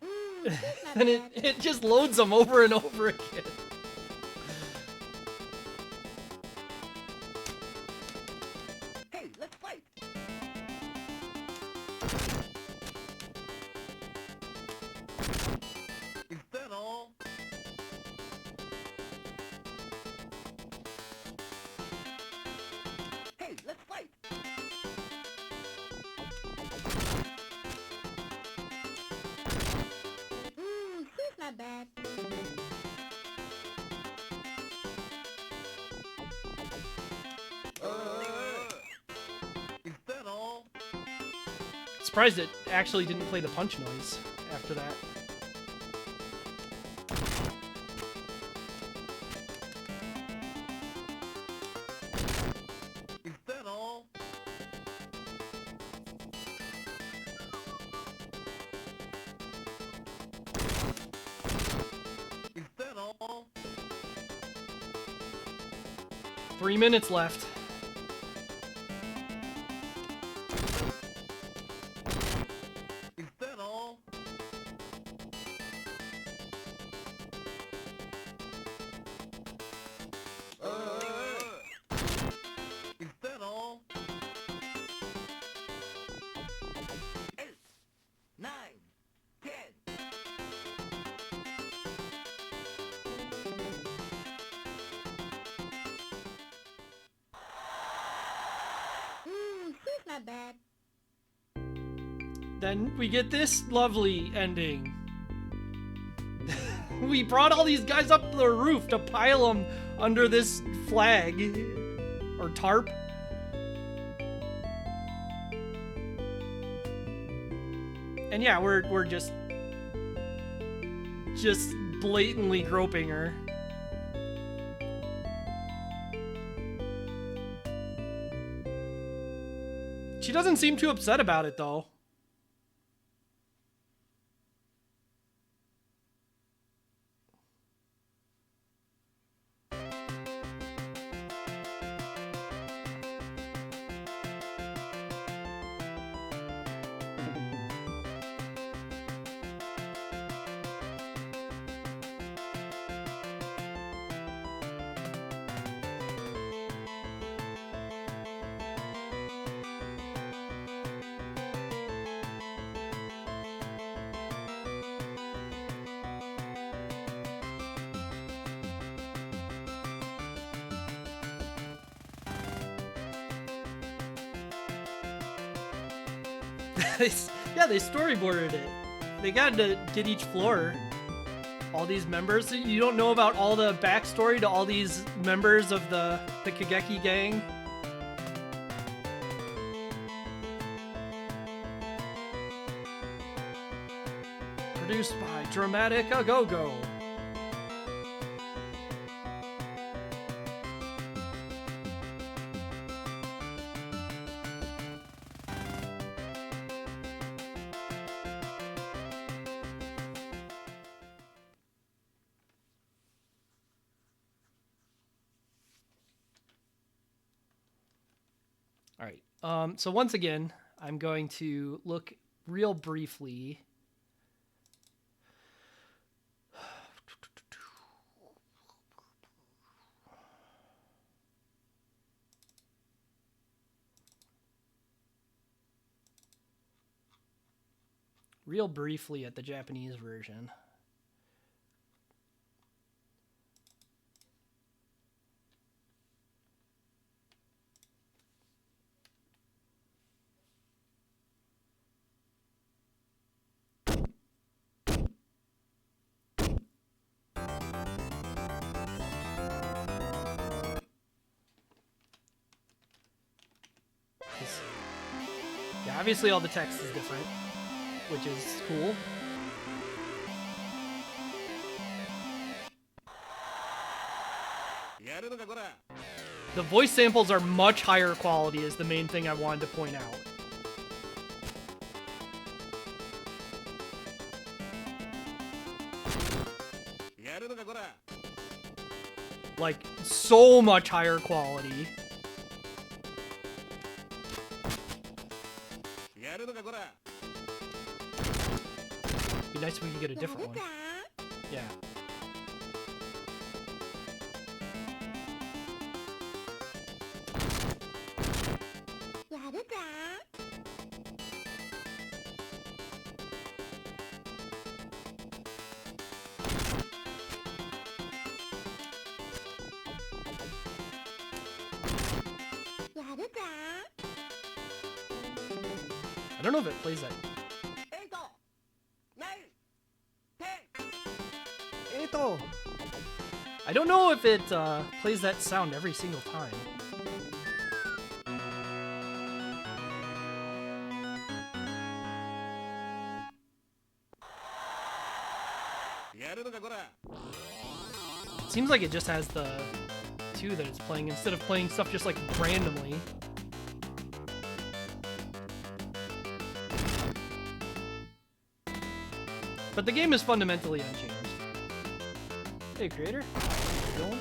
Ooh, he's not then bad. it just loads them over and over again. Hey, let's fight. Is that all? Hey, let's fight. Ooh, he's not bad. Is that all? Surprised it actually didn't play the punch noise after that. Is that all? Is that all? 3 minutes left. Is that all? not bad. Then we get this lovely ending. We brought all these guys up to the roof to pile them under this flag or tarp. And yeah, we're just blatantly groping her. She doesn't seem too upset about it though. Yeah, they storyboarded it. They got to get each floor. All these members. You don't know about all the backstory to all these members of the Kageki gang. Produced by Dramatic Agogo. All right. So once again, I'm going to look real briefly. Real briefly at the Japanese version. Yeah, obviously all the text is different, which is cool. The voice samples are much higher quality is the main thing I wanted to point out. Like, so much higher quality. Be nice if we could get a different one. Yeah. I don't know if it plays that. I don't know if it plays that sound every single time. It seems like it just has the two that it's playing instead of playing stuff just like randomly. But the game is fundamentally unchanged. Hey, creator. Dylan?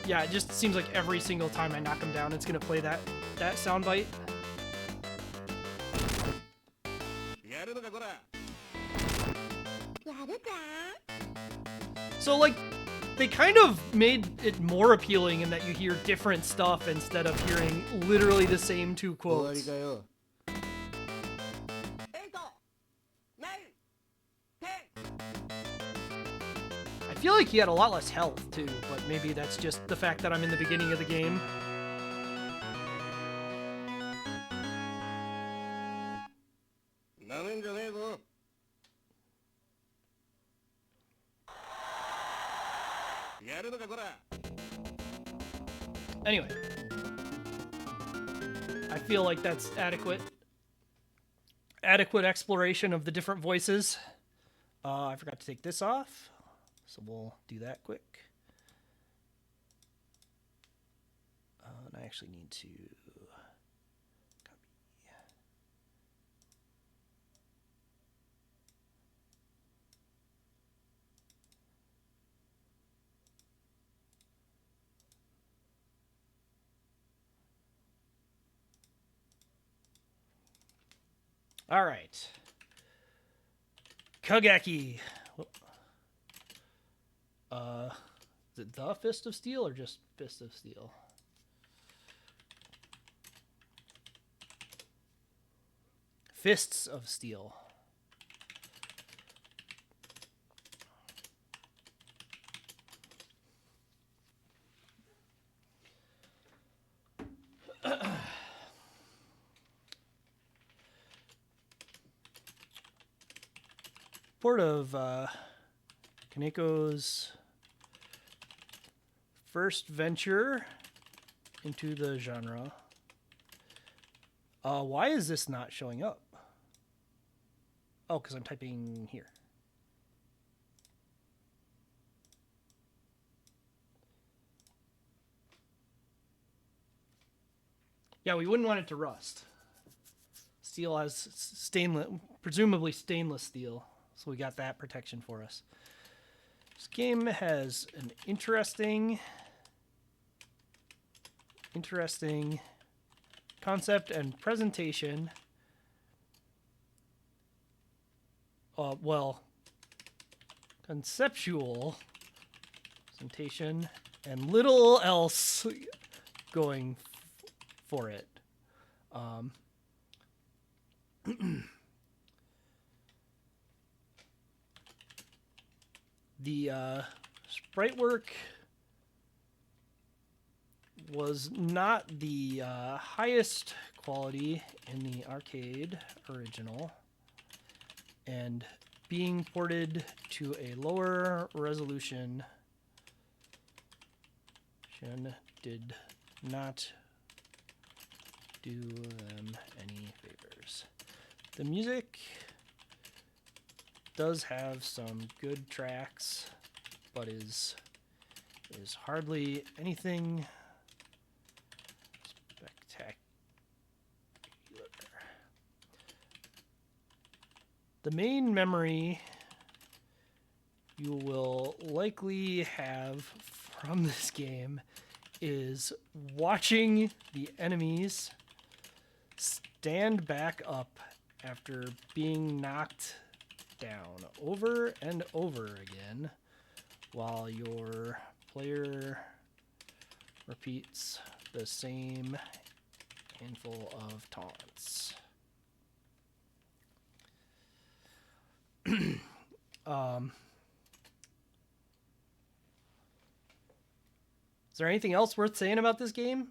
Yeah, it just seems like every single time I knock him down, it's gonna play that soundbite. So, like, they kind of made it more appealing in that you hear different stuff instead of hearing literally the same two quotes. I feel like he had a lot less health too, but maybe that's just the fact that I'm in the beginning of the game. Anyway, I feel like that's adequate exploration of the different voices. I forgot to take this off, so we'll do that quick. And I actually need to copy. All right. Kageki. Is it the Fist of Steel or just Fist of Steel? Fists of Steel. Part of Kaneko's first venture into the genre. Why is this not showing up? Oh, because I'm typing here. Yeah, we wouldn't want it to rust. Steel has stainless, presumably stainless steel, so we got that protection for us. This game has an interesting concept and presentation. Well, conceptual presentation and little else going for it. The sprite work was not the highest quality in the arcade original, and being ported to a lower resolution did not do them any favors. The music does have some good tracks, but is hardly anything spectacular. The main memory you will likely have from this game is watching the enemies stand back up after being knocked down over and over again while your player repeats the same handful of taunts. Is there anything else worth saying about this game?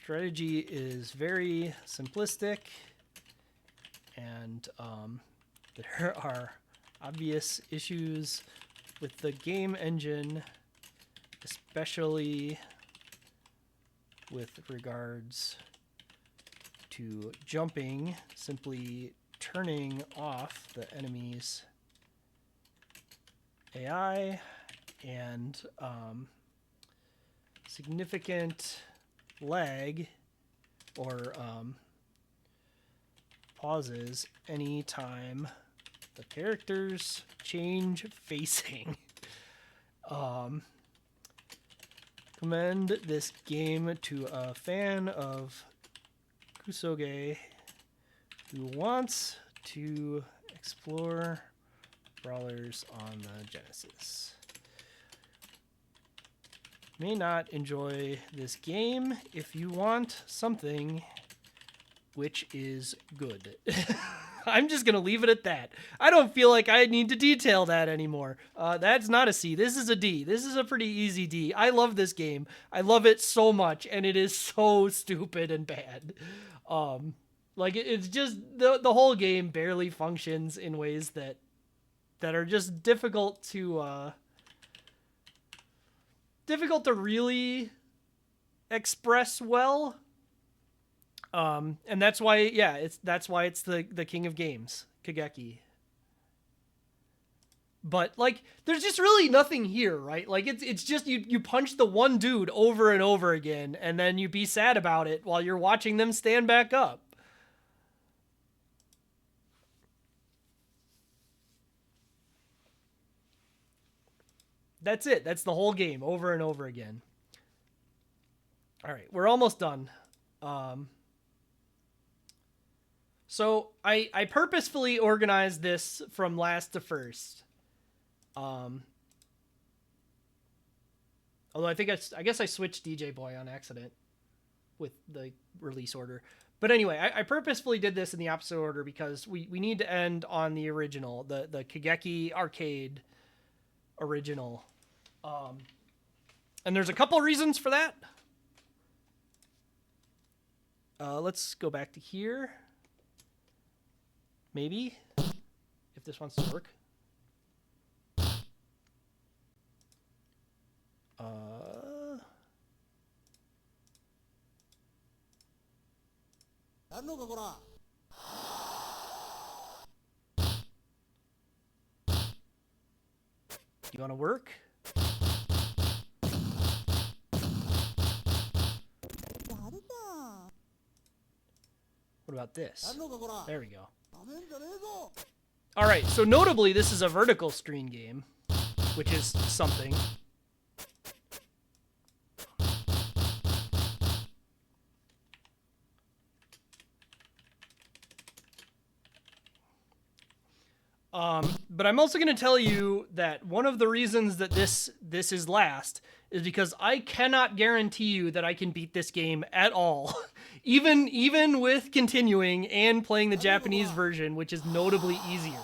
Strategy is very simplistic, and there are obvious issues with the game engine, especially with regards to jumping. Simply turning off the enemy's AI, and significant lag or pauses anytime the characters change facing. Commend this game to a fan of Kusoge who wants to explore brawlers on the Genesis. May not enjoy this game if you want something which is good. I'm just going to leave it at that. I don't feel like I need to detail that anymore. That's not a C. This is a D. This is a pretty easy D. I love this game. I love it so much, and it is so stupid and bad. Like, it's just, the whole game barely functions in ways that are just difficult to really express well. And that's why, yeah, it's the king of games, Kageki. But like, there's just really nothing here, right? Like, it's just you punch the one dude over and over again, and then you be sad about it while you're watching them stand back up. That's it. That's the whole game over and over again. All right, we're almost done. So I purposefully organized this from last to first. Although I guess I switched DJ Boy on accident with the release order. But anyway, I purposefully did this in the opposite order because we need to end on the original, the Kageki arcade original. And there's a couple reasons for that. Let's go back to here. Maybe, if this wants to work. You want to work? What about this? There we go. All right, so notably, this is a vertical screen game, which is something. But I'm also going to tell you that one of the reasons that this is last is because I cannot guarantee you that I can beat this game at all. even with continuing and playing the Japanese version, which is notably easier.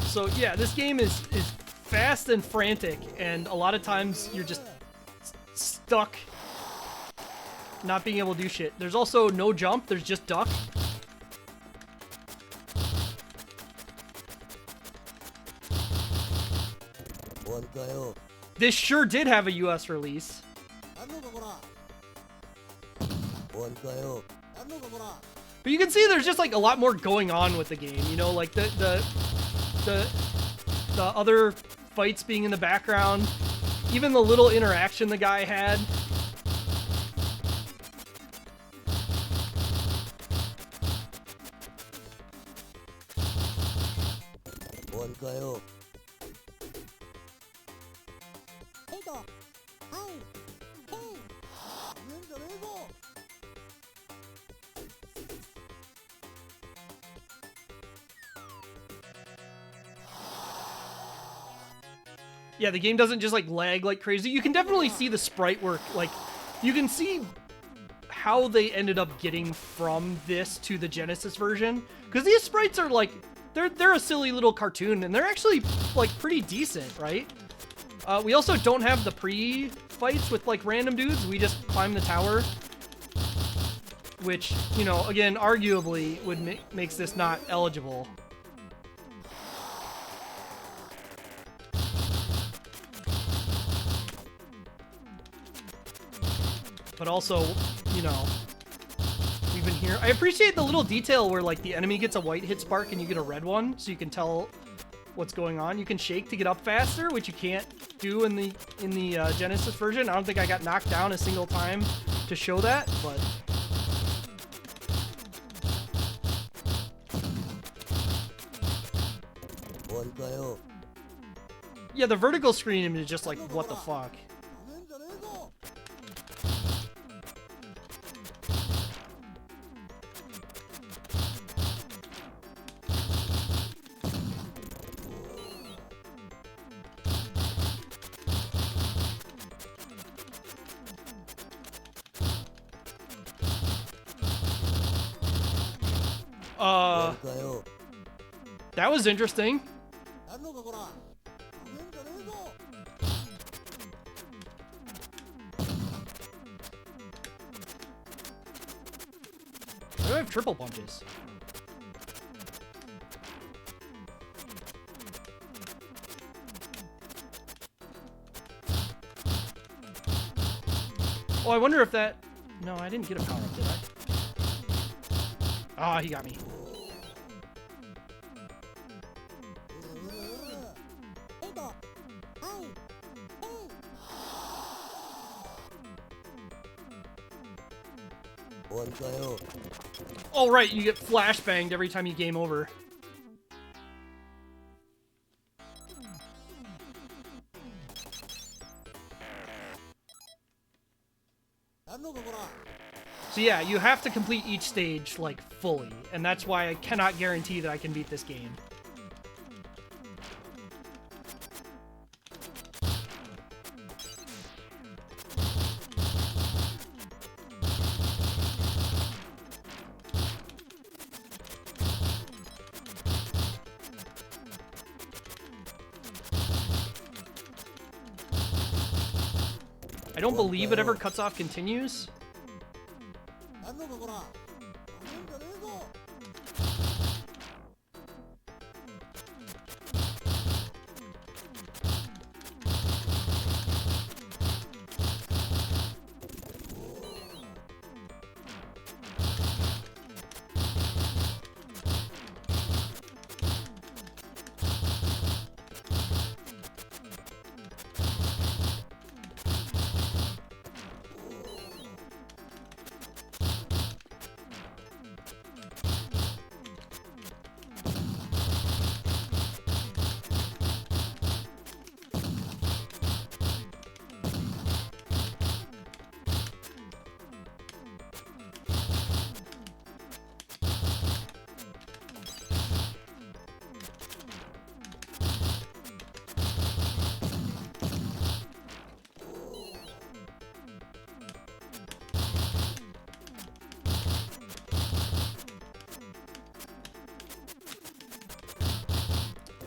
So yeah, this game is fast and frantic, and a lot of times you're just stuck not being able to do shit. There's also no jump, there's just duck. This sure did have a US release. But you can see there's just like a lot more going on with the game, you know, like the other fights being in the background, even the little interaction the guy had. Yeah, the game doesn't just like lag like crazy. You can definitely see the sprite work. Like, you can see how they ended up getting from this to the Genesis version, because these sprites are like, they're a silly little cartoon, and they're actually like pretty decent, right? We also don't have the pre-fights with like random dudes. We just climb the tower, which, you know, again, arguably would makes this not eligible. But also, you know, we've been here. I appreciate the little detail where like the enemy gets a white hit spark and you get a red one, so you can tell what's going on. You can shake to get up faster, which you can't do in the Genesis version. I don't think I got knocked down a single time to show that, but yeah, the vertical screen is just like, what the fuck. That was interesting. I do have triple punches. Oh, I wonder if that... No, I didn't get a power-up, did I? Ah, he got me. Oh, right, you get flashbanged every time you game over. So yeah, you have to complete each stage, like, fully, and that's why I cannot guarantee that I can beat this game. I don't believe it ever cuts off continues.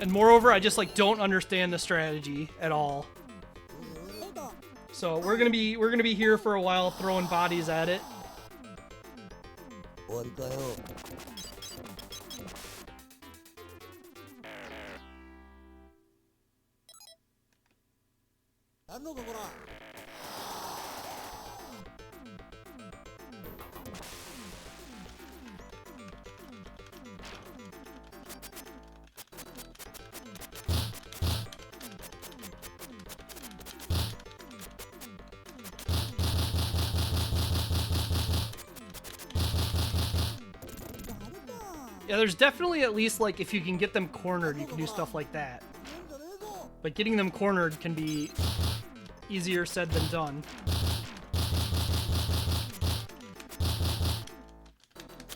And moreover, I just like don't understand the strategy at all. So we're gonna be here for a while throwing bodies at it. Yeah, there's definitely at least, like, if you can get them cornered, you can do stuff like that. But getting them cornered can be easier said than done.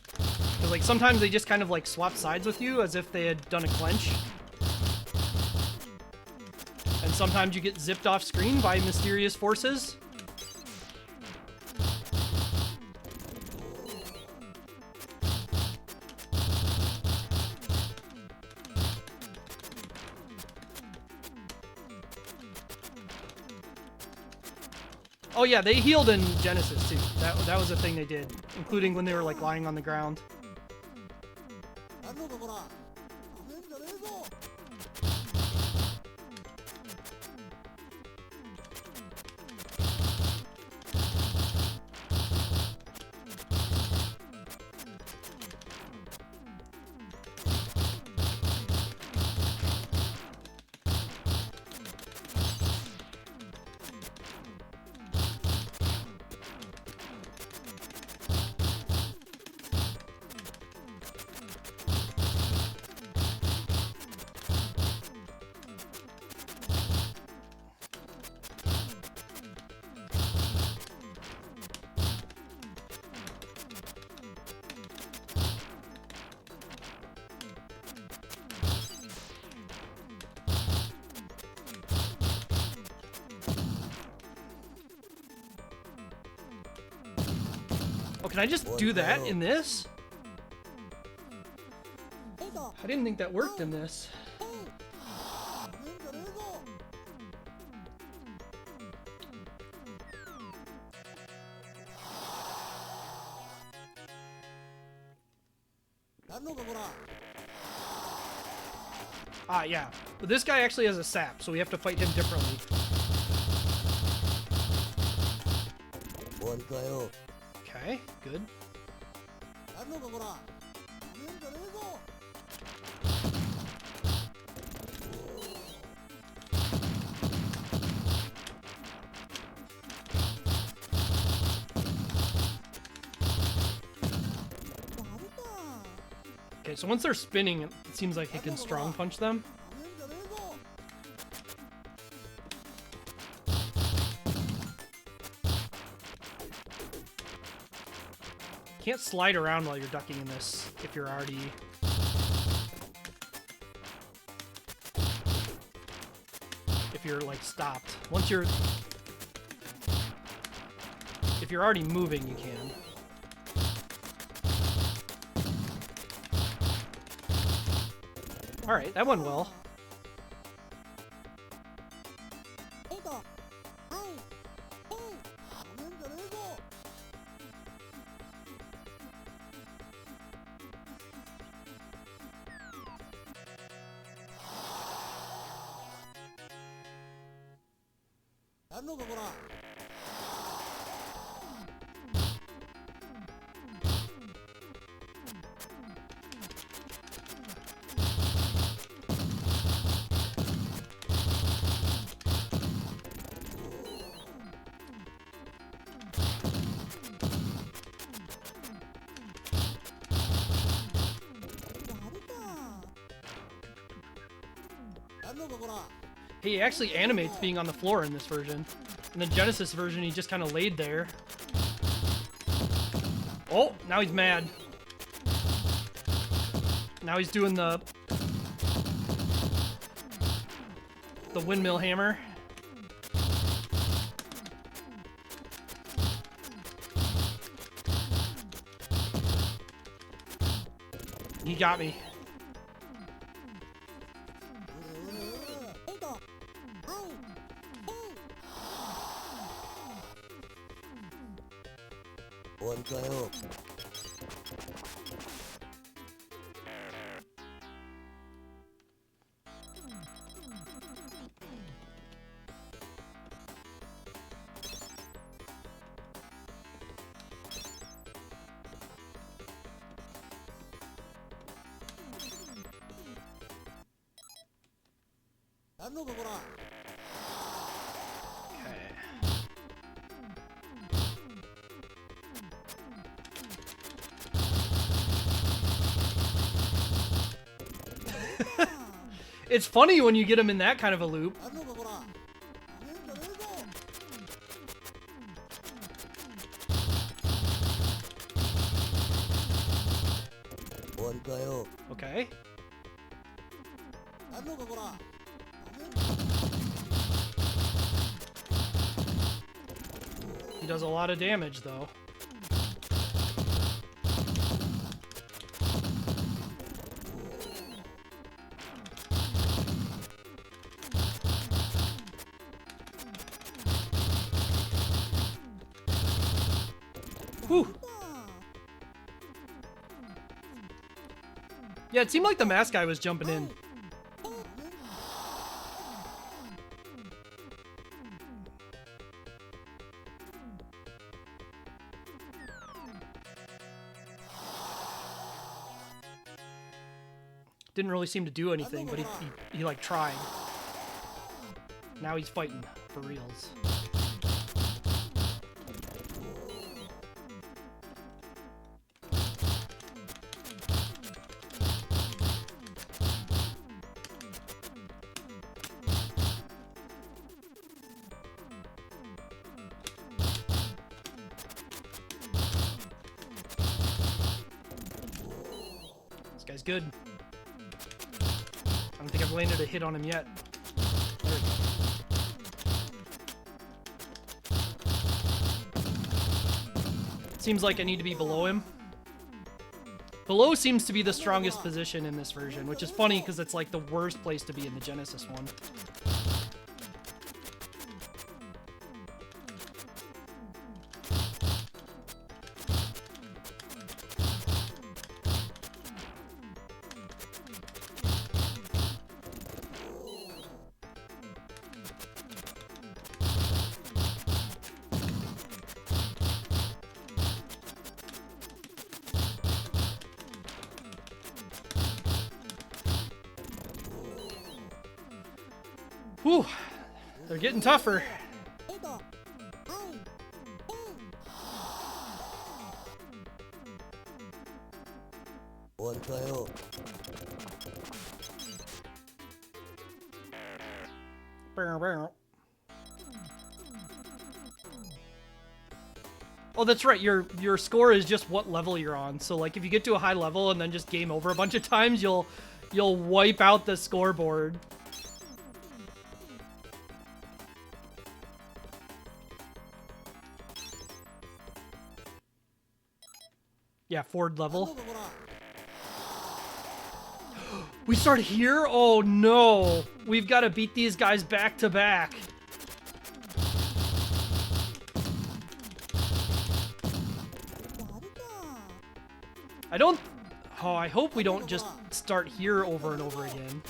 Because, like, sometimes they just kind of, like, swap sides with you as if they had done a clench. And sometimes you get zipped off screen by mysterious forces. Oh yeah, they healed in Genesis too. That was a thing they did, including when they were like lying on the ground. Oh, can I just do that in this? I didn't think that worked in this. Ah, yeah. But this guy actually has a sap, so we have to fight him differently. Okay, good. Okay, so once they're spinning, it seems like he can strong punch them. Can't slide around while you're ducking in this if you're already... If you're, like, stopped. Once you're... If you're already moving, you can. Alright, that went well. He actually animates being on the floor in this version. In the Genesis version, he just kind of laid there. Oh, now he's mad. Now he's doing the windmill hammer. He got me. It's funny when you get him in that kind of a loop. Okay. He does a lot of damage, though. Whew. Yeah, it seemed like the mask guy was jumping in. Didn't really seem to do anything, but he like tried. Now he's fighting for reals. This guy's good. I don't think I've landed a hit on him yet. There we go. Seems like I need to be below him. Below seems to be the strongest position in this version, which is funny because it's like the worst place to be in the Genesis one. Whew, they're getting tougher. Oh, that's right. Your score is just what level you're on. So like if you get to a high level and then just game over a bunch of times, you'll wipe out the scoreboard. Yeah, Ford level. We start here? Oh no. We've got to beat these guys back to back. I hope we don't just start here over and over again.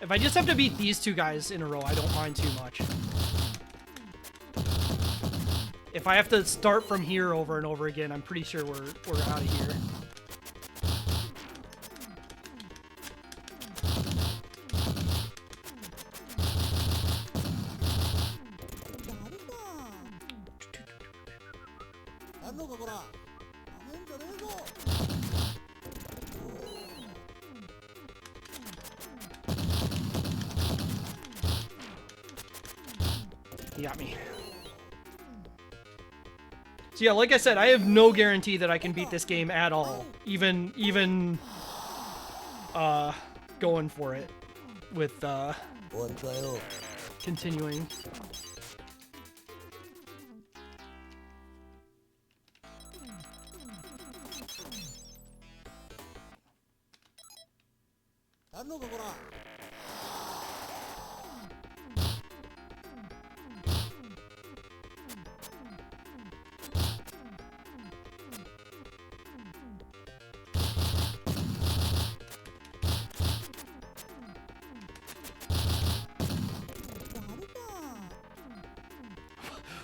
If I just have to beat these two guys in a row, I don't mind too much. If I have to start from here over and over again, I'm pretty sure we're out of here. He got me. So yeah, like I said, I have no guarantee that I can beat this game at all. Even going for it with continuing.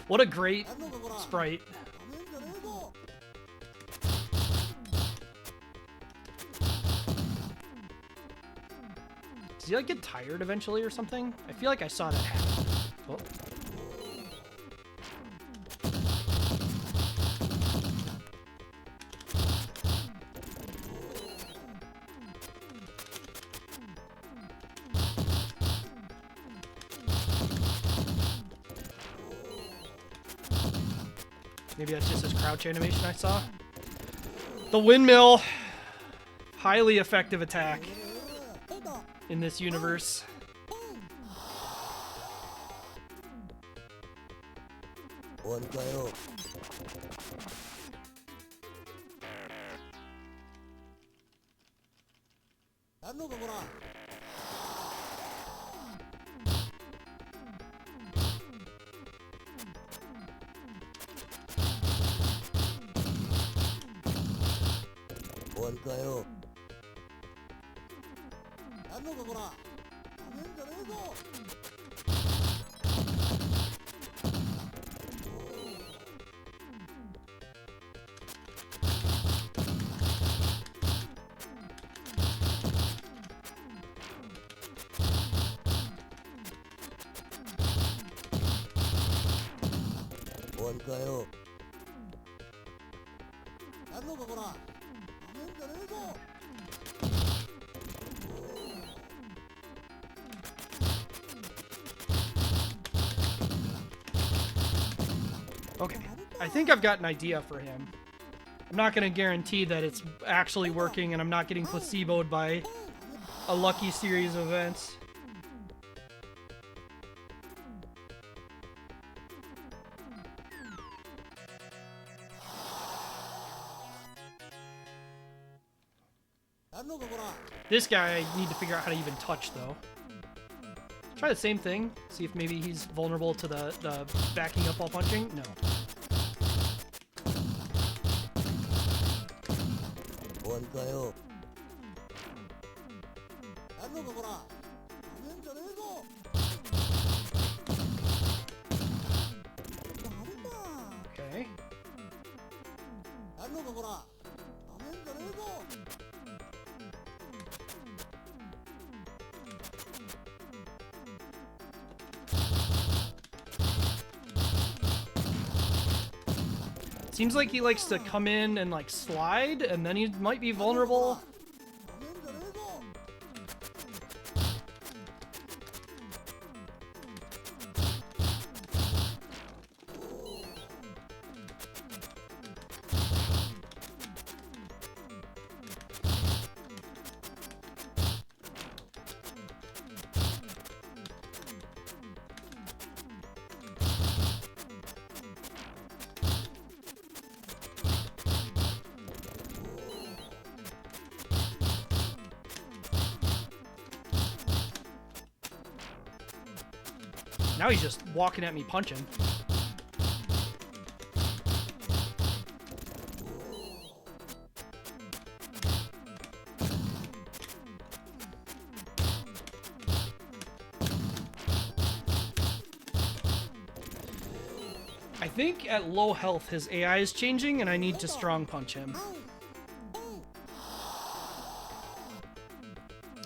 What a great sprite. Does he like get tired eventually or something? I feel like I saw that happen. Oh. Maybe that's just his crouch animation I saw. The windmill. Highly effective attack in this universe. Okay, I think I've got an idea for him. I'm not going to guarantee that it's actually working and I'm not getting placeboed by a lucky series of events. This guy I need to figure out how to even touch, though. Try the same thing. See if maybe he's vulnerable to the backing up while punching. No. Okay. Seems like he likes to come in and like slide, and then he might be vulnerable. Now he's just walking at me punching. I think at low health his AI is changing and I need to strong punch him.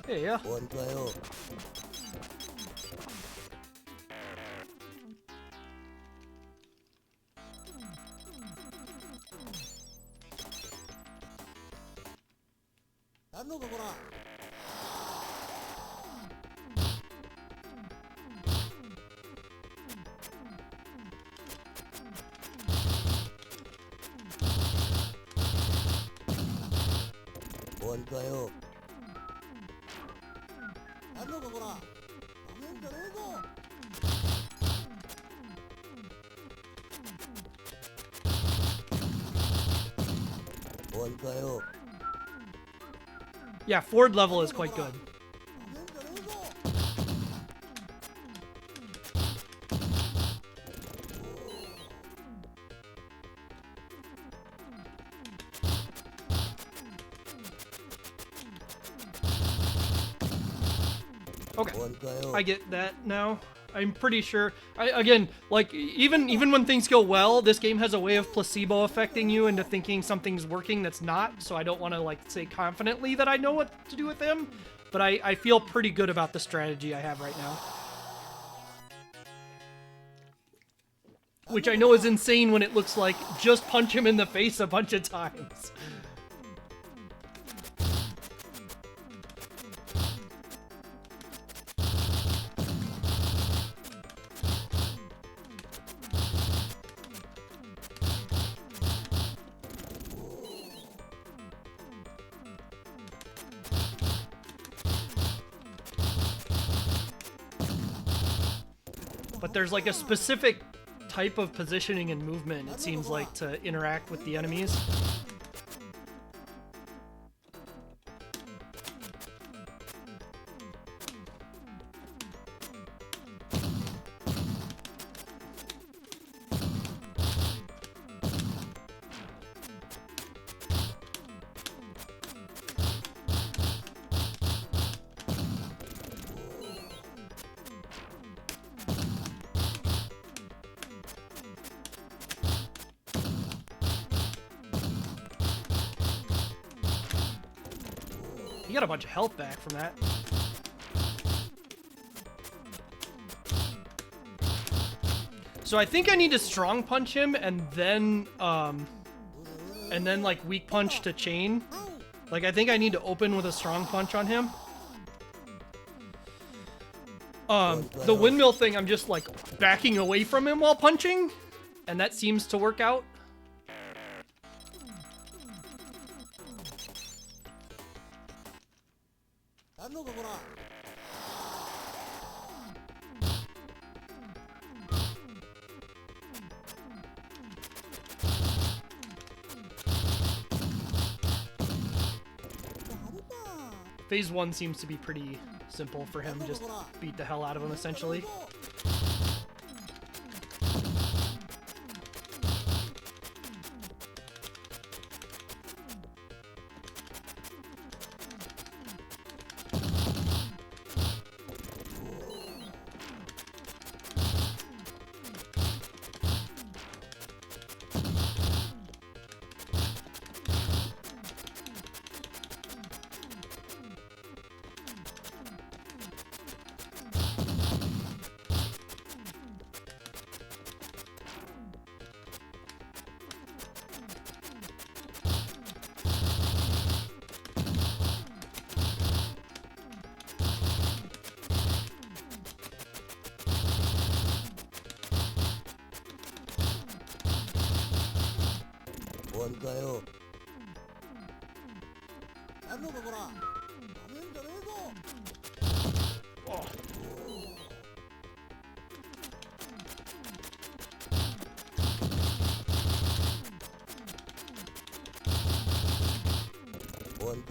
Hey, yeah. Yeah, Ford level is quite good. Okay, I get that now. I'm pretty sure. Again, like even when things go well, this game has a way of placebo affecting you into thinking something's working that's not. So I don't want to like say confidently that I know what to do with him, but I feel pretty good about the strategy I have right now. Which I know is insane when it looks like just punch him in the face a bunch of times. But there's like a specific type of positioning and movement, it seems like, to interact with the enemies. He got a bunch of health back from that. So I think I need to strong punch him and then like weak punch to chain. Like I think I need to open with a strong punch on him. The windmill thing, I'm just like backing away from him while punching, and that seems to work out. Phase 1 seems to be pretty simple for him. Just beat the hell out of him, essentially.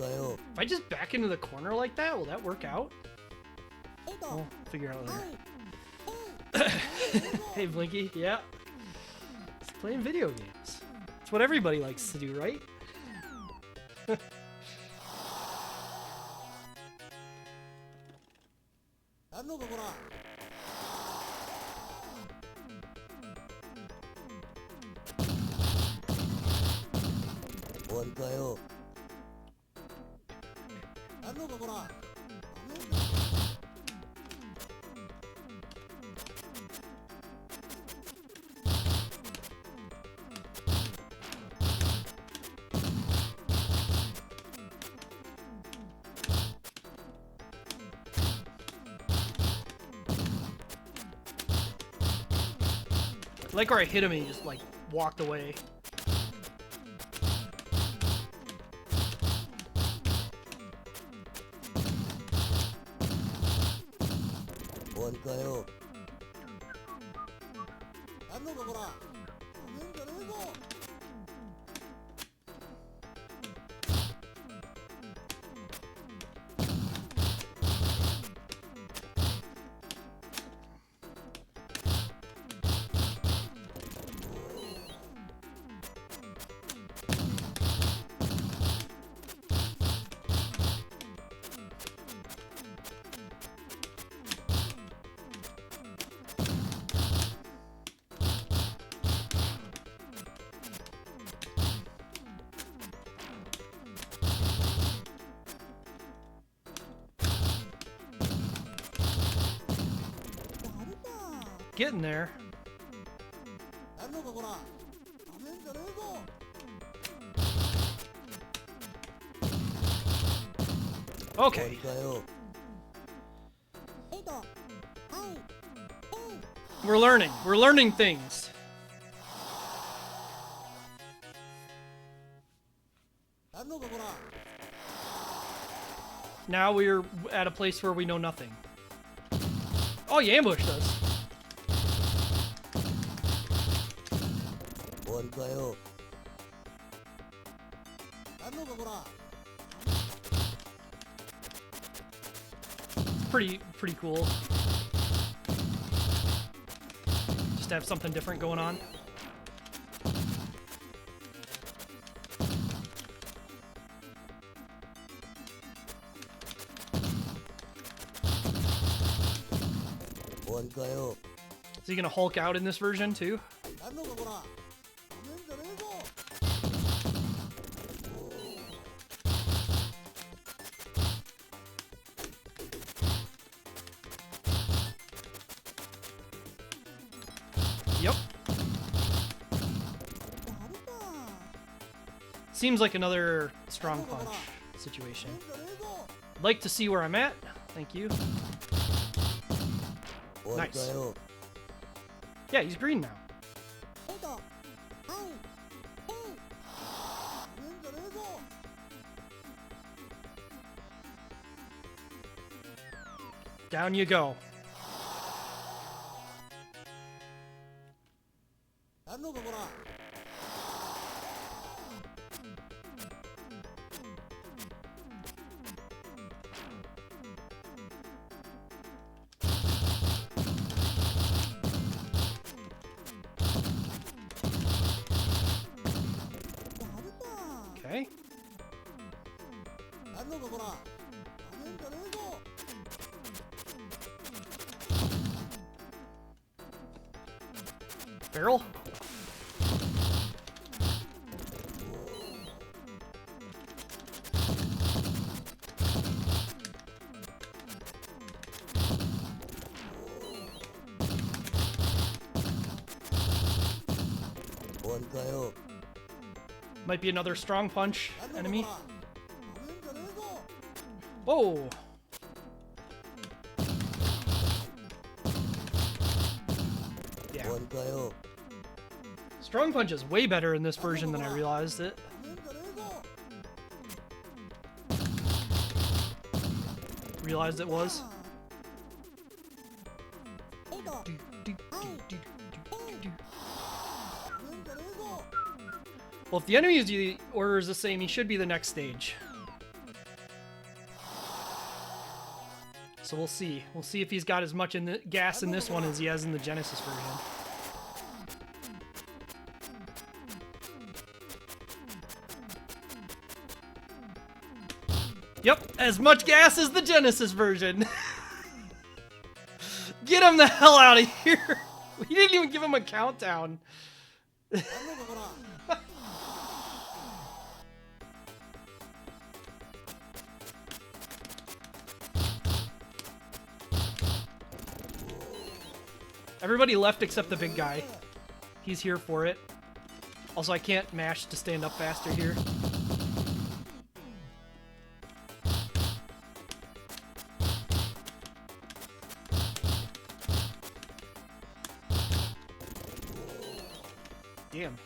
If I just back into the corner like that, will that work out? We'll figure out later. Hey, Blinky. Yeah. It's playing video games. It's what everybody likes to do, right? Like where I hit him and he just like walked away. Getting there. Okay. We're learning. We're learning things. Now we're at a place where we know nothing. Oh, you ambushed us. Pretty cool. Just to have something different going on. Is he gonna Hulk out in this version too? Yep. Seems like another strong punch situation. I'd like to see where I'm at. Thank you. Nice. Yeah, he's green now. Down you go. Okay. Barrel? Might be another strong punch enemy. Whoa! Yeah. Strong punch is way better in this version than I realized it. Realized it was. Well, if the enemy's order is the same, he should be the next stage. So we'll see. We'll see if he's got as much in the gas in this one as he has in the Genesis version. Yep, as much gas as the Genesis version. Get him the hell out of here. We didn't even give him a countdown. Everybody left except the big guy. He's here for it. Also, I can't mash to stand up faster here. Damn.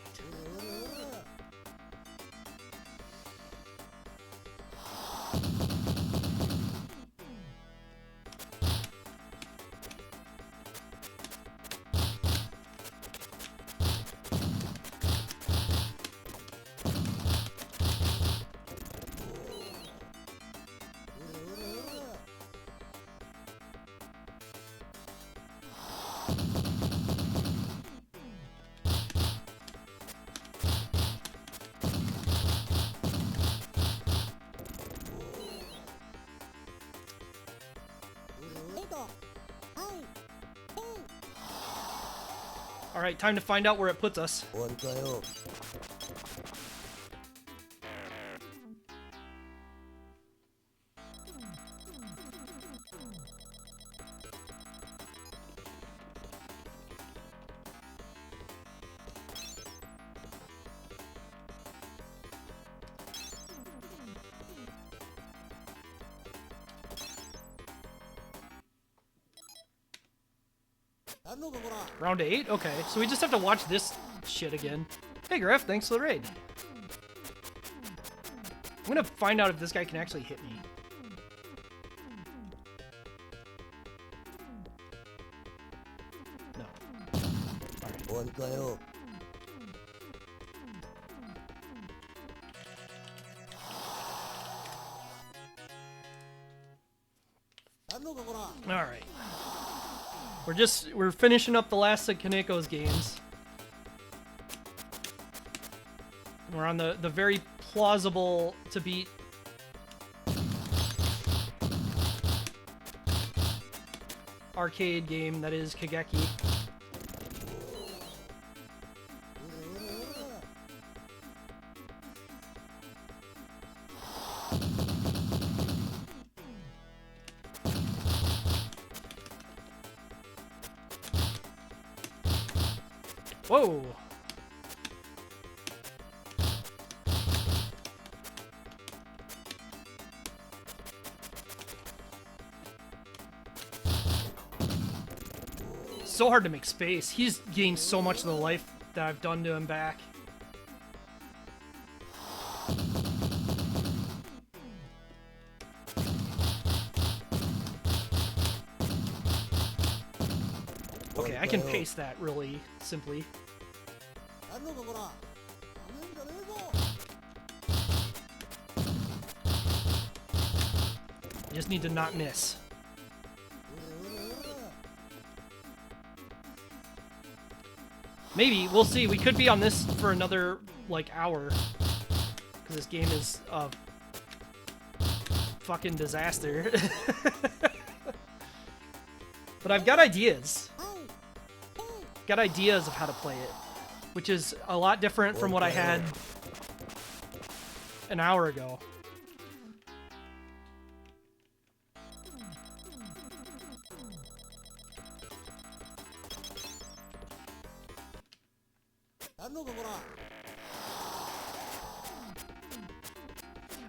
Alright, time to find out where it puts us. Round 8? Okay, so we just have to watch this shit again. Hey Griff, thanks for the raid. I'm gonna find out if this guy can actually hit me. No. Alright. Alright. We're finishing up the last of Kaneko's games. We're on the very plausible to beat arcade game that is Kageki. Whoa! So hard to make space. He's gained so much of the life that I've done to him back. Okay, I can pace that really simply. You just need to not miss. Maybe, we'll see. We could be on this for another, like, hour. Because This game is a fucking disaster. But I've got ideas. Got ideas of how to play it, which is a lot different from what I had an hour ago.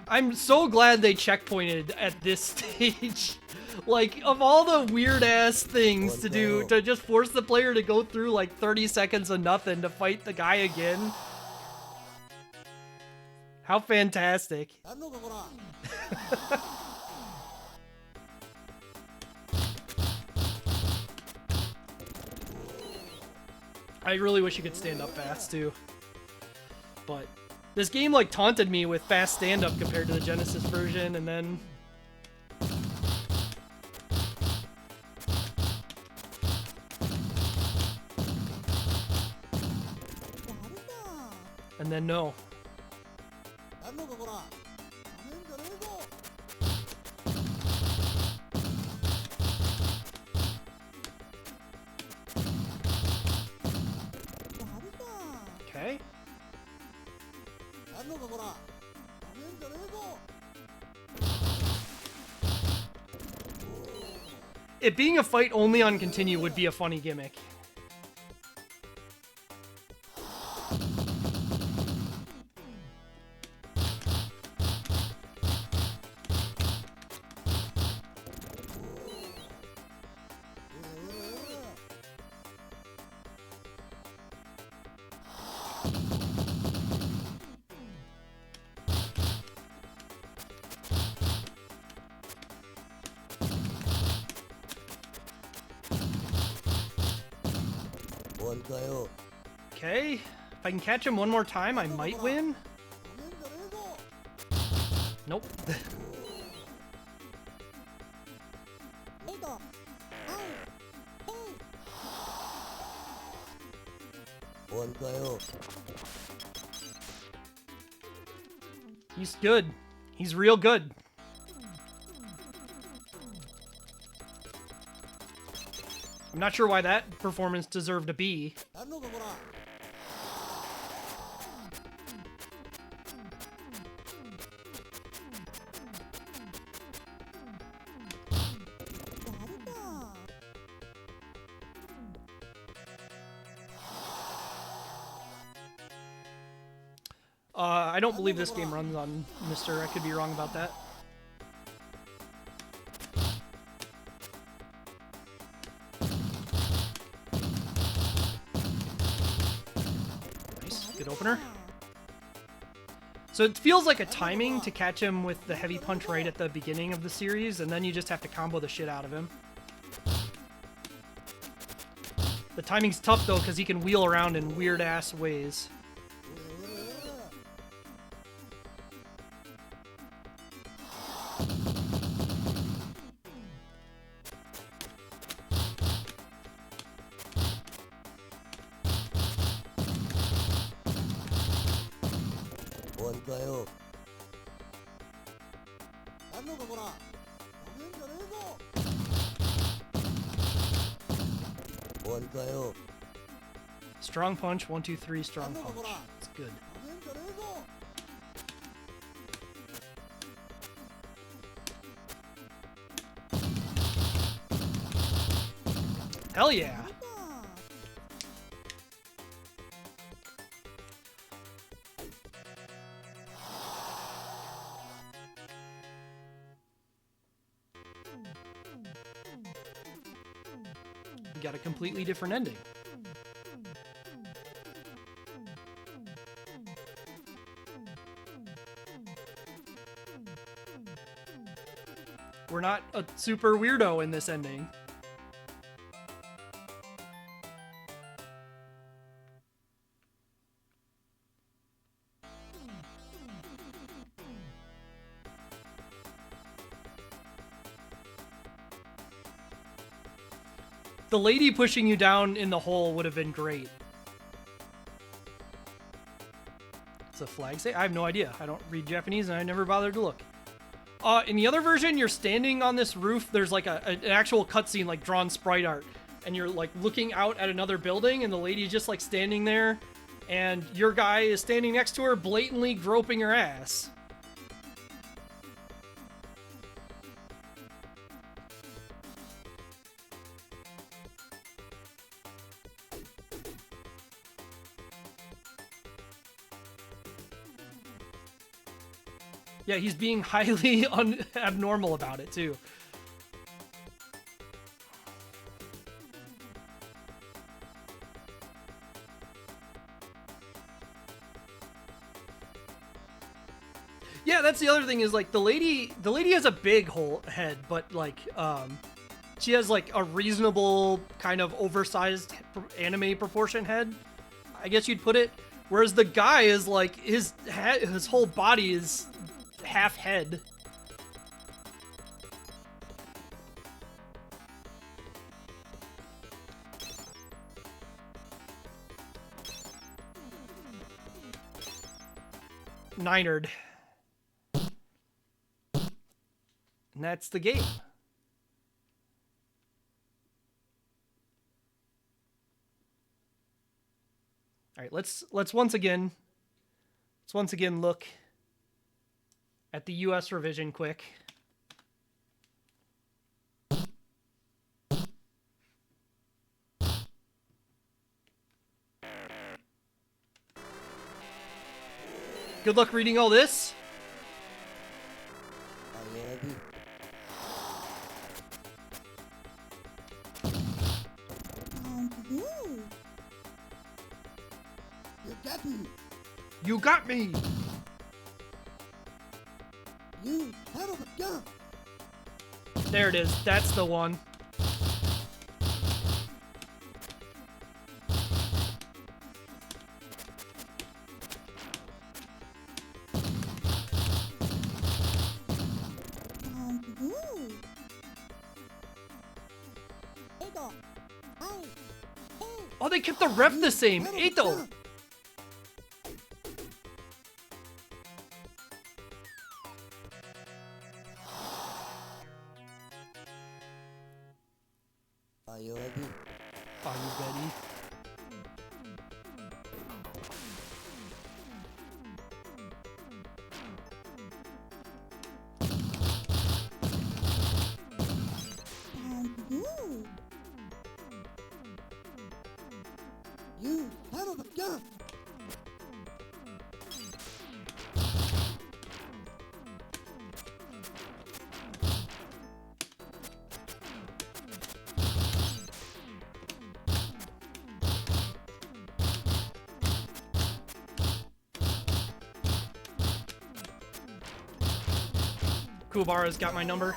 I'm so glad they checkpointed at this stage. Like, of all the weird-ass things to do, to just force the player to go through, like, 30 seconds of nothing to fight the guy again. How fantastic. I really wish you could stand up fast, too. But this game, like, taunted me with fast stand-up compared to the Genesis version, and then... And then no. Okay. It being a fight only on continue would be a funny gimmick. Okay, if I can catch him one more time, I might win. Nope. He's good. He's real good. I'm not sure why that performance deserved a B. I don't believe this game runs on Mr. I could be wrong about that. Nice, good opener. So it feels like a timing to catch him with the heavy punch right at the beginning of the series, and then you just have to combo the shit out of him. The timing's tough though, because he can wheel around in weird-ass ways. Strong punch, 1, 2, 3, strong punch. It's good. Hell yeah! You got a completely different ending. We're not a super weirdo in this ending. The lady pushing you down in the hole would have been great. It's the flag say? I have no idea. I don't read Japanese and I never bothered to look. In the other version, you're standing on this roof. There's like an actual cutscene, like drawn sprite art. And you're like looking out at another building and the lady's just like standing there. And your guy is standing next to her, blatantly groping her ass. Yeah, he's being highly abnormal about it, too. Yeah, that's the other thing is, like, the lady has a big whole head, but, like, she has, like, a reasonable kind of oversized anime proportion head, I guess you'd put it. Whereas the guy is, like, his whole body is half head. Ninerd. And that's the game. All right, let's once again look at the US revision quick. Good luck reading all this. You got me. You son of a gun! There it is. That's the one. Oh, they kept the ref the same. Eito. Are you ready? Are you ready? You son of a gun! Kuwabara's got my number.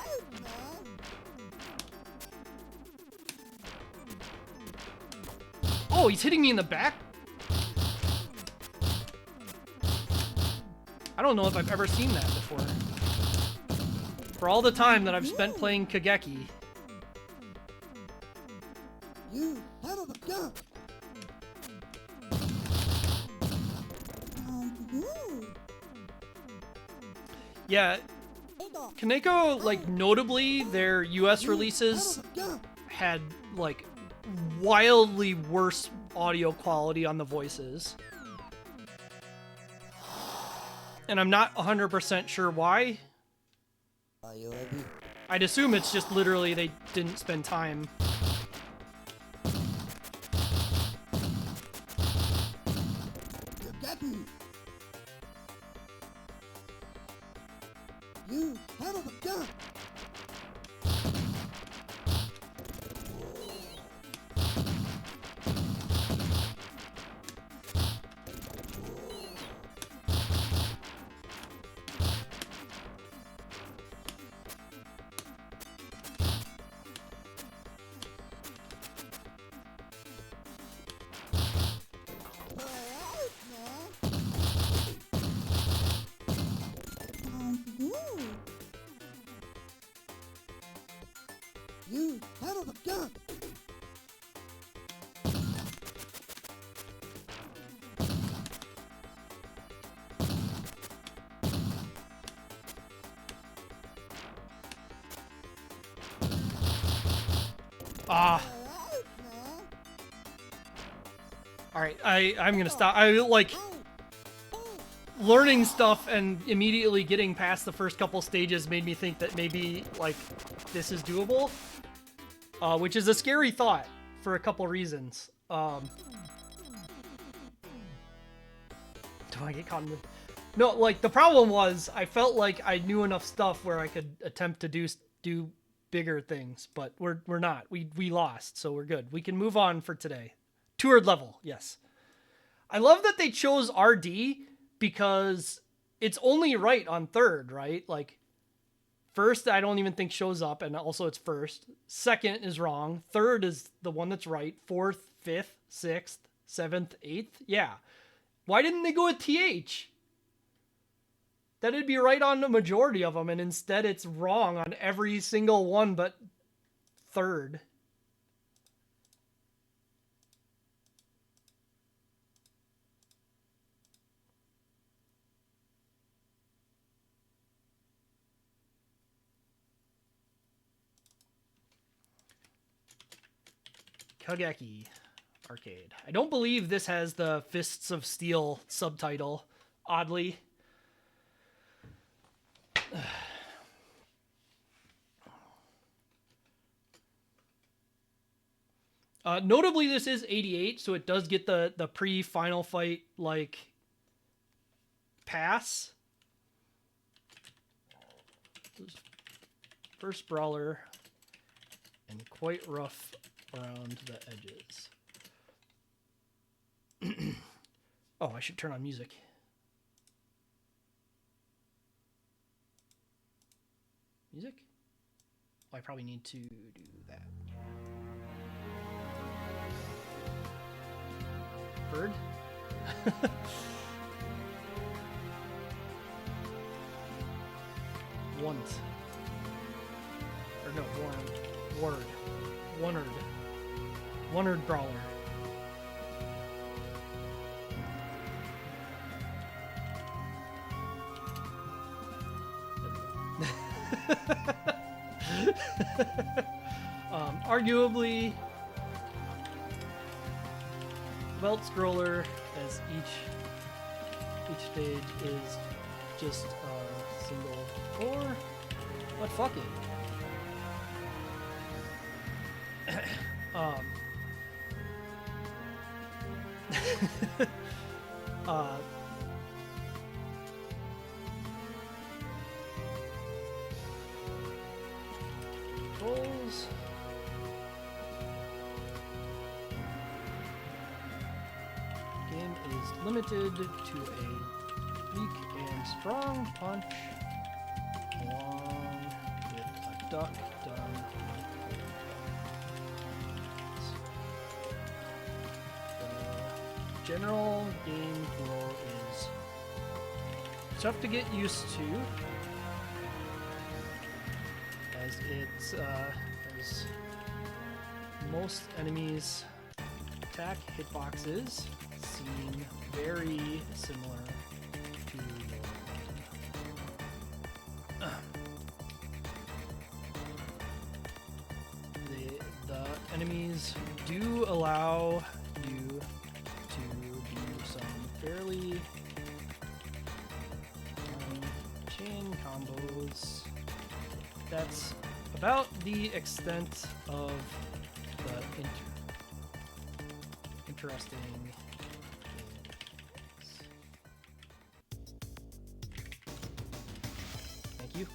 Oh, he's hitting me in the back? I don't know if I've ever seen that before. For all the time that I've spent playing Kageki. You son of a gun! Yeah, Kaneko, like, notably, their US releases had, like, wildly worse audio quality on the voices. And I'm not 100% sure why. Are you ready? I'd assume it's just literally they didn't spend time. You got me! You son of a gun! You son of a gun! Ah. Alright, I'm gonna stop. I like learning stuff and immediately getting past the first couple stages made me think that maybe like this is doable. Which is a scary thought for a couple reasons. Do I get caught in the... No, like the problem was I felt like I knew enough stuff where I could attempt to do bigger things, but we're not. We lost, so we're good. We can move on for today. Toured level, yes. I love that they chose RD because it's only right on third, right? Like first, I don't even think shows up, and also it's first. Second is wrong. Third is the one that's right. Fourth, fifth, sixth, seventh, eighth. Yeah. Why didn't they go with TH? That'd be right on the majority of them, and instead it's wrong on every single one but third. Kageki Arcade. I don't believe this has the Fists of Steel subtitle, oddly. Notably, this is 88, so it does get the pre-final fight, like, pass. First brawler, and quite rough around the edges. Oh, I should turn on music. Music? Oh, I probably need to do that. Bird? Want. Or no, Ward. Wonard Brawler. Arguably belt scroller, as each stage is just a single or but fuck it. Controls. Game is limited to a weak and strong punch, along with a duck done. The general game flow is tough to get used to, as it's as most enemies' attack hitboxes seem very similar to the enemies do allow you to do some fairly chain combos. That's about the extent of the interesting things. Thank you.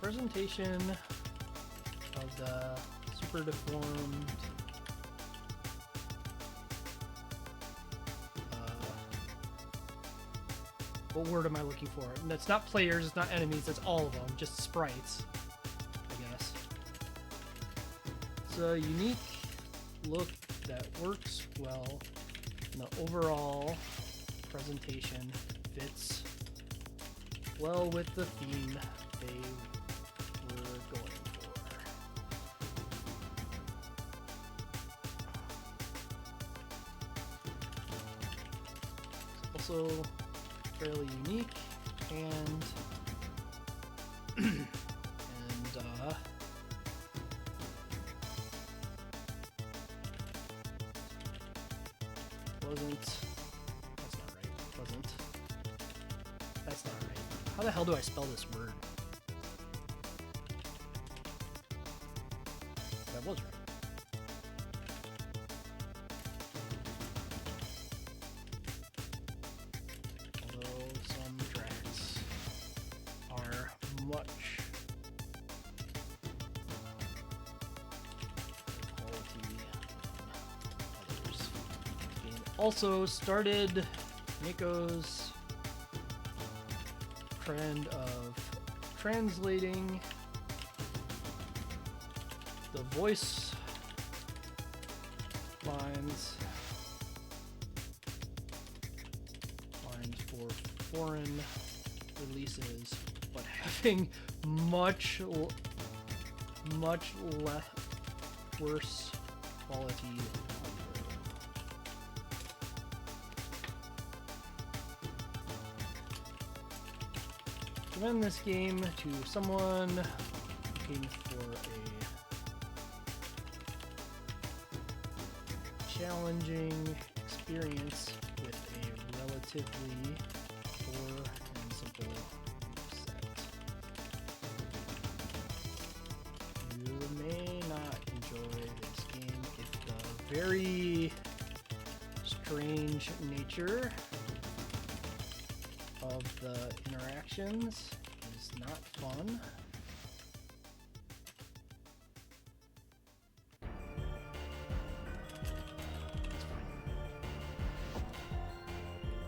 Presentation of the super deformed what word am I looking for? And it's not players, it's not enemies, it's all of them, just sprites, I guess. It's a unique look that works well, and the overall presentation fits well with the theme they were going for. Also, fairly unique, and wasn't. That's not right. Wasn't. That's not right. How the hell do I spell this word? That was right. Although some tracks are much quality than others. This game also started Kaneko's trend of translating the voice lines for foreign releases, but having much less worse quality audio. Recommend this game to someone looking for a challenging experience with a relatively poor and simple set. You may not enjoy this game if the very strange nature of the interactions is not fun.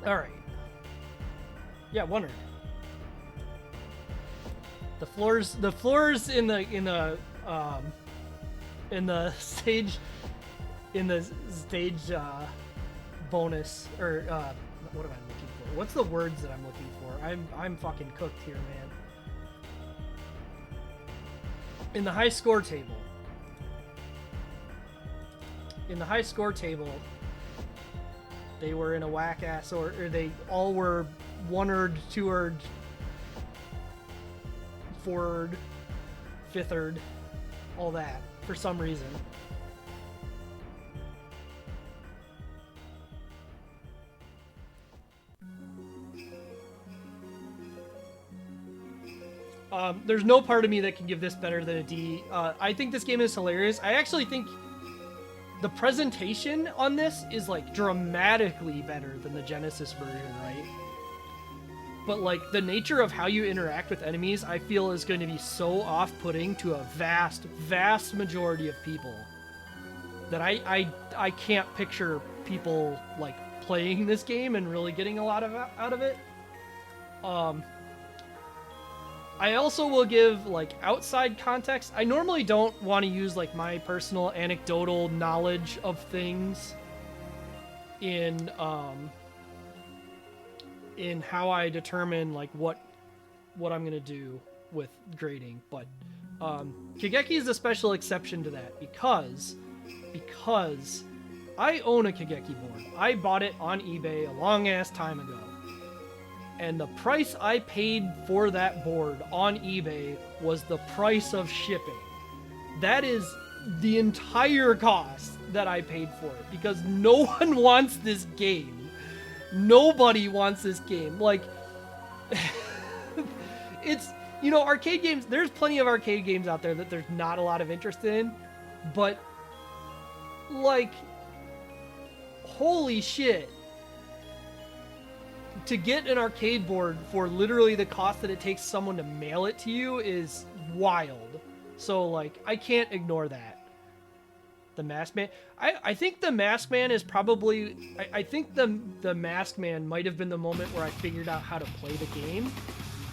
All right. Yeah, wondered. The floors in the stage bonus, or what am I looking for? What's the words that I'm looking for? I'm fucking cooked here, man. In the high score table. They were in a whack-ass order, or they all were 1-erd, 2-erd, 4-erd, 5th-erd, all that, for some reason. There's no part of me that can give this better than a D. I think this game is hilarious. I actually think the presentation on this is like dramatically better than the Genesis version, right? But like the nature of how you interact with enemies, I feel is going to be so off-putting to a vast majority of people that I can't picture people like playing this game and really getting a lot out of it. I also will give like outside context. I normally don't want to use like my personal anecdotal knowledge of things in how I determine like what I'm gonna do with grading, but Kageki is a special exception to that because I own a Kageki board. I bought it on eBay a long ass time ago. And the price I paid for that board on eBay was the price of shipping. That is the entire cost that I paid for it because no one wants this game. Nobody wants this game. Like, it's, you know, arcade games, there's plenty of arcade games out there that there's not a lot of interest in, but, like, holy shit. To get an arcade board for literally the cost that it takes someone to mail it to you is wild. So, like, I can't ignore that. The Masked Man. I think the Masked Man is probably... I think the Masked Man might have been the moment where I figured out how to play the game.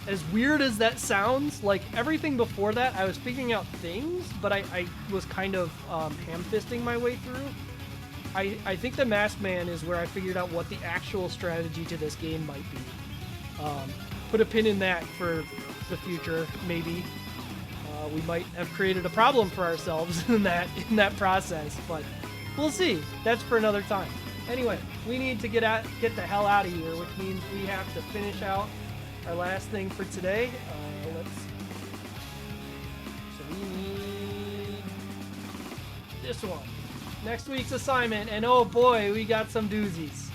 As weird as that sounds, like, everything before that, I was figuring out things, but I was kind of ham-fisting my way through. I think the Masked Man is where I figured out what the actual strategy to this game might be. Put a pin in that for the future, maybe. We might have created a problem for ourselves in that process, but we'll see. That's for another time. Anyway, we need to get the hell out of here, which means we have to finish out our last thing for today. So we need this one. Next week's assignment, and oh boy, we got some doozies.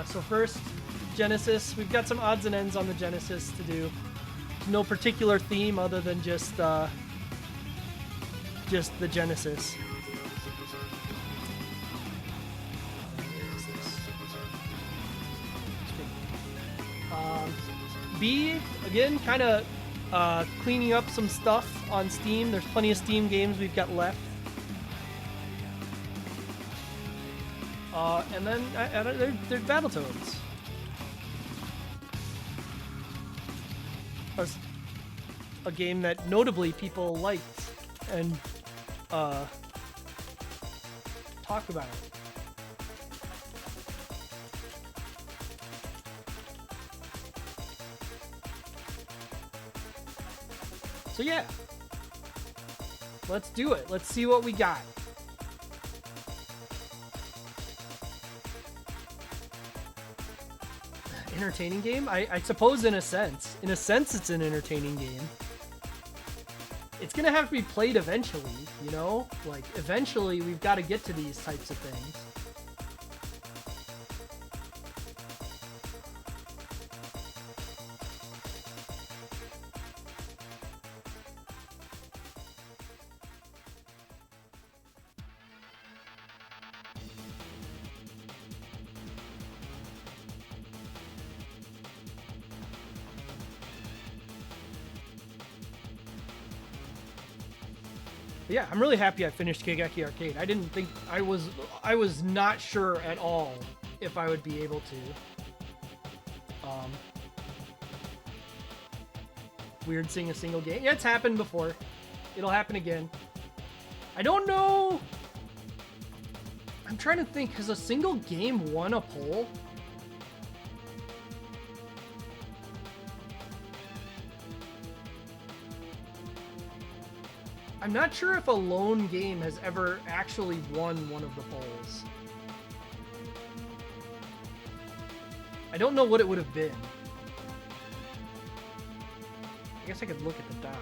So first, Genesis. We've got some odds and ends on the Genesis to do. No particular theme other than just the Genesis. B, again, kind of cleaning up some stuff on Steam. There's plenty of Steam games we've got left. And then there's Battletoads. A game that notably people liked and talk about it. So yeah, let's do it. Let's see what we got. Entertaining game? I suppose in a sense. In a sense, it's an entertaining game. It's gonna have to be played eventually, you know? Like, eventually we've got to get to these types of things. Yeah, I'm really happy I finished Kigeki Arcade. I didn't think I was not sure at all if I would be able to. Weird seeing a single game. Yeah, it's happened before. It'll happen again. I don't know. I'm trying to think, has a single game won a poll? I'm not sure if a lone game has ever actually won one of the polls. I don't know what it would have been. I guess I could look at the doc.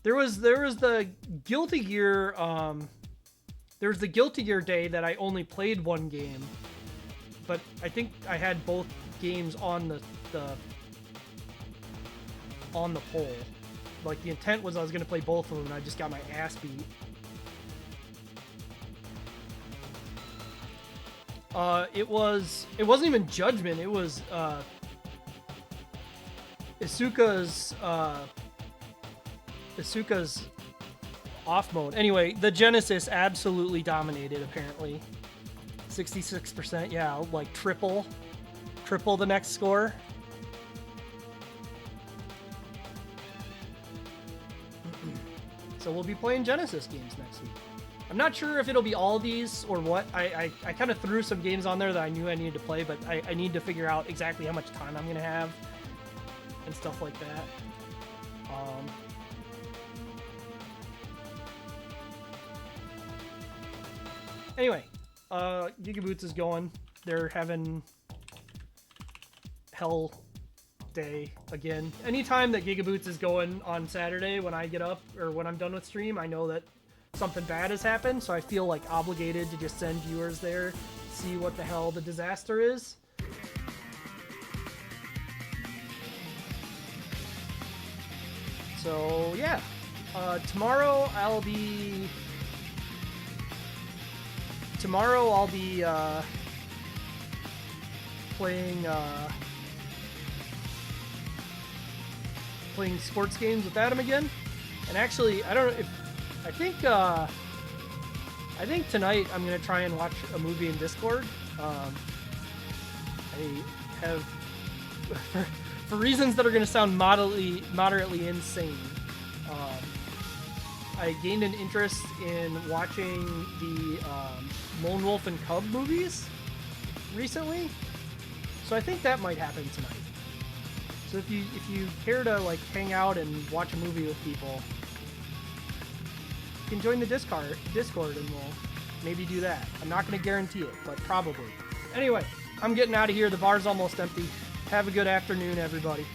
There was the Guilty Gear there was the Guilty Gear day that I only played one game, but I think I had both games on the poll. Like, the intent was I was going to play both of them, and I just got my ass beat. It wasn't even Judgment, it was Isuka's off mode. Anyway, the Genesis absolutely dominated, apparently. 66%, yeah, like triple the next score. So we'll be playing Genesis games next week. I'm not sure if it'll be all these or what. I kind of threw some games on there that I knew I needed to play, but I need to figure out exactly how much time I'm going to have and stuff like that. Anyway, Gigaboots is going. They're having hell day again. Anytime that Gigaboots is going on Saturday when I get up or when I'm done with stream, I know that something bad has happened, so I feel like obligated to just send viewers there, see what the hell the disaster is. So yeah, tomorrow I'll be playing sports games with Adam again. And actually, I don't know if I think tonight I'm gonna try and watch a movie in Discord. I have for reasons that are gonna sound moderately insane. I gained an interest in watching the Lone Wolf and Cub movies recently, so I think that might happen tonight. So if you care to like hang out and watch a movie with people, you can join the Discord and we'll maybe do that. I'm not going to guarantee it, but probably. Anyway, I'm getting out of here. The bar's almost empty. Have a good afternoon, everybody.